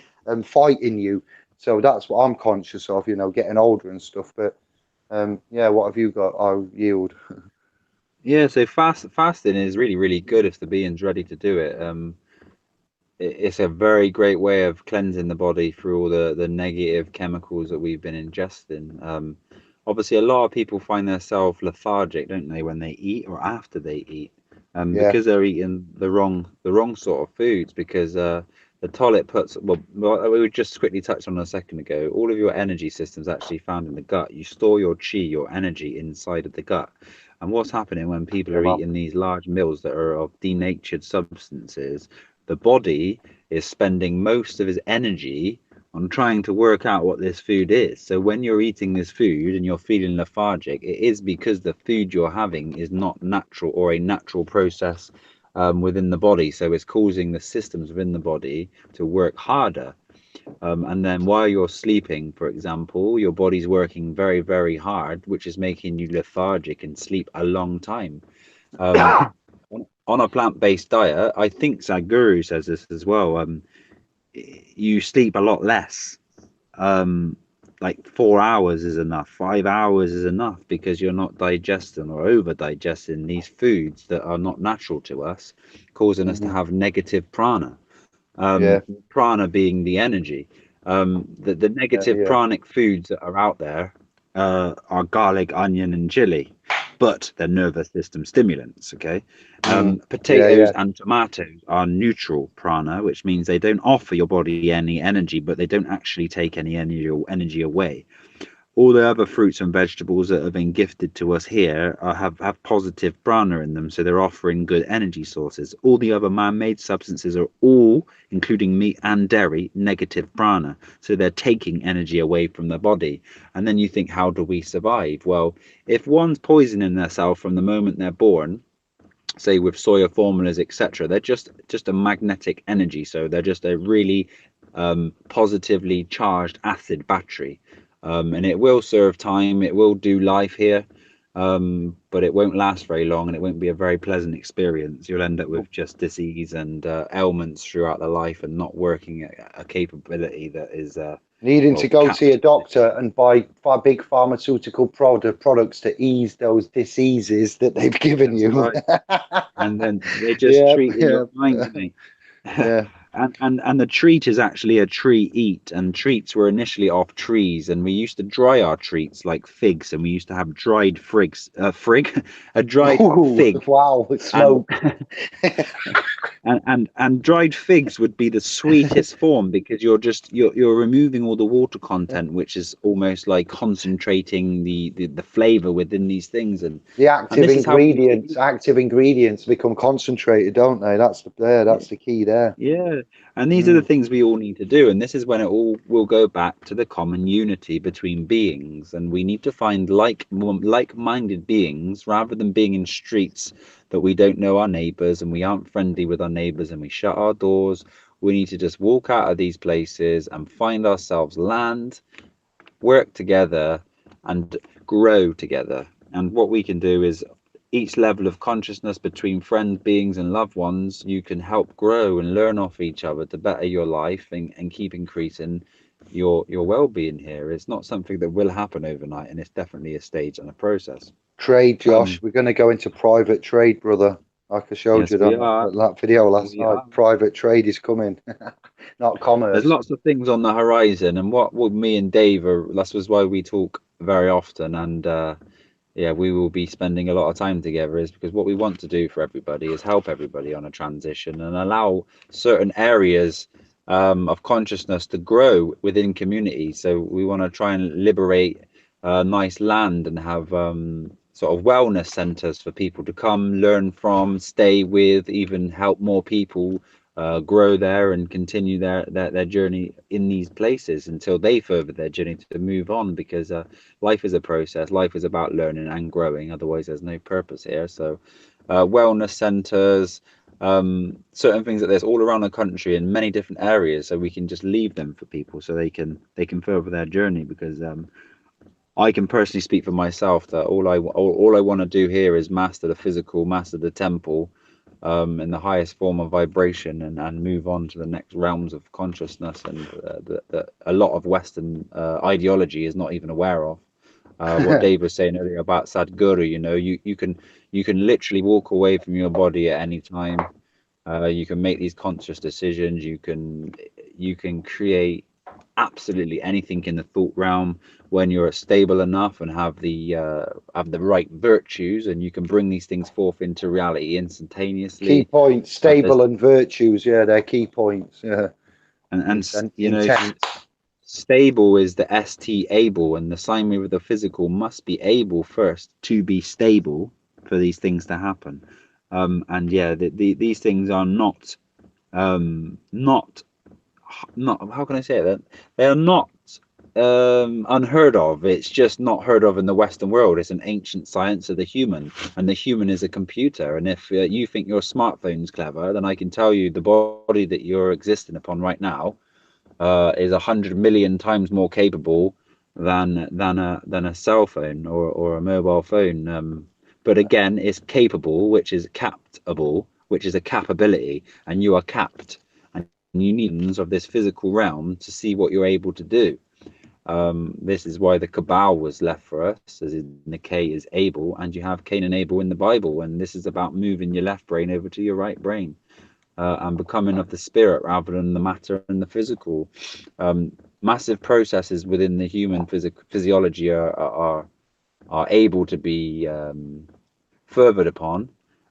fight in you. So that's what I'm conscious of, getting older and stuff. But yeah, what have you got? I'll yield. Yeah, so fasting is really, really good if the being's ready to do it. It's a very great way of cleansing the body through all the negative chemicals that we've been ingesting. Obviously, a lot of people find themselves lethargic, don't they, when they eat or after they eat, because they're eating the wrong sort of foods. Because the toilet puts, well, we just quickly touched on a second ago. All of your energy systems actually found in the gut. You store your chi, your energy, inside of the gut. And what's happening when people are eating these large meals that are of denatured substances? The body is spending most of its energy on trying to work out what this food is. So when you're eating this food and you're feeling lethargic, it is because the food you're having is not natural or a natural process within the body. So it's causing the systems within the body to work harder. And then while you're sleeping, for example, your body's working very, very hard, which is making you lethargic and sleep a long time. On a plant-based diet, I think Sadhguru says this as well. You sleep a lot less. Like 4 hours is enough, 5 hours is enough, because you're not digesting or over digesting these foods that are not natural to us, causing us to have negative prana. Prana being the energy. The negative pranic foods that are out there are garlic, onion, and chili, but they're nervous system stimulants. Okay, potatoes and tomatoes are neutral prana, which means they don't offer your body any energy, but they don't actually take any energy away. All the other fruits and vegetables that have been gifted to us here have positive prana in them, so they're offering good energy sources. All the other man-made substances are all, including meat and dairy, negative prana, so they're taking energy away from the body. And then you think, how do we survive? Well, if one's poisoning themselves from the moment they're born, say with soya formulas, etc., they're just a magnetic energy, so they're just a really positively charged acid battery. And it will serve time, it will do life here, but it won't last very long, and it won't be a very pleasant experience. You'll end up with just disease and ailments throughout the life, and not working at a capability that is needing to go see a doctor and buy big pharmaceutical products to ease those diseases that they've given you. Right. And then they just treat your mind. And the treat is actually a tree eat, and treats were initially off trees, and we used to dry our treats like figs, and we used to have dried a dried fig. Wow, smoke. And dried figs would be the sweetest form, because you're removing all the water content, which is almost like concentrating the flavor within these things, and the active ingredients become concentrated, don't they? That's the key there. And these are the things we all need to do, and this is when it all will go back to the common unity between beings, and we need to find like-minded beings, rather than being in streets that we don't know our neighbors and we aren't friendly with our neighbors and we shut our doors. We need to just walk out of these places and find ourselves land, work together, and grow together. And what we can do is, each level of consciousness between friend beings and loved ones, you can help grow and learn off each other to better your life and keep increasing your well-being here. It's not something that will happen overnight, and it's definitely a stage and a process. Trade, Josh. We're going to go into private trade, brother. Like I showed you that video last night. Private trade is coming, not commerce. There's lots of things on the horizon, and what me and Dave that was why we talk very often, and we will be spending a lot of time together, is because what we want to do for everybody is help everybody on a transition and allow certain areas of consciousness to grow within community. So we want to try and liberate nice land and have sort of wellness centers for people to come, learn from, stay with, even help more people grow there and continue their journey in these places until they further their journey to move on, because life is a process. Life is about learning and growing, otherwise there's no purpose here. So wellness centers, certain things that there's all around the country in many different areas, so we can just leave them for people so they can further their journey, because I can personally speak for myself that all I want to do here is master the physical, master the temple, in the highest form of vibration, and move on to the next realms of consciousness, and that a lot of Western ideology is not even aware of. What Dave was saying earlier about Sadhguru, you can literally walk away from your body at any time. You can make these conscious decisions. You can create absolutely anything in the thought realm when you're stable enough and have the right virtues, and you can bring these things forth into reality instantaneously. Key points: stable and virtues. They're key points. And stable is the ST able, and the same way with the physical must be able first to be stable for these things to happen. These things are not not, how can I say that? They are not unheard of. It's just not heard of in the Western world. It's an ancient science of the human, and the human is a computer. And if you think your smartphone's clever, then I can tell you the body that you're existing upon right now is 100 million times more capable than a cell phone or a mobile phone. But again, it's capable, which is captable, which is a capability, and you are capped, and you need of this physical realm to see what you're able to do. This is why the cabal was left for us, as in the K is Abel, and you have Cain and Abel in the Bible, and this is about moving your left brain over to your right brain. And becoming of the spirit rather than the matter and the physical. Massive processes within the human physiology are able to be furthered upon.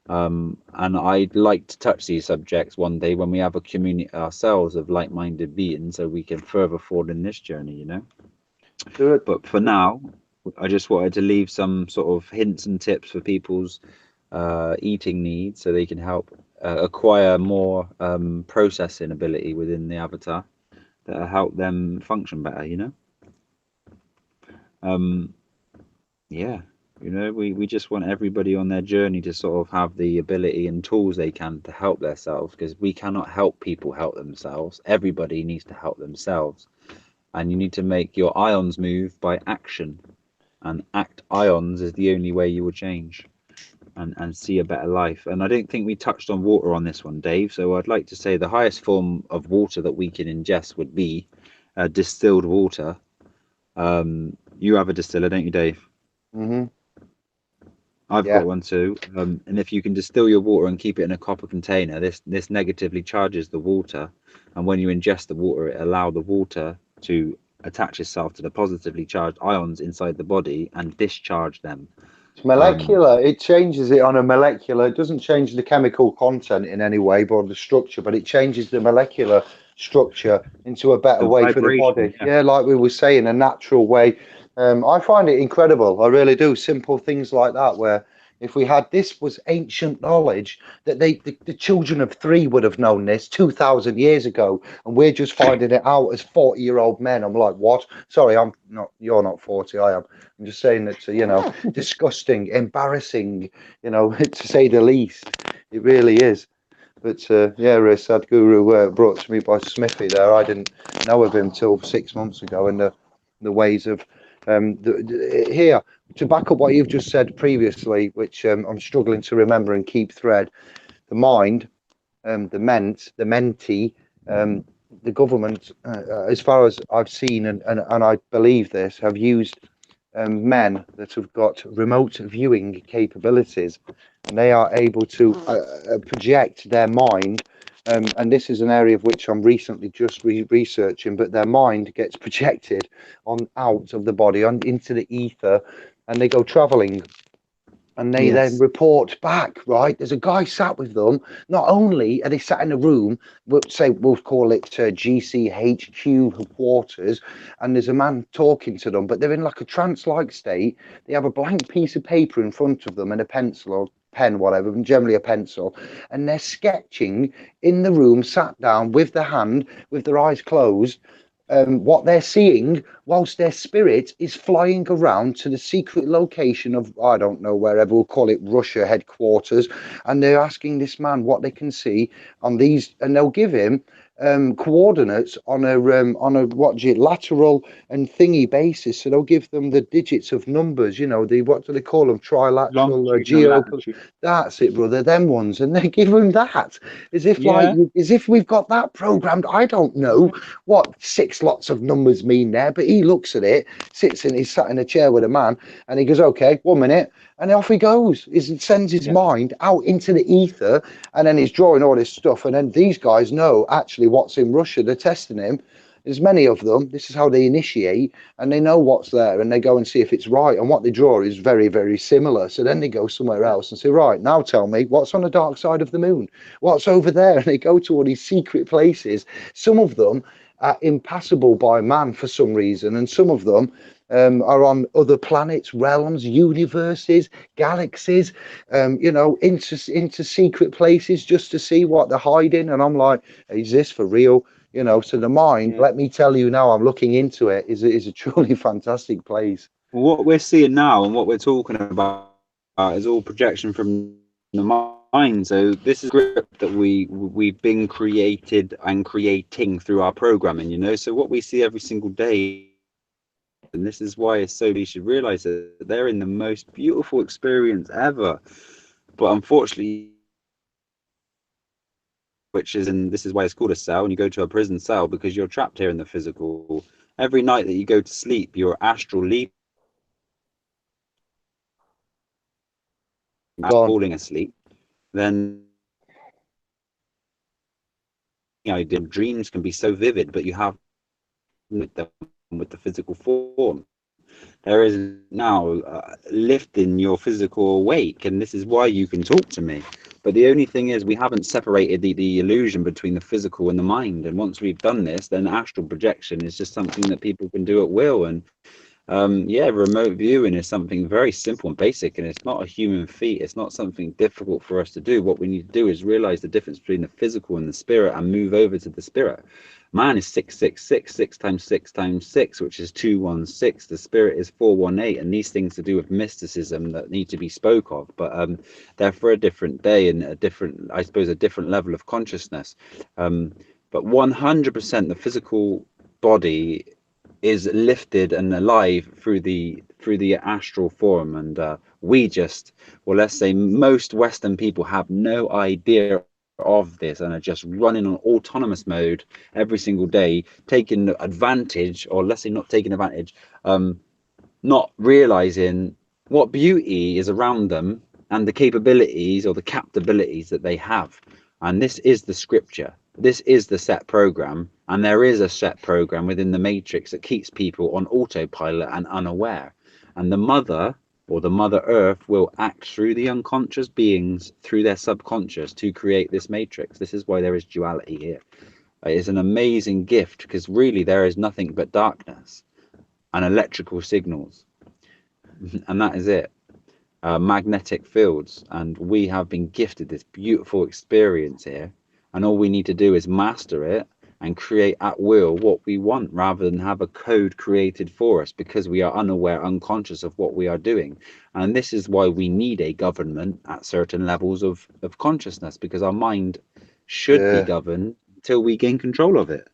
And I'd like to touch these subjects one day when we have a community ourselves of like-minded beings, so we can further forward in this journey, you know. But for now, I just wanted to leave some sort of hints and tips for people's eating needs, so they can help acquire more processing ability within the avatar that'll help them function better, you know. Yeah, you know, we just want everybody on their journey to sort of have the ability and tools they can to help themselves, because we cannot help people help themselves. Everybody needs to help themselves, and you need to make your ions move by action, and act ions is the only way you will change and see a better life. And I don't think we touched on water on this one, Dave, so I'd like to say the highest form of water that we can ingest would be distilled water. You have a distiller, don't you, Dave? Mm-hmm. I've got one too. And if you can distill your water and keep it in a copper container, this negatively charges the water, and when you ingest the water, it allows the water to attach itself to the positively charged ions inside the body and discharge them. It's molecular. It changes it on a molecular. It doesn't change the chemical content in any way, or the structure, but it changes the molecular structure into a better way for the body. Yeah, like we were saying, a natural way. I find it incredible. I really do. Simple things like that, where if we had this was ancient knowledge that the children of 3 would have known this 2,000 years ago, and we're just finding it out as 40-year-old men. I'm like, what? Sorry, I'm not. You're not 40. I am. I'm just saying that, you know, disgusting, embarrassing, you know, to say the least. It really is. But yeah, Sadhguru brought to me by Smithy there. I didn't know of him till 6 months ago, and the ways of here to back up what you've just said previously, which I'm struggling to remember and keep thread. The mind, the mentee, the government, as far as I've seen, and I believe this, have used men that have got remote viewing capabilities, and they are able to project their mind. And this is an area of which I'm recently just researching, but their mind gets projected on out of the body into the ether, and they go traveling, and they then report back, right? There's a guy sat with them. Not only are they sat in a room, we'll call it GCHQ quarters, and there's a man talking to them, but they're in like a trance-like state. They have a blank piece of paper in front of them and a pencil or pen, whatever, and generally a pencil, and they're sketching in the room, sat down with their hand, with their eyes closed, what they're seeing, whilst their spirit is flying around to the secret location of, I don't know, wherever, we'll call it Russia headquarters, and they're asking this man what they can see on these, and they'll give him coordinates on a lateral and thingy basis. So they'll give them the digits of numbers, you know, the, what do they call them, trilateral, geo. That's it, brother, them ones, and they give them that as if as if we've got that programmed. I don't know what 6 lots of numbers mean there, but he looks at it, he's sat in a chair with a man, and he goes, okay, 1 minute, and off he goes. He sends his mind out into the ether, and then he's drawing all this stuff, and then these guys know actually what's in Russia. They're testing him. There's many of them. This is how they initiate, and they know what's there, and they go and see if it's right, and what they draw is very, very similar. So then they go somewhere else and say, right, now tell me what's on the dark side of the moon, what's over there, and they go to all these secret places. Some of them are impassable by man for some reason, and some of them are on other planets, realms, universes, galaxies, you know, into secret places just to see what they're hiding. And I'm like, is this for real? You know, so the mind, Yeah. let me tell you now, I'm looking into it, is a truly fantastic place. What we're seeing now and what we're talking about is all projection from the mind. So this is a script that we've been created and creating through our programming, you know. So what we see every single day, and this is why it's so, you should realize that they're in the most beautiful experience ever. But unfortunately, which is, and this is why it's called a cell, and you go to a prison cell because you're trapped here in the physical. Every night that you go to sleep, your astral leap, falling asleep, then dreams can be so vivid, but you have with the physical form. There is now lifting your physical awake, and this is why you can talk to me. But the only thing is, we haven't separated the illusion between the physical and the mind. And once we've done this, then astral projection is just something that people can do at will. And yeah, remote viewing is something very simple and basic, and it's not a human feat. It's not something difficult for us to do. What we need to do is realize the difference between the physical and the spirit and move over to the spirit. Man is 666, 6 times 6 times 6, which is 216. The spirit is 418, and these things to do with mysticism that need to be spoke of, but they're for a different day and a different, I suppose, a different level of consciousness. But 100% the physical body is lifted and alive through the astral form, and we just, well, let's say most Western people have no idea of this and are just running on autonomous mode every single day, taking advantage, or let's say not taking advantage, not realizing what beauty is around them and the capabilities or the capabilities that they have. And this is the scripture. This is the set program, and there is a set program within the matrix that keeps people on autopilot and unaware. And the mother, or the mother earth, will act through the unconscious beings, through their subconscious, to create this matrix. This is why there is duality here. It is an amazing gift, because really there is nothing but darkness and electrical signals, and that is it. Magnetic fields, and we have been gifted this beautiful experience here, and all we need to do is master it and create at will what we want, rather than have a code created for us, because we are unaware, unconscious of what we are doing. And this is why we need a government at certain levels of consciousness, because our mind should be governed until we gain control of it.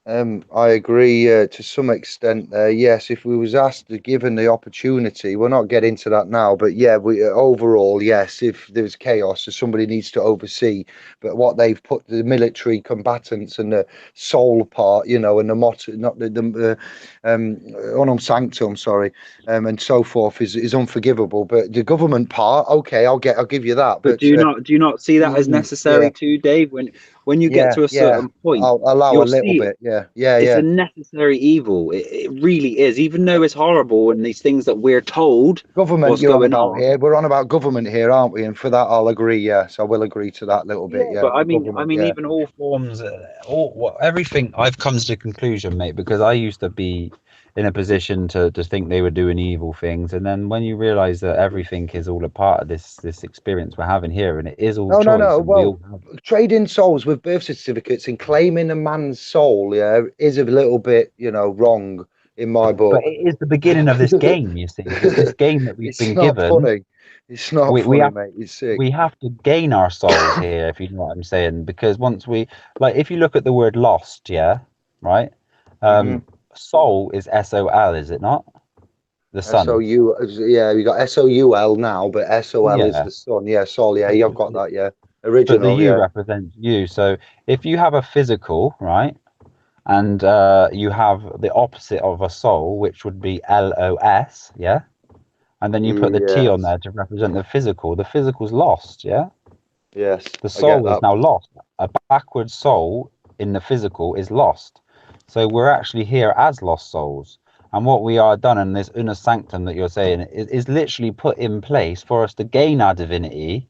I agree to some extent there. Yes, if we was asked, given the opportunity, we're not getting to that now, but yeah, we overall, yes, if there's chaos, somebody needs to oversee. But what they've put, the military combatants and the soul part, you know, and the motto, not the unum sanctum, sorry, and so forth, is unforgivable. But the government part, okay, I'll give you that. But do you not see that as necessary too, Dave? When you get to a certain point, I'll allow a little bit. It's a necessary evil. It really is, even though it's horrible and these things that we're told. Government, you're on about here. We're on about government here, aren't we? And for that, I'll agree. Yes, I will agree to that little bit. Yeah, but I mean, even all forms, everything. I've come to the conclusion, mate, because I used to be in a position to think they were doing evil things, and then when you realise that everything is all a part of this experience we're having here, and it is all choice. No. Well, trading souls with birth certificates and claiming a man's soul, is a little bit, wrong in my book. But it is the beginning of this game. You see, this game that we've been given. Funny. It's not funny, mate. It's sick. We have to gain our souls here, if you know what I'm saying, because once we, like, if you look at the word lost, right. Soul is SOL, is it not? The sun. SOU, you got SOUL now, but SOL is the sun. Yeah, soul. Yeah, you've got that. Yeah, original. But the U represents you. So if you have a physical, right, and you have the opposite of a soul, which would be LOS, and then you put the T on there to represent the physical. The physical's lost, Yes. The soul is now lost. A backward soul in the physical is lost. So we're actually here as lost souls. And what we are done in this inner sanctum that you're saying is literally put in place for us to gain our divinity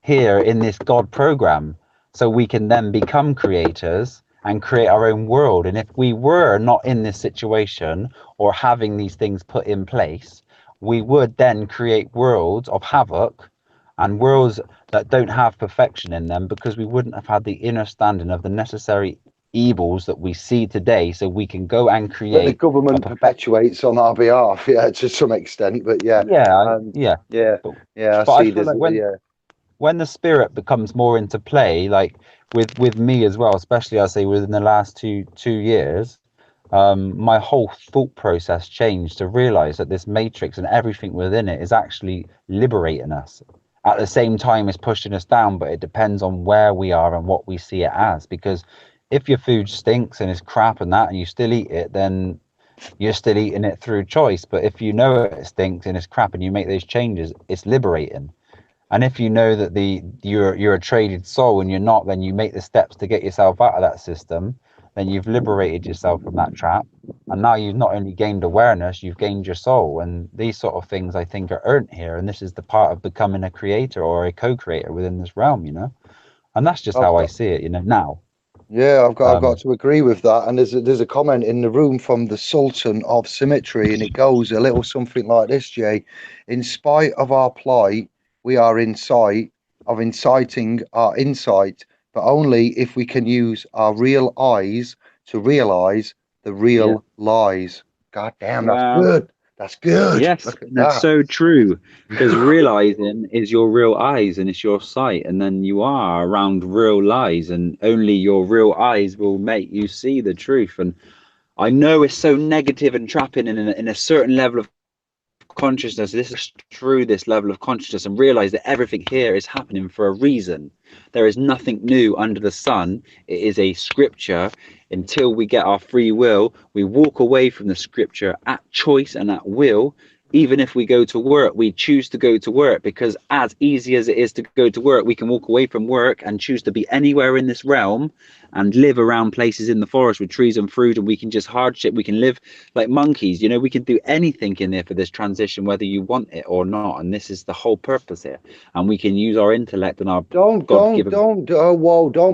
here in this God program. So we can then become creators and create our own world. And if we were not in this situation or having these things put in place, we would then create worlds of havoc and worlds that don't have perfection in them, because we wouldn't have had the understanding of the necessary evils that we see today, so we can go and That create the government perpetuates on our behalf, yeah, to some extent. But yeah, yeah, yeah, but, I but I see. feel There's like when the spirit becomes more into play, like with me as well, especially I say within the last two years, my whole thought process changed to realize that this matrix and everything within it is actually liberating us. At the same time, it's pushing us down, but it depends on where we are and what we see it as. Because if your food stinks and is crap and that, and you still eat it, then you're still eating it through choice. But if you know it stinks and it's crap and you make those changes, it's liberating. And if you know that you're a traded soul and you're not, then you make the steps to get yourself out of that system. Then you've liberated yourself from that trap, and now you've not only gained awareness, you've gained your soul. And these sort of things, I think, are earned here. And this is the part of becoming a creator or a co-creator within this realm, And that's just how I see it, now. Yeah, I've got to agree with that. And there's a comment in the room from the Sultan of Symmetry, and it goes a little something like this, Jay. In spite of our plight, we are in sight of inciting our insight, but only if we can use our real eyes to realize the real lies. God damn, that's Wow. good. That's good. Yes, Look at that's that. so true. Because realizing is your real eyes and it's your sight, and then you are around real lies, and only your real eyes will make you see the truth. And I know it's so negative and trapping in a certain level of consciousness. This is through this level of consciousness and realize that everything here is happening for a reason. There is nothing new under the sun. It is a scripture. Until we get our free will, we walk away from the scripture at choice and at will. Even if we go to work, we choose to go to work, because as easy as it is to go to work, we can walk away from work and choose to be anywhere in this realm and live around places in the forest with trees and fruit, and we can just hardship. We can live like monkeys, we can do anything in there for this transition, whether you want it or not. And this is the whole purpose here. And we can use our intellect and our Don't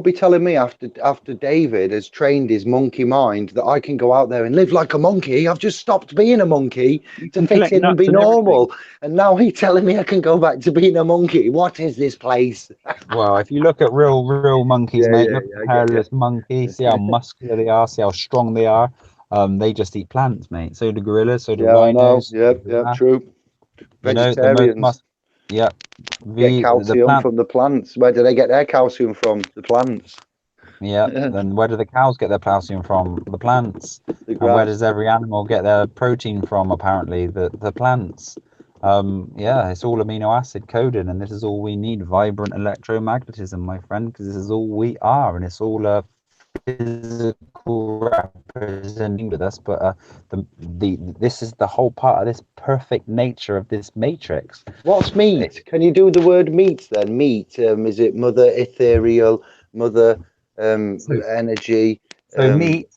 be telling me after David has trained his monkey mind that I can go out there and live like a monkey. I've just stopped being a monkey to fit in and be normal, and now he's telling me I can go back to being a monkey. What is this place? Well, if you look at real monkeys, mate, look at a hairless monkey, see how muscular they are, see how strong they are. They just eat plants, mate. So do gorillas, so do rhinos. Yeah, true. Vegetarians. Get calcium from the plants. Where do they get their calcium from? The plants. Yeah. Then where do the cows get their calcium from? The plants. And where does every animal get their protein from? Apparently, the plants. It's all amino acid coded, and this is all we need. Vibrant electromagnetism, my friend, because this is all we are, and it's all a physical representing with us. But this is the whole part of this perfect nature of this matrix. What's meat? Can you do the word meat then? Meat. Is it mother ethereal, mother energy? So meat.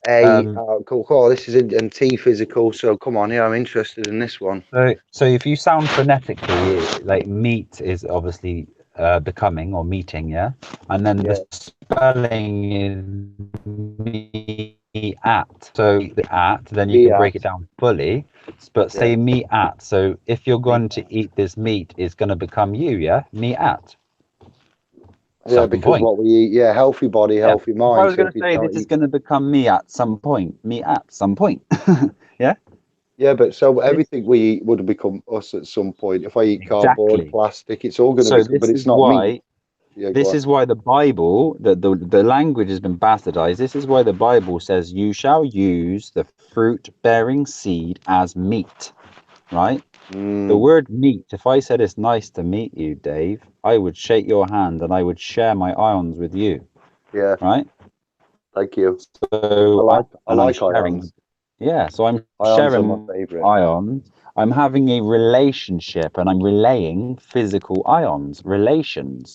Cool. This is in T physical. So come on, I'm interested in this one. So if you sound phonetically, like meat is obviously becoming or meeting, yeah, and then the spelling is me at. So the at, then you can break it down fully. But say me at. So if you're going to eat this meat, it's going to become you, yeah, me at. Yeah, because what we eat, healthy body, healthy mind. I was going to say this is going to become me at some point. Me at some point. Yeah. Yeah, but so everything we eat would become us at some point. If I eat cardboard, plastic, it's all going to become, but it's not me. This is why the Bible, the language has been bastardized. This is why the Bible says, you shall use the fruit-bearing seed as meat, right? The word meat, if I said it's nice to meet you, Dave, I would shake your hand and I would share my ions with you. Yeah. Right? Thank you. So I like ions. Yeah, so I'm ions sharing are my favorite. ions. I'm having a relationship and I'm relaying physical ions, relaying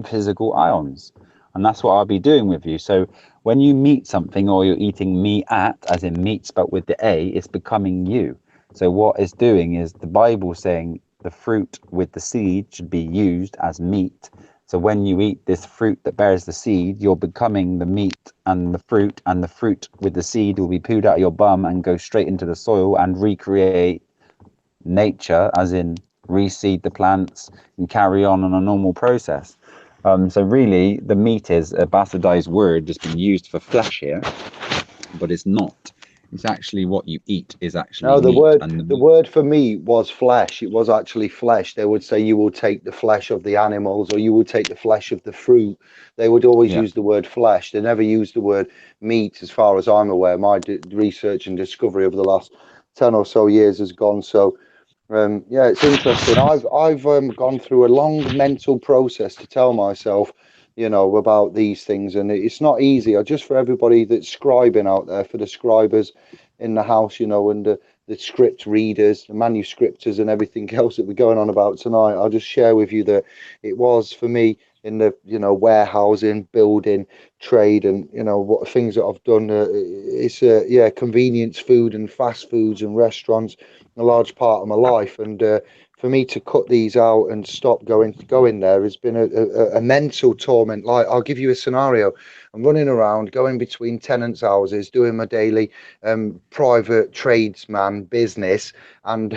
physical ions. And that's what I'll be doing with you. So when you meet something or you're eating me at, as in meat spelt with the A, it's becoming you. So what it's doing is the Bible saying the fruit with the seed should be used as meat. So when you eat this fruit that bears the seed, you're becoming the meat and the fruit with the seed will be pooed out of your bum and go straight into the soil and recreate nature, as in reseed the plants, and carry on a normal process. So really, the meat is a bastardized word that's been used for flesh here, but it's not. It's actually what you eat is actually No, the meat. word And the word for meat was flesh. It was actually flesh. They would say you will take the flesh of the animals, or you will take the flesh of the fruit. They would always Yeah. use the word flesh. They never used the word meat, as far as I'm aware. My research and discovery over the last 10 or so years has gone. So yeah, it's interesting. I've gone through a long mental process to tell myself, about these things, and it's not easy. Just for everybody that's scribing out there, for the scribers in the house, and the script readers, the manuscriptors, and everything else that we're going on about tonight. I'll just share with you that it was for me in the warehousing, building trade, and what things that I've done. It's yeah, convenience food and fast foods and restaurants, a large part of my life, and for me to cut these out and stop going there has been a mental torment. Like, I'll give you a scenario. I'm running around, going between tenants' houses, doing my daily private tradesman business, and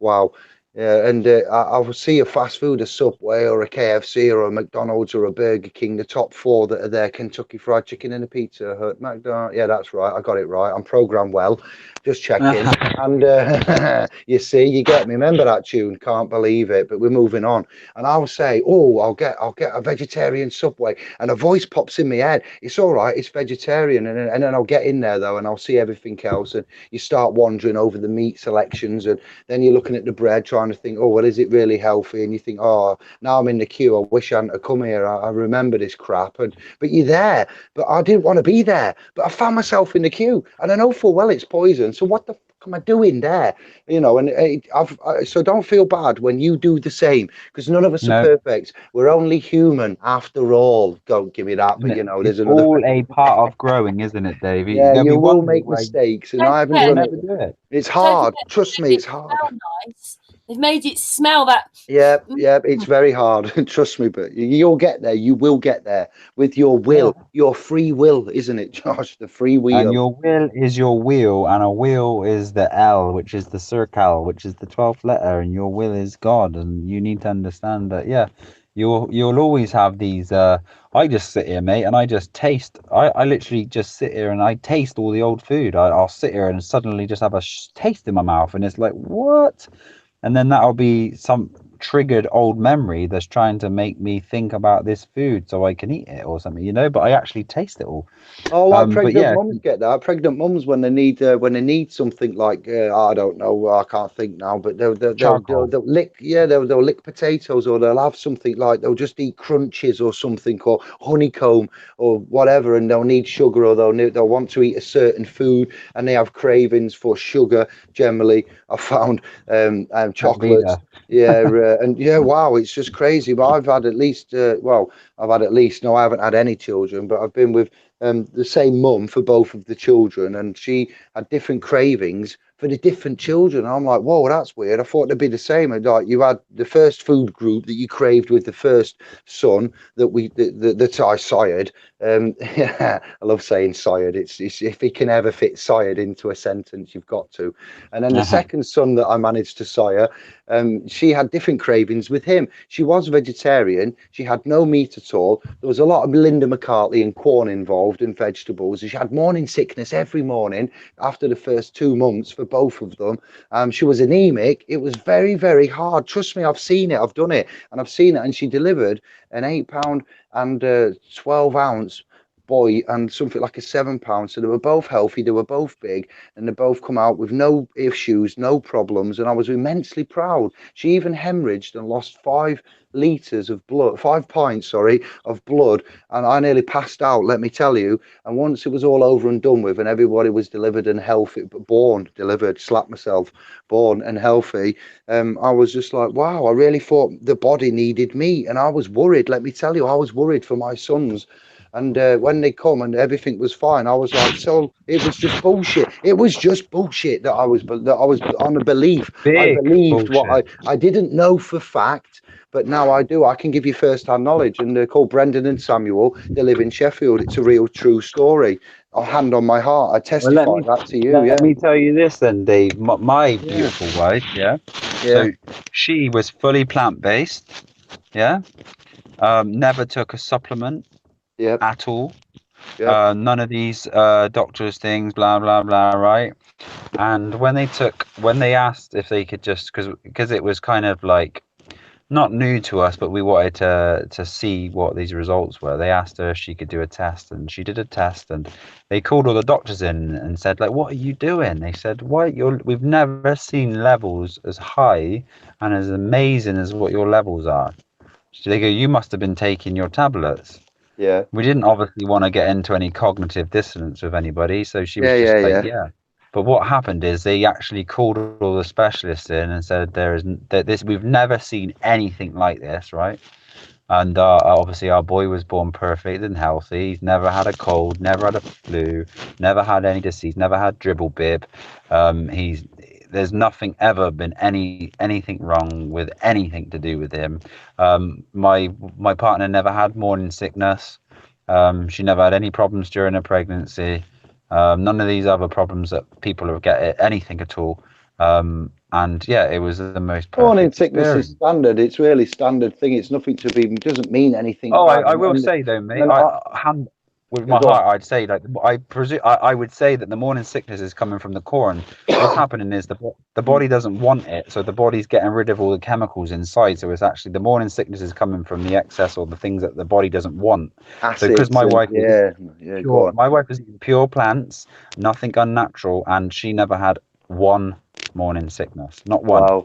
wow. Yeah, and I will see a fast food, a Subway or a KFC or a McDonald's or a Burger King, the top four that are there: Kentucky Fried Chicken and a Pizza Hut, McDonald's. Yeah, that's right. I got it right. I'm programmed well. Just checking. And you see, you get me. Remember that tune? Can't believe it. But we're moving on. And I'll say, oh, I'll get a vegetarian Subway, and a voice pops in my head. It's all right. It's vegetarian, and then I'll get in there though, and I'll see everything else, and you start wandering over the meat selections, and then you're looking at the bread, trying to think, oh, well, is it really healthy? And you think, oh, now I'm in the queue. I wish I hadn't have come here. I remember this crap. But you're there. But I didn't want to be there. But I found myself in the queue, and I know full well it's poison. So what the fuck am I doing there? So don't feel bad when you do the same, because none of us are perfect. We're only human after all. Don't give me that. But there's it's another. all a part of growing, isn't it, Dave? Yeah, There'll you be will one make where mistakes, and Don't I haven't forget- you'll done it. never do it. It's Don't hard. forget, Trust me, it's it hard. smell nice. They've made it smell that. Yeah, it's very hard. Trust me, but you'll get there. You will get there with your will, your free will, isn't it, Josh? The free And wheel. your will is your wheel, and a wheel is the L, which is the circle, which is the 12th letter, and your will is God. And you need to understand that, yeah, you'll always have these. I just sit here, mate, and I just taste. I literally just sit here and I taste all the old food. I'll sit here and suddenly just have a taste in my mouth, and it's like, what? And then that'll be some triggered old memory that's trying to make me think about this food so I can eat it or something, but I actually taste it all. Oh, like But pregnant yeah, mums get that. Pregnant mums when they need something like I don't know, I can't think now, but they'll lick, yeah, they'll lick potatoes, or they'll have something like they'll just eat crunches or something, or honeycomb or whatever, and they'll need sugar, or they'll want to eat a certain food, and they have cravings for sugar. Generally, I found chocolates. Yeah, and yeah, wow, it's just crazy. But I've had at least, no, I haven't had any children, but I've been with the same mum for both of the children, and she had different cravings for the different children. And I'm like, whoa, that's weird. I thought they'd be the same. And like, you had the first food group that you craved with the first son that I sired. Yeah, I love saying sired. It's if he can ever fit sired into a sentence, you've got to. And then the second son that I managed to sire, she had different cravings with him. She was vegetarian. She had no meat at all. There was a lot of Linda McCartney and corn involved and vegetables. She had morning sickness every morning after the first 2 months for both of them. She was anemic. It was very, very hard. Trust me, I've seen it. I've done it, and I've seen it. And she delivered an 8 pound and 12 ounce boy and something like a 7 pound. So they were both healthy, they were both big, and they both come out with no issues, no problems. And I was immensely proud. She even hemorrhaged and lost 5 litres of blood, 5 pints, sorry, of blood. And I nearly passed out, let me tell you. And once it was all over and done with, and everybody was delivered and healthy, slapped myself, born and healthy, I was just like, wow, I really thought the body needed meat. And I was worried, let me tell you, I was worried for my sons. And when they come and everything was fine, I was like, so it was just bullshit. It was just bullshit that I was on a belief. I believed what I didn't know for fact, but now I do. I can give you first-hand knowledge. And they're called Brendan and Samuel. They live in Sheffield. It's a real, true story. I'll hand on my heart. I testify that to you. Let me tell you this then, Dave. My beautiful wife, So she was fully plant-based, yeah. Never took a supplement at all. None of these doctors things, blah blah blah, right? And when they asked if they could just, because it was kind of like not new to us, but we wanted to see what these results were. They asked her if she could do a test, and she did a test, and they called all the doctors in and said, like, what are you doing? They said, we've never seen levels as high and as amazing as what your levels are. So they go, you must have been taking your tablets. Yeah. We didn't obviously want to get into any cognitive dissonance with anybody, so she was just like, yeah. But what happened is they actually called all the specialists in and said we've never seen anything like this, right? And obviously our boy was born perfect and healthy. He's never had a cold, never had a flu, never had any disease, never had dribble bib. There's nothing ever been anything wrong with anything to do with him. My partner never had morning sickness. She never had any problems during her pregnancy. None of these other problems that people have get anything at all. And yeah, it was the most perfect morning sickness experience. is standard. It's really standard thing. It's nothing to be. It doesn't mean anything. Oh, I will say though, mate. With my heart, I'd say like I would say that the morning sickness is coming from the core, and what's happening is the body doesn't want it, so the body's getting rid of all the chemicals inside. So it's actually the morning sickness is coming from the excess or the things that the body doesn't want. Acids, so because my wife, my wife was eating pure plants, nothing unnatural, and she never had one morning sickness, not one. Wow,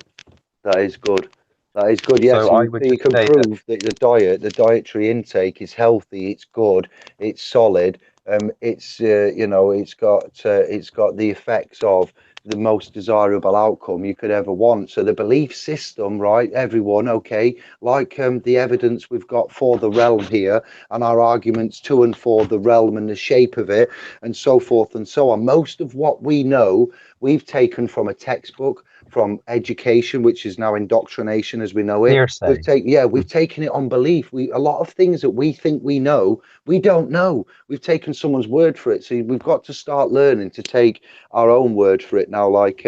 that is good. That is good. Yes, so you can prove that the dietary intake is healthy. It's good. It's solid. It's it's got the effects of the most desirable outcome you could ever want. So the belief system, right? Everyone, okay, like the evidence we've got for the realm here, and our arguments to and for the realm and the shape of it, and so forth and so on. Most of what we know, we've taken from a textbook, from education, which is now indoctrination as we know it. We've taken it on belief. A lot of things that we think we know, we don't know. We've taken someone's word for it. So we've got to start learning to take our own word for it now. Like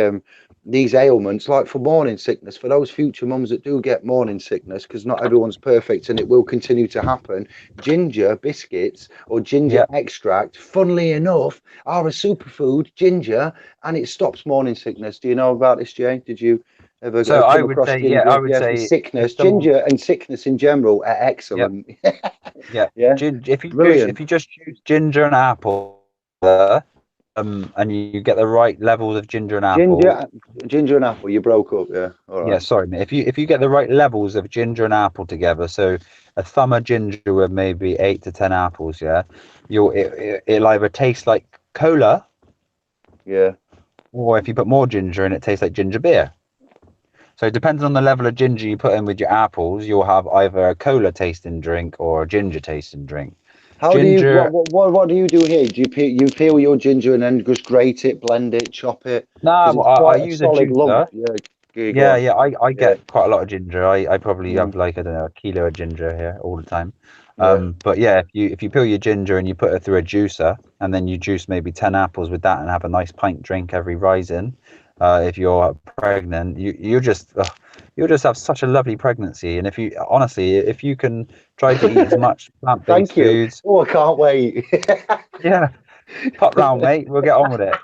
these ailments, like for morning sickness, for those future mums that do get morning sickness, because not everyone's perfect and it will continue to happen. Ginger biscuits or ginger extract, funnily enough, are a superfood, ginger, and it stops morning sickness. Do you know about this, Jay? Did you ever come across ginger? I would say sickness, ginger and sickness in general are excellent. If you just use ginger and apple, and you get the right levels of ginger and apple. Ginger and apple, you broke up, all right. Yeah, sorry, mate. If you get the right levels of ginger and apple together, so a thumb of ginger with maybe 8 to 10 apples, it'll either taste like cola, or if you put more ginger in, it tastes like ginger beer. So depending on the level of ginger you put in with your apples, you'll have either a cola tasting drink or a ginger tasting drink. How ginger, do you what do you do here? Do you peel your ginger and then just grate it, blend it, chop it? No, I use a juicer. Lump. I get quite a lot of ginger. I probably have like, I don't know, a kilo of ginger here all the time. But yeah, if you peel your ginger and you put it through a juicer, and then you juice maybe 10 apples with that and have a nice pint drink every rising, if you're pregnant, you'll just have such a lovely pregnancy. And if you can try to eat as much plant-based foods. Oh, I can't wait. Yeah, pop round, mate. We'll get on with it.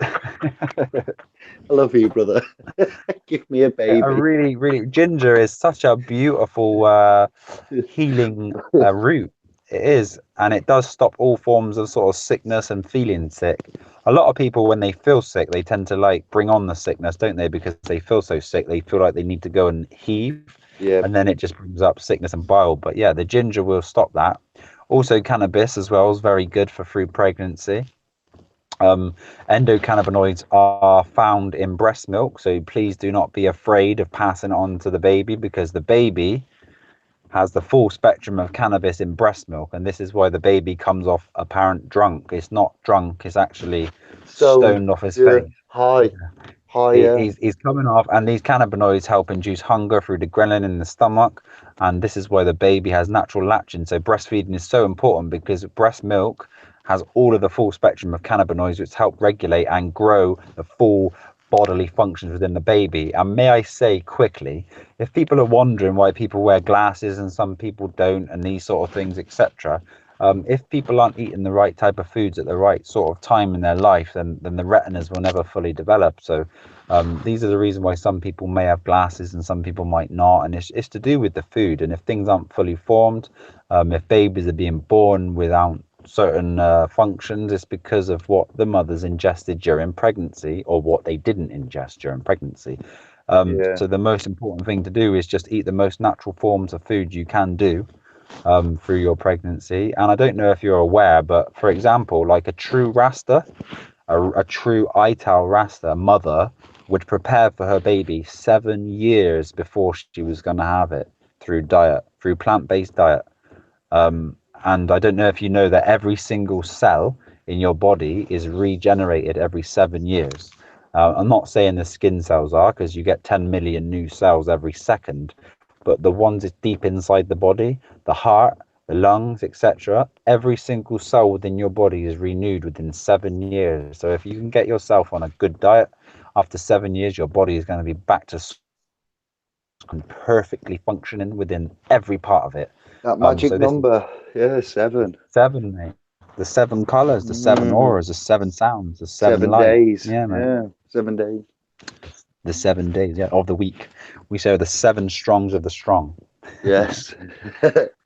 I love you, brother. Give me a baby. Really, ginger is such a beautiful healing root. It is, and it does stop all forms of sort of sickness and feeling sick. A lot of people, when they feel sick, they tend to like bring on the sickness, don't they? Because they feel so sick, they feel like they need to go and heave, and then it just brings up sickness and bile. But yeah, the ginger will stop that. Also, cannabis as well is very good for through pregnancy. Endocannabinoids are found in breast milk, so please do not be afraid of passing it on to the baby, because the baby has the full spectrum of cannabis in breast milk, and this is why the baby comes off apparent drunk. It's not drunk, it's actually stoned off his face. He's coming off, and these cannabinoids help induce hunger through the ghrelin in the stomach, and this is why the baby has natural latching. So breastfeeding is so important, because breast milk has all of the full spectrum of cannabinoids which help regulate and grow the full bodily functions within the baby. And may I say quickly, if people are wondering why people wear glasses and some people don't, and these sort of things, etc., if people aren't eating the right type of foods at the right sort of time in their life, then the retinas will never fully develop. So these are the reasons why some people may have glasses and some people might not, and it's to do with the food. And if things aren't fully formed, if babies are being born without certain functions, it's because of what the mothers ingested during pregnancy or what they didn't ingest during pregnancy. So the most important thing to do is just eat the most natural forms of food you can do through your pregnancy. And I don't know if you're aware, but for example, like a true Rasta, a true ITAL Rasta mother would prepare for her baby 7 years before she was going to have it through diet, through plant-based diet. And I don't know if you know that every single cell in your body is regenerated every 7 years. I'm not saying the skin cells are, because you get 10 million new cells every second, but the ones that's deep inside the body, the heart, the lungs, etc., every single cell within your body is renewed within 7 years. So if you can get yourself on a good diet, after 7 years, your body is going to be back to perfectly functioning within every part of it. That magic number, 7. 7, mate. The 7 colors, the 7 auras, the 7 sounds, the 7 light. days. Yeah, mate. Yeah, 7 days. The 7 days, of the week. We say the 7 strongs of the strong. Yes.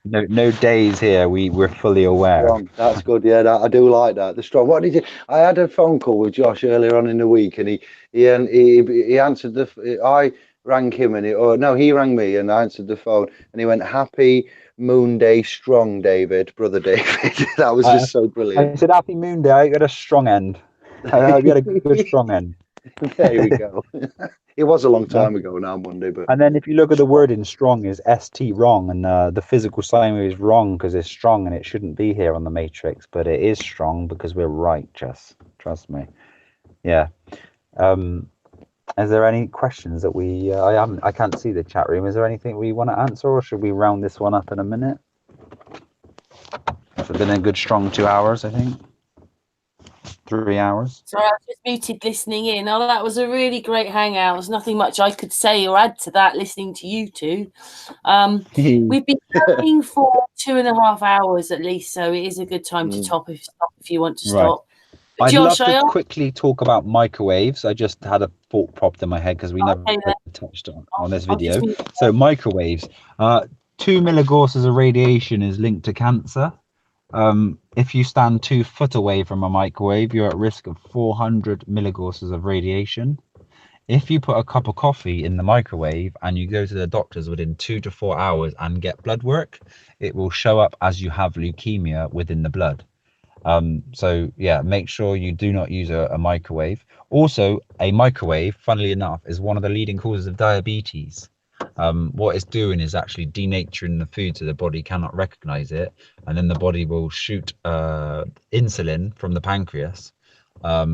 No days here. We're fully aware. Strong. That's good. Yeah, I do like that. The strong. What did you? I had a phone call with Josh earlier on in the week, and he answered the. I rang him, and he rang me, and I answered the phone, and he went, "Happy Moon Day, strong, David, brother David." That was just so brilliant. I said, "Happy Moon Day. I got a strong end. I hope you had a good strong end." There we go. It was a long time ago now, Monday, but. And then if you look at the wording, strong is ST wrong, and the physical sign is wrong because it's strong and it shouldn't be here on the matrix, but it is strong because we're righteous. Trust me. Yeah. Is there any questions that I can't see the chat room. Is there anything we want to answer, or should we round this one up in a minute? It's been a good strong 2 hours, I think. 3 hours. Sorry, I was just muted listening in. Oh, that was a really great hangout. There's nothing much I could say or add to that listening to you two. We've been going for 2.5 hours at least, so it is a good time to stop if you want to stop. I'd Josh, love to quickly talk about microwaves. I just had a thought popped in my head because we never touched on this video. So microwaves. 2 milligauss of radiation is linked to cancer. If you stand 2 foot away from a microwave, you're at risk of 400 milligauss of radiation. If you put a cup of coffee in the microwave and you go to the doctors within 2 to 4 hours and get blood work, it will show up as you have leukemia within the blood. So yeah, make sure you do not use a microwave. Also, a microwave, funnily enough, is one of the leading causes of diabetes. What it's doing is actually denaturing the food so the body cannot recognize it, and then the body will shoot insulin from the pancreas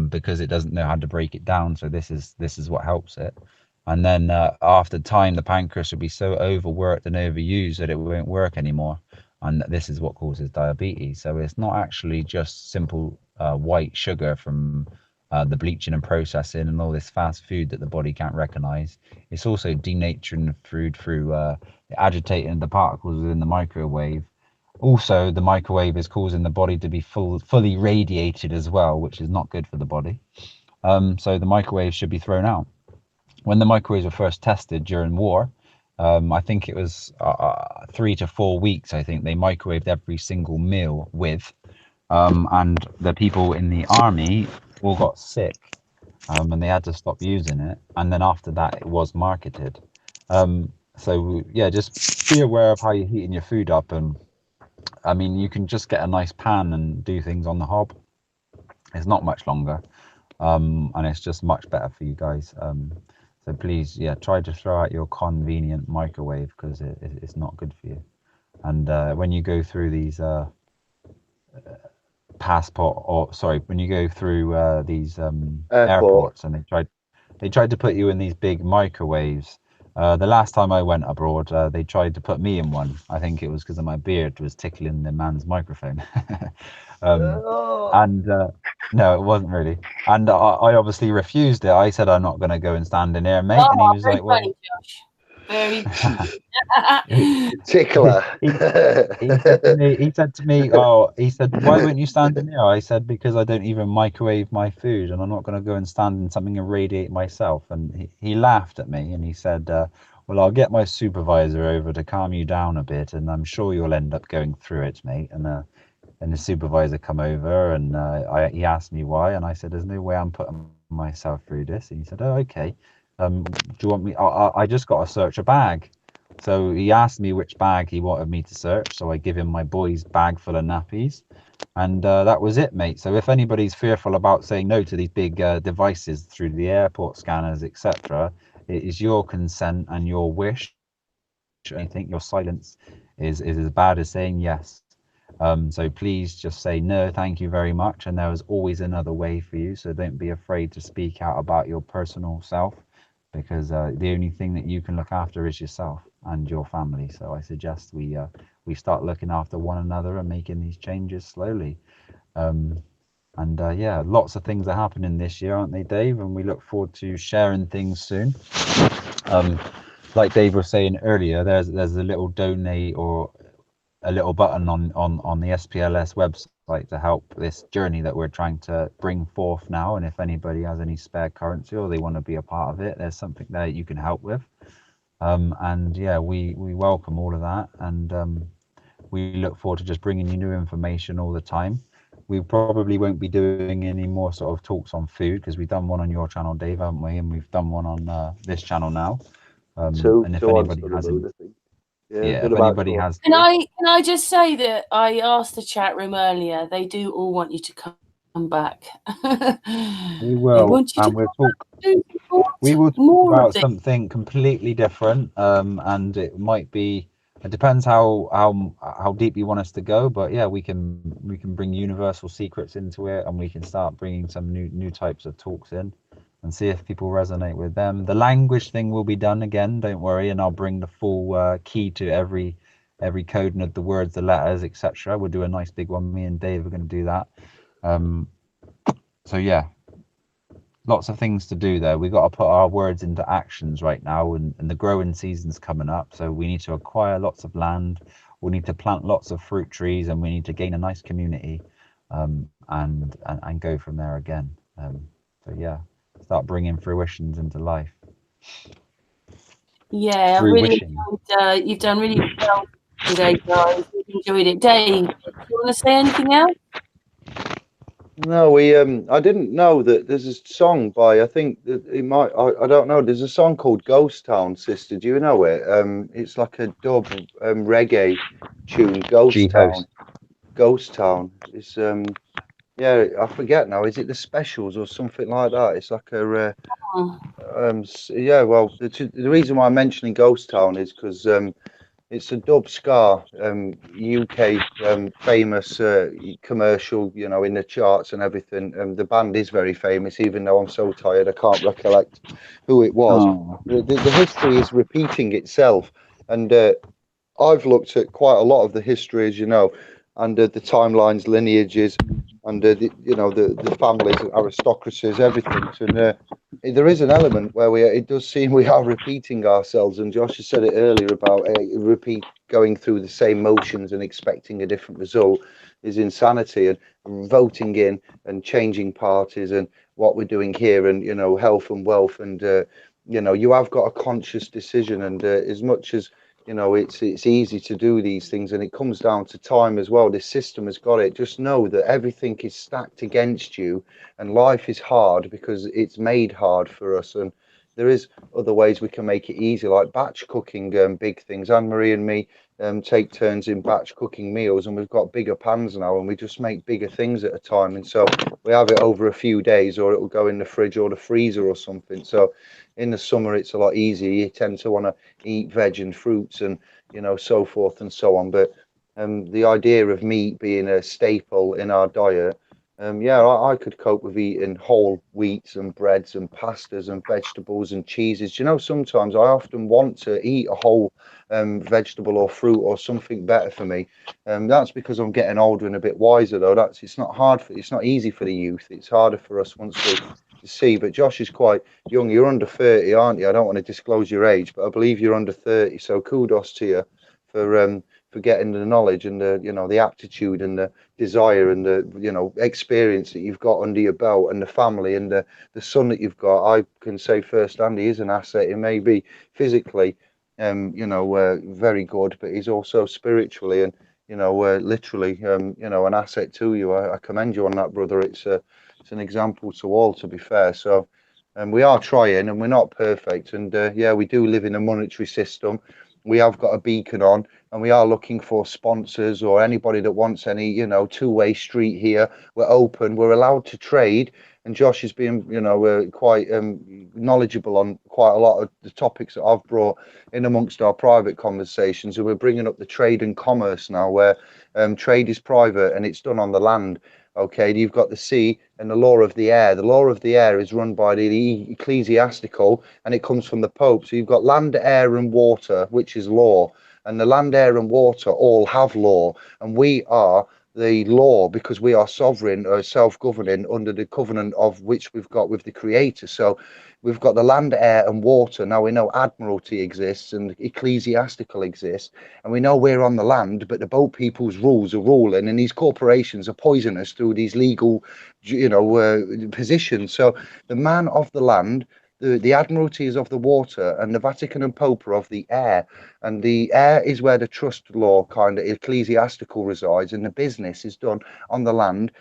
because it doesn't know how to break it down. So this is what helps it. And then after time, the pancreas will be so overworked and overused that it won't work anymore. And this is what causes diabetes. So it's not actually just simple white sugar from the bleaching and processing and all this fast food that the body can't recognize. It's also denaturing the food through agitating the particles within the microwave. Also, the microwave is causing the body to be fully radiated as well, which is not good for the body. So the microwave should be thrown out. When the microwaves were first tested during war, I think it was 3 to 4 weeks, I think they microwaved every single meal with, and the people in the army all got sick, and they had to stop using it. And then after that, it was marketed. So yeah, just be aware of how you're heating your food up. And I mean, you can just get a nice pan and do things on the hob. It's not much longer, and it's just much better for you guys. So please, yeah, try to throw out your convenient microwave because it's not good for you. And when you go through these when you go through these airports, and they tried to put you in these big microwaves, The last time I went abroad, they tried to put me in one. I think it was because of my beard was tickling the man's microphone. And no, it wasn't really. And I obviously refused it. I said, I'm not going to go and stand in there, mate. And he was very like, well, funny, Josh. Very. Tickler. he said to me, oh, he said, why won't you stand in there? I said, because I don't even microwave my food, and I'm not going to go and stand in something and radiate myself. And he laughed at me, and he said, well, I'll get my supervisor over to calm you down a bit, and I'm sure you'll end up going through it, mate. And the supervisor come over, and he asked me why, and I said, there's no way I'm putting myself through this. And he said, oh, okay. Do you want me? I just got to search a bag. So he asked me which bag he wanted me to search. So I give him my boy's bag full of nappies, and that was it, mate. So if anybody's fearful about saying no to these big devices through the airport scanners, etc., it is your consent and your wish. I think your silence is as bad as saying yes. So please just say no, thank you very much. And there is always another way for you. So don't be afraid to speak out about your personal self, because the only thing that you can look after is yourself and your family. So I suggest we start looking after one another and making these changes slowly. Yeah, lots of things are happening this year, aren't they, Dave? And we look forward to sharing things soon. Like Dave was saying earlier, there's a little donate or a little button on the SPLS website to help this journey that we're trying to bring forth now. And if anybody has any spare currency or they want to be a part of it, there's something there you can help with. And yeah, we welcome all of that, and we look forward to just bringing you new information all the time. We probably won't be doing any more sort of talks on food, because we've done one on your channel, Dave, haven't we? And we've done one on this channel now. And if anybody hasn't, Yeah, if anybody has, Can I just say that I asked the chat room earlier. They do all want you to come back. we will, and we'll talk. We will talk about something completely different, and it might be. It depends how deep you want us to go, but yeah, we can bring universal secrets into it, and we can start bringing some new types of talks in, and see if people resonate with them. The language thing will be done again, don't worry, and I'll bring the full key to every coding of the words, the letters, etc. We'll do a nice big one. Me and Dave are going to do that. So yeah, lots of things to do there. We've got to put our words into actions right now, and the growing season's coming up. So we need to acquire lots of land. We need to plant lots of fruit trees, and we need to gain a nice community, and go from there again. So yeah, start bringing fruitions into life. Yeah, I really enjoyed, you've done really well today, guys. Really enjoyed it. Dave, do you want to say anything else? No, I didn't know that there's a song by, I think that it might, I don't know, there's a song called Ghost Town, sister. Do you know it? It's like a dub reggae tune, Ghost Town. Ghost Town. It's yeah, I forget now. Is it the Specials or something like that? It's like a yeah. Well, the reason why I'm mentioning Ghost Town is because it's a dub ska, UK famous commercial, you know, in the charts and everything. The band is very famous, even though I'm so tired I can't recollect who it was. The history is repeating itself, and I've looked at quite a lot of the history, as you know, and the timelines, lineages, and you know, the families, aristocracies, everything. And there is an element where it does seem we are repeating ourselves. And Josh has said it earlier about going through the same motions and expecting a different result is insanity. And voting in and changing parties and what we're doing here, and you know, health and wealth, and you know, you have got a conscious decision. And as much as you know, it's easy to do these things, and it comes down to time as well. This system has got it. Just know that everything is stacked against you, and life is hard because it's made hard for us. And there is other ways we can make it easy, like batch cooking, big things. Anne-Marie and me take turns in batch cooking meals, and we've got bigger pans now, and we just make bigger things at a time. And so we have it over a few days, or it will go in the fridge or the freezer or something. So in the summer, it's a lot easier. You tend to want to eat veg and fruits, and you know, so forth and so on. But the idea of meat being a staple in our diet, Yeah, I could cope with eating whole wheats and breads and pastas and vegetables and cheeses. Do you know, sometimes I often want to eat a whole vegetable or fruit or something better for me. That's because I'm getting older and a bit wiser, though. It's not hard it's not easy for the youth. It's harder for us once we see. But Josh is quite young. You're under 30, aren't you? I don't want to disclose your age, but I believe you're under 30. So kudos to you for getting the knowledge and the aptitude and the desire and the experience that you've got under your belt, and the family and the son that you've got. I can say firsthand he is an asset. He may be physically very good, but he's also spiritually and literally an asset to you. I commend you on that, brother. It's an example to all, to be fair. So we are trying, and we're not perfect, and yeah, we do live in a monetary system. We have got a beacon on, and we are looking for sponsors or anybody that wants any, two-way street here. We're open. We're allowed to trade. And Josh has been, quite knowledgeable on quite a lot of the topics that I've brought in amongst our private conversations. And we're bringing up the trade and commerce now, where trade is private and it's done on the land. Okay, you've got the sea and the law of the air. The law of the air is run by the ecclesiastical, and it comes from the Pope. So you've got land, air, and water, which is law. And the land, air, and water all have law. And we are the law because we are sovereign or self-governing under the covenant of which we've got with the Creator. So we've got the land, air, and water. Now we know admiralty exists and ecclesiastical exists, and we know we're on the land, but the boat people's rules are ruling, and these corporations are poisoning us through these legal, positions. So the man of the land, the admiralty is of the water, and the Vatican and Pope are of the air. And the air is where the trust law kind of ecclesiastical resides, and the business is done on the land,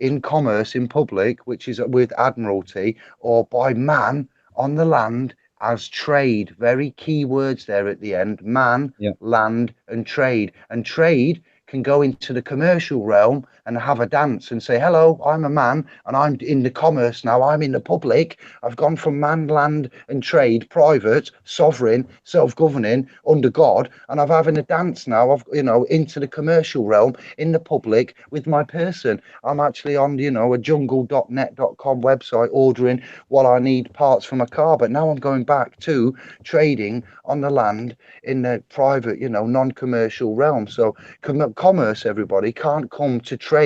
in commerce, in public, which is with admiralty, or by man on the land as trade. Very key words there at the end: man, Yeah. land, and trade. And trade can go into the commercial realm and have a dance and say, hello, I'm a man and I'm in the commerce now, I'm in the public. I've gone from man, land, and trade, private, sovereign, self-governing under God, and I'm having a dance now of, into the commercial realm in the public with my person. I'm actually on, a jungle.net.com website ordering what I need parts from a car, but now I'm going back to trading on the land in the private, non-commercial realm. So commerce, everybody, can't come to trade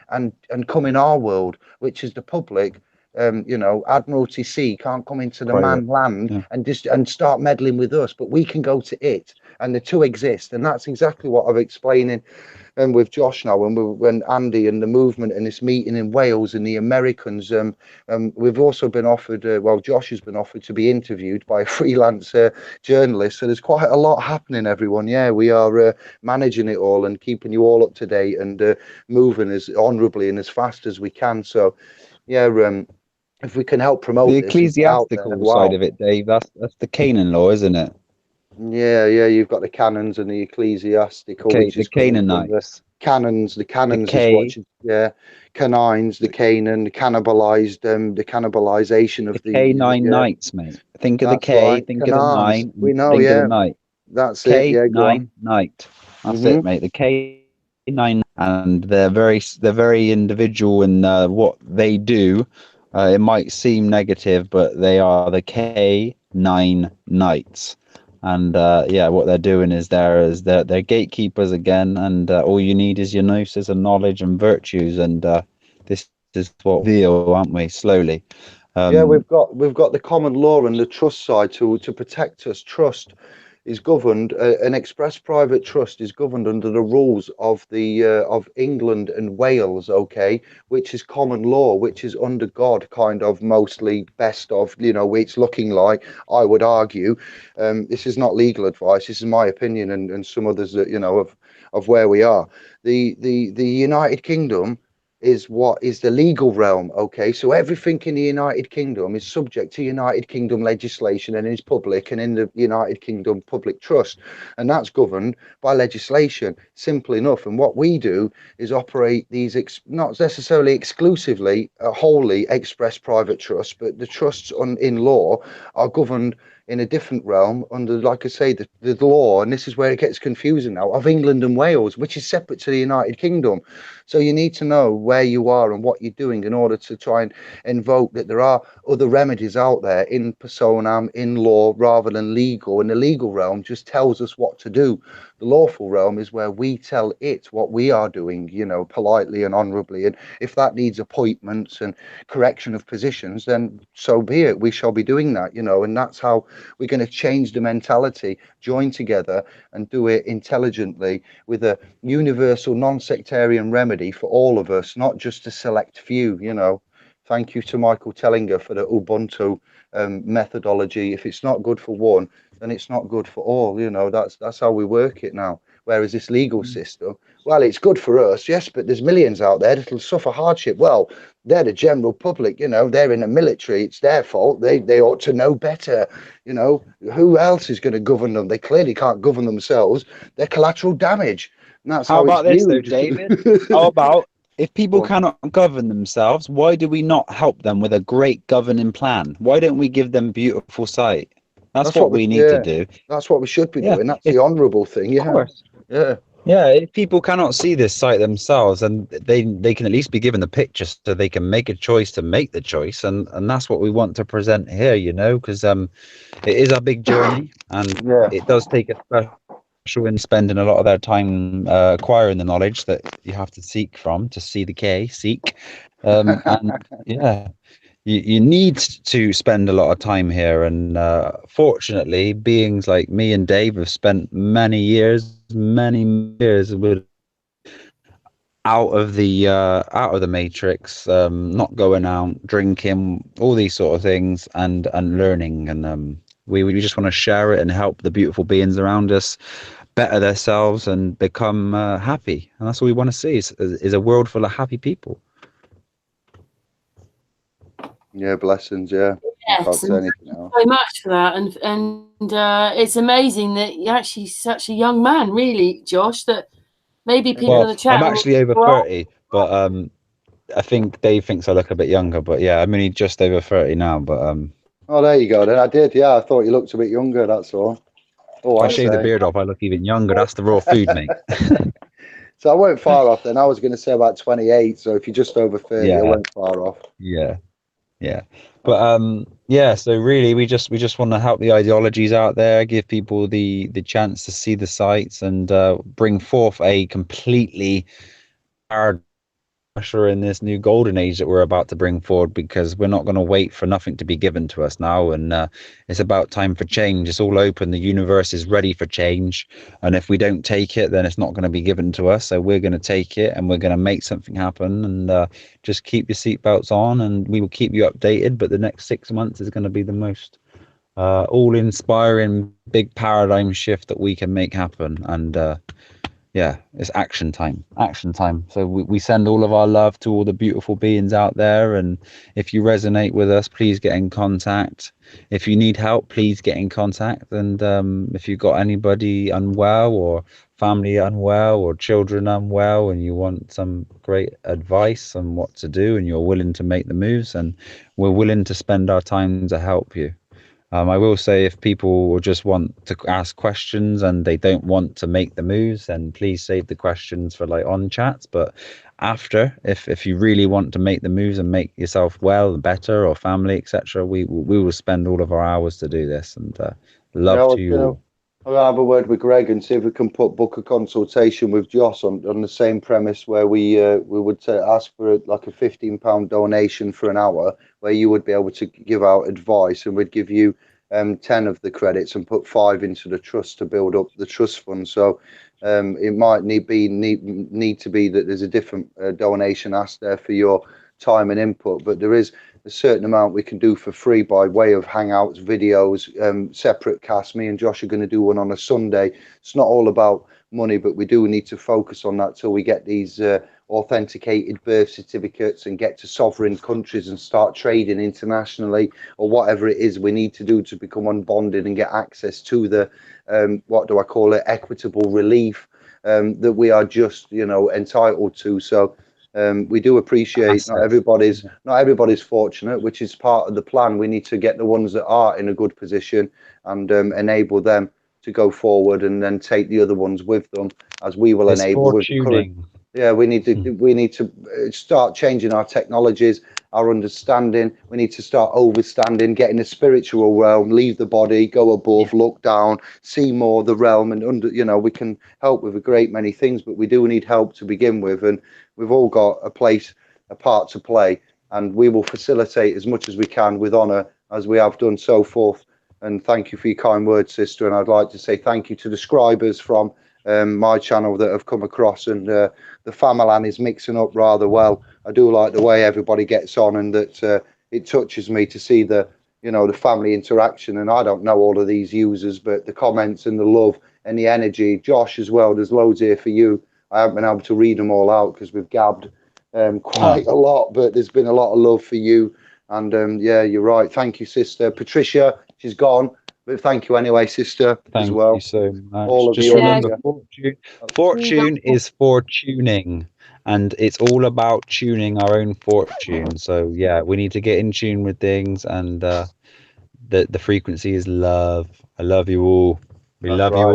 and come in our world, which is the public. Admiralty Sea can't come into the Private. man land Yeah. and start meddling with us, but we can go to it, and the two exist. And that's exactly what I'm explaining with Josh now, when Andy and the movement and this meeting in Wales and the Americans. We've also been offered, Josh has been offered to be interviewed by a freelance journalist. So there's quite a lot happening, everyone. Yeah, we are managing it all and keeping you all up to date and moving as honourably and as fast as we can. So, yeah, if we can help promote The this and get out there, ecclesiastical wow. side of it, Dave, that's the Canaan law, isn't it? Yeah, you've got the canons and the ecclesiastical, which The is coming from the Canaanites. canons. The canons is K, what canines, the Canaan, the cannibalized, the cannibalization the of K9 knights, mate. Think of the that's K, right, think of the canons. nine, We and know, think of the yeah, knight. that's it. Yeah, go on. K9 knight. That's Mhm. it, mate. The K9, and they're very individual in what they do. It might seem negative, but they are the K9 knights. And what they're doing is they're gatekeepers again, and all you need is your gnosis and knowledge and virtues, and this is what we feel, aren't we? Slowly. Yeah, we've got the common law and the trust side to protect us. Trust is governed. An express private trust is governed under the rules of the of England and Wales. Okay, which is common law, which is under God, kind of mostly best of. It's looking like. I would argue, this is not legal advice. This is my opinion and some others that of where we are. The United Kingdom is what is the legal realm. Okay, so everything in the United Kingdom is subject to United Kingdom legislation and is public and in the United Kingdom public trust, and that's governed by legislation, simple enough. And what we do is operate these not necessarily exclusively wholly express private trusts, but the trusts in law are governed in a different realm under, like I say, the law, and this is where it gets confusing now, of England and Wales, which is separate to the United Kingdom. So you need to know where you are and what you're doing in order to try and invoke that there are other remedies out there in personam, in law, rather than legal. And the legal realm just tells us what to do. The lawful realm is where we tell it what we are doing, you know, politely and honorably. And if that needs appointments and correction of positions, then so be it. We shall be doing that, you know, and that's how we're going to change the mentality, join together and do it intelligently with a universal non-sectarian remedy for all of us, not just a select few, you know. Thank you to Michael Tellinger for the Ubuntu methodology. If it's not good for one, then it's not good for all, you know. That's how we work it now. Whereas this legal system, well, it's good for us, yes, but there's millions out there that'll suffer hardship. Well, they're the general public, you know, they're in the military, it's their fault. They ought to know better, you know. Who else is going to govern them? They clearly can't govern themselves. They're collateral damage. And that's How how it's about this though, viewed. David? How about if people Go on. cannot govern themselves, why do we not help them with a great governing plan? Why don't we give them beautiful sight? That's what we need to do. That's what we should be Yeah, doing. That's the honourable thing. of Yeah. course. Yeah. Yeah, if people cannot see this site themselves, and they can at least be given the picture so they can make a choice to make the choice, and that's what we want to present here, you know, because it is a big journey, and Yeah. it does take a special in spending a lot of their time acquiring the knowledge that you have to seek from to see the K, seek, and yeah. You need to spend a lot of time here, and fortunately, beings like me and Dave have spent many years with out of the matrix, not going out, drinking, all these sort of things, and learning, and we just want to share it and help the beautiful beings around us better themselves and become happy, and that's all we want to see is a world full of happy people. Yeah, blessings. Yeah. I can't Yes, say and anything thank you else. so much for that, and it's amazing that you're actually such a young man, really, Josh. That maybe people in Well, the chat I'm room actually over will- 30, but I think Dave thinks I look a bit younger, but yeah, I'm only just over 30 now, but Oh, there you go. Then I did. Yeah, I thought you looked a bit younger. That's all. Oh, if I I shave the say. beard off, I look even younger. That's the raw food, mate. So I went far off then. I was going to say about 28. So if you're just over 30, I Yeah, went far off. yeah. But yeah, so really we just want to help the ideologies out there, give people the chance to see the sites, and bring forth a completely pressure in this new golden age that we're about to bring forward, because we're not going to wait for nothing to be given to us now, and it's about time for change. It's all open, the universe is ready for change, and if we don't take it, then it's not going to be given to us. So we're going to take it and we're going to make something happen, and just keep your seatbelts on, and we will keep you updated. But the next 6 months is going to be the most all inspiring big paradigm shift that we can make happen, and yeah, it's action time. So we send all of our love to all the beautiful beings out there, and if you resonate with us, please get in contact. If you need help, please get in contact, and if you've got anybody unwell, or family unwell, or children unwell, and you want some great advice on what to do, and you're willing to make the moves, and we're willing to spend our time to help you. I will say, if people just want to ask questions and they don't want to make the moves, then please save the questions for like on chats. But after, if you really want to make the moves and make yourself well, better, or family, etc., we will spend all of our hours to do this. And love to you all. I'll have a word with Greg and see if we can book a consultation with Joss on the same premise, where we would ask for like a £15 donation for an hour, where you would be able to give out advice, and we'd give you 10 of the credits and put 5 into the trust to build up the trust fund. So it might need to be that there's a different donation asked there for your time and input, but there is a certain amount we can do for free by way of hangouts, videos, separate casts. Me and Josh are going to do one on a Sunday. It's not all about money, but we do need to focus on that till we get these authenticated birth certificates and get to sovereign countries and start trading internationally, or whatever it is we need to do to become unbonded and get access to the what do I call it, equitable relief that we are just, you know, entitled to. So We do appreciate not Access. everybody's fortunate, which is part of the plan. We need to get the ones that are in a good position and enable them to go forward, and then take the other ones with them, as we will It's enable with the current. fortuning. Yeah, we need to start changing our technologies, our understanding. We need to start overstanding, get in the spiritual realm, leave the body, go above, look down, see more the realm, and we can help with a great many things, but we do need help to begin with, and we've all got a part to play, and we will facilitate as much as we can with honour, as we have done so forth. And thank you for your kind words, sister. And I'd like to say thank you to the scribers from my channel that have come across, and the Famalan is mixing up rather well. I do like the way everybody gets on, and that it touches me to see the family interaction. And I don't know all of these users, but the comments and the love and the energy. Josh as well, there's loads here for you. I haven't been able to read them all out because we've gabbed quite a lot, but there's been a lot of love for you. And yeah, you're right. Thank you, sister. Patricia, she's gone, but thank you anyway, sister, as Thank well. you so much. All of Just you. remember, fortune is for tuning, and it's all about tuning our own fortune. So yeah, we need to get in tune with things, and the frequency is love. I love you all. We That's love you right.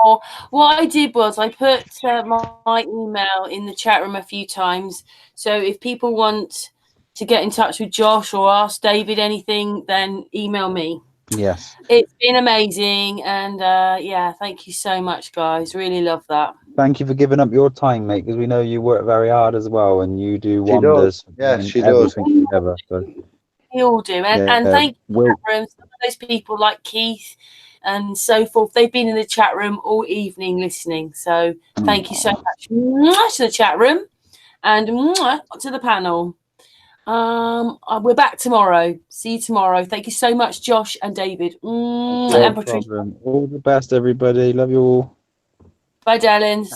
all. What I did was I put my email in the chat room a few times. So if people want to get in touch with Josh or ask David anything, then email me. Yes. It's been amazing. And yeah, thank you so much, guys. Really love that. Thank you for giving up your time, mate, because we know you work very hard as well, and you do She wonders. does. Yeah, bringing she does. everything together. So, We all do. And yeah, thank you, we'll, chat room. Some of those people like Keith and so forth, they've been in the chat room all evening listening. So thank you so much. Mwah to the chat room, and mwah to the panel. We're back tomorrow. See you tomorrow. Thank you so much, Josh and David. no And Patricia. problem. All the best, everybody. Love you all. Bye, darlings.